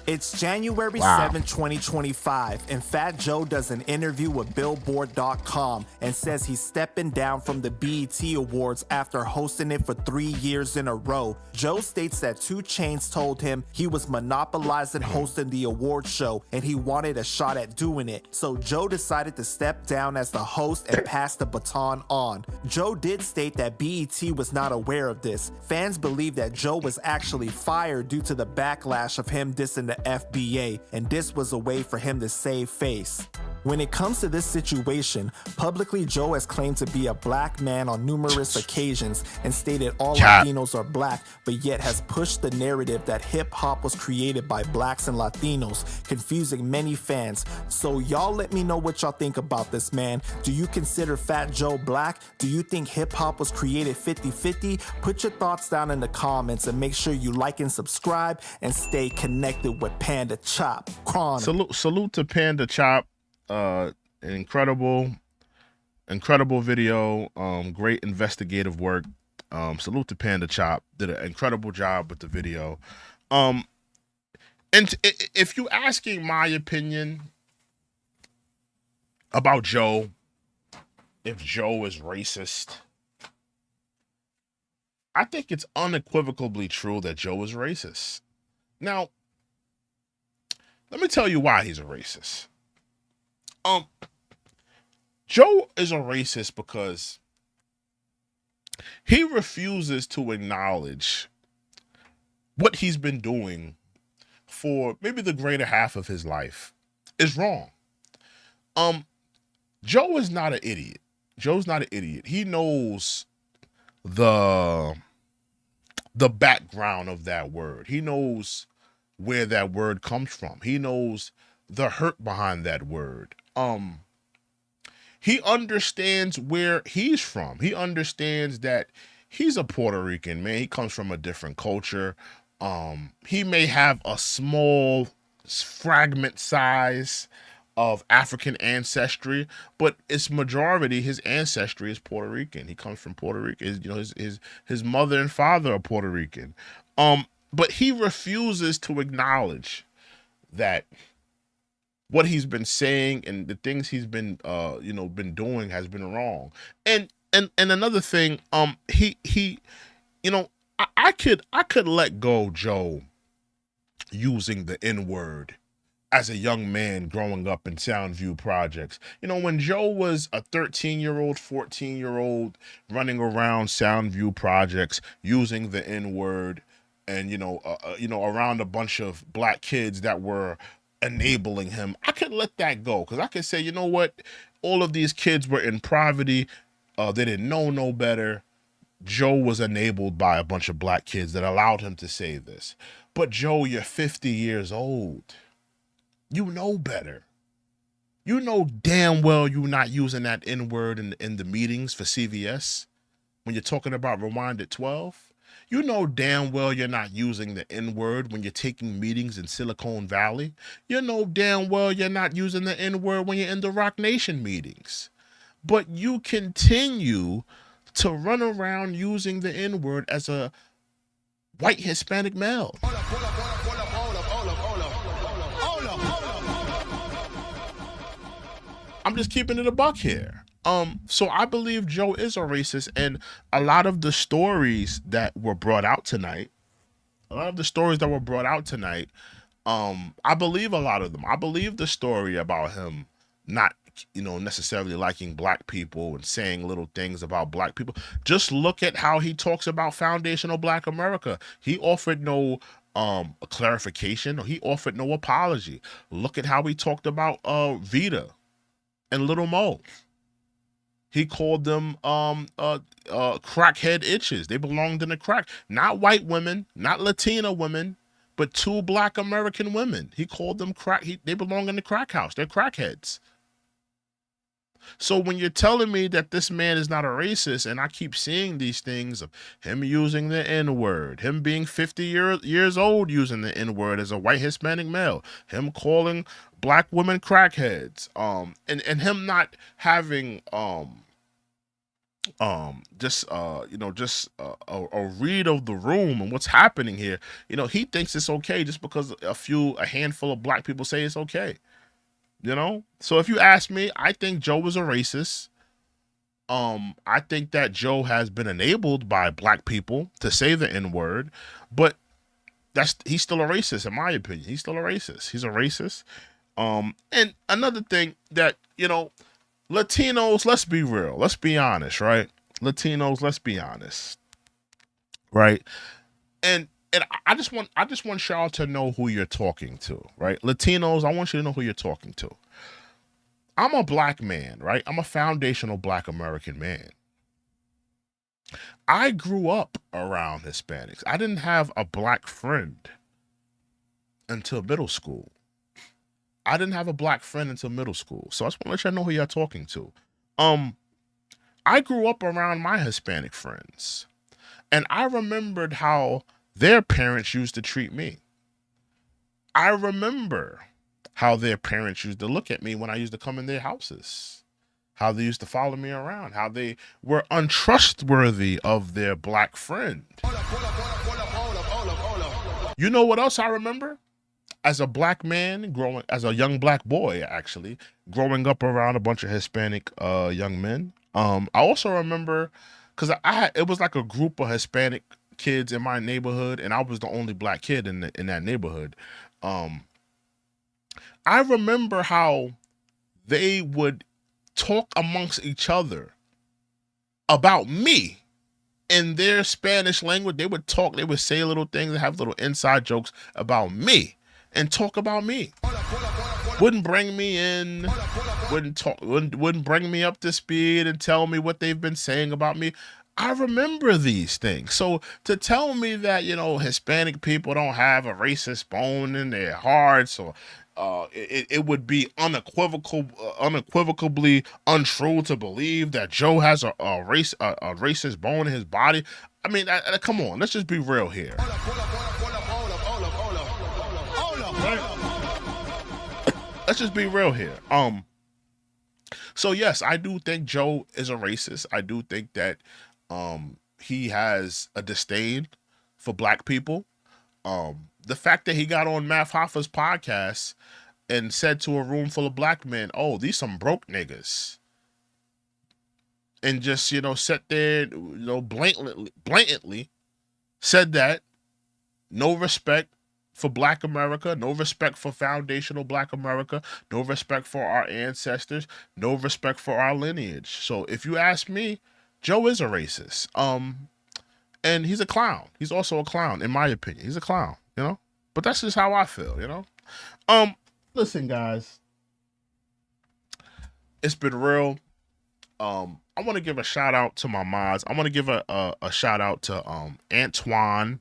It's January 7, 2025, and Fat Joe does an interview with Billboard.com and says he's stepping down from the BET Awards after hosting it for 3 years in a row. Joe states that 2 Chainz told him he was monopolizing hosting the award show and he wanted a shot at doing it. So Joe decided to step down as the host and pass the baton on. Joe did state that BET was not aware of this. Fans believe that Joe was actually fired due to the backlash of him dissing the FBA, and this was a way for him to save face. When it comes to this situation, publicly Joe has claimed to be a Black man on numerous occasions and stated all Latinos are Black, but yet has pushed the narrative that hip-hop was created by Blacks and Latinos, confusing many fans. So y'all let me know what y'all think about this, man. Do you consider Fat Joe Black? Do you think hip-hop was created 50-50? Put your thoughts down in the comments and make sure you like and subscribe and stay connected with Panda Chop. Salute to Panda Chop. An incredible video, great investigative work. Salute to Panda Chop, did an incredible job with the video. And if you asking my opinion about Joe, if Joe is racist, I think it's unequivocally true that Joe is racist. Now, let me tell you why he's a racist. Joe is a racist because he refuses to acknowledge what he's been doing for maybe the greater half of his life is wrong. Joe is not an idiot. Joe's not an idiot. He knows the background of that word. He knows where that word comes from. He knows the hurt behind that word. He understands where he's from. He understands that he's a Puerto Rican, man. He comes from a different culture. He may have a small fragment size of African ancestry, but its majority, his ancestry is Puerto Rican. He comes from Puerto Rico. His mother and father are Puerto Rican. But he refuses to acknowledge that what he's been saying and the things he's been been doing has been wrong. And another thing, I could let go Joe using the N-word as a young man growing up in Soundview projects. When Joe was a 13-year-old, 14-year-old running around Soundview projects using the N-word and, around a bunch of black kids that were enabling him, I could let that go because I could say, you know what? All of these kids were in poverty. They didn't know no better. Joe was enabled by a bunch of black kids that allowed him to say this. But Joe, you're 50 years old. You know better. You know damn well you're not using that N-word in the meetings for CVS when you're talking about Rewind at 12. You know damn well you're not using the N-word when you're taking meetings in Silicon Valley. You know damn well you're not using the N-word when you're in the Rock Nation meetings. But you continue to run around using the N-word as a white Hispanic male. I'm just keeping it a buck here. So I believe Joe is a racist, and a lot of the stories that were brought out tonight, I believe a lot of them. I believe the story about him not, necessarily liking black people and saying little things about black people. Just look at how he talks about foundational Black America. He offered no clarification, or he offered no apology. Look at how he talked about Vita and Little Mo. He called them crackhead itches. They belonged in the crack. Not white women, not Latina women, but two black American women. He called them they belong in the crack house. They're crackheads. So when you're telling me that this man is not a racist, and I keep seeing these things of him using the N-word, him being 50 years old using the N-word as a white Hispanic male, him calling black women crackheads, and him not having a read of the room and what's happening here, he thinks it's okay just because a handful of black people say it's okay. So if you ask me, I think Joe was a racist. I think that Joe has been enabled by black people to say the N-word, but he's still a racist, in my opinion. He's still a racist. He's a racist. And another thing that, Latinos, let's be real. Let's be honest, right? Latinos, let's be honest. Right? And I just want y'all to know who you're talking to, right? Latinos, I want you to know who you're talking to. I'm a black man, right? I'm a foundational Black American man. I grew up around Hispanics. I didn't have a black friend until middle school. So I just want to let y'all know who y'all talking to. I grew up around my Hispanic friends, and I remembered how their parents used to treat me. I remember how their parents used to look at me when I used to come in their houses, how they used to follow me around, how they were untrustworthy of their black friend. You know what else I remember? As a black man as a young black boy, actually, growing up around a bunch of Hispanic young men. I also remember, because it was like a group of Hispanic kids in my neighborhood, and I was the only black kid in that neighborhood. I remember how they would talk amongst each other about me in their Spanish language. They would say little things and have little inside jokes about me and talk about me. Wouldn't bring me in, wouldn't bring me up to speed and tell me what they've been saying about me. I remember these things. So to tell me that, Hispanic people don't have a racist bone in their hearts, or it would be unequivocally untrue to believe that Joe has a racist bone in his body. I mean, come on, let's just be real here. let's just be real here. So yes, I do think Joe is a racist. I do think that he has a disdain for black people. The fact that he got on Math Hoffa's podcast and said to a room full of black men, "Oh, these some broke niggas," and just, you know, sat there, you know, blatantly said that. No respect for black America, no respect for foundational black America, no respect for our ancestors, no respect for our lineage. So if you ask me, Joe is a racist. And he's a clown. He's also a clown, in my opinion. He's a clown, you know? But that's just how I feel, you know? Listen, guys. It's been real. I want to give a shout out to my mods. I want to give a shout out to Antoine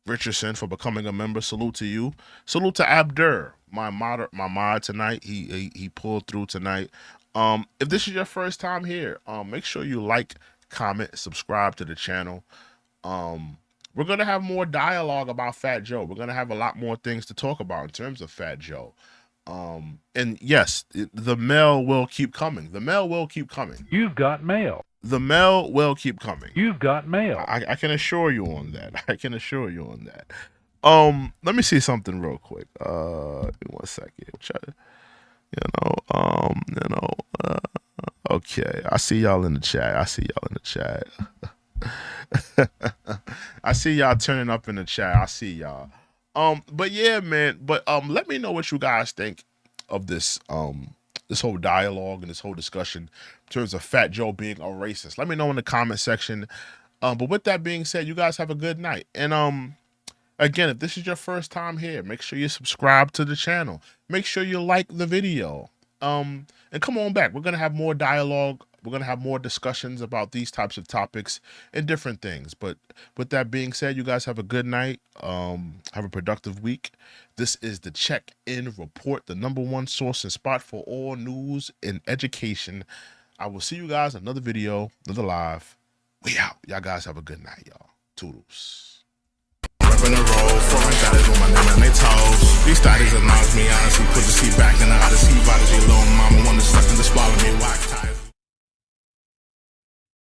Richardson for becoming a member. Salute to you. Salute to Abdur, my mod tonight. He pulled through tonight. If this is your first time here, make sure you like, comment, subscribe to the channel. We're gonna have more dialogue about Fat Joe. We're gonna have a lot more things to talk about in terms of Fat Joe. And yes, the mail will keep coming. The mail will keep coming. You've got mail. The mail will keep coming. You've got mail. I can assure you on that. I can assure you on that. Let me see something real quick. Give me 1 second. Okay. I see y'all in the chat. I see y'all turning up in the chat. I see y'all. But yeah, man. But let me know what you guys think of this this whole dialogue and this whole discussion in terms of Fat Joe being a racist. Let me know in the comment section. But with that being said, you guys have a good night. And again, if this is your first time here, make sure you subscribe to the channel. Make sure you like the video. And come on back. We're gonna have more dialogue. We're going to have more discussions about these types of topics and different things. But with that being said, you guys have a good night. Have a productive week. This is the Check-In Report, the #1 source and spot for all news and education. I will see you guys in another video, another live. We out. Y'all guys have a good night, y'all. Toodles. Reppin' the road, foreign got it on my name and they toes. These studies announce me honestly, put the seat back and I gotta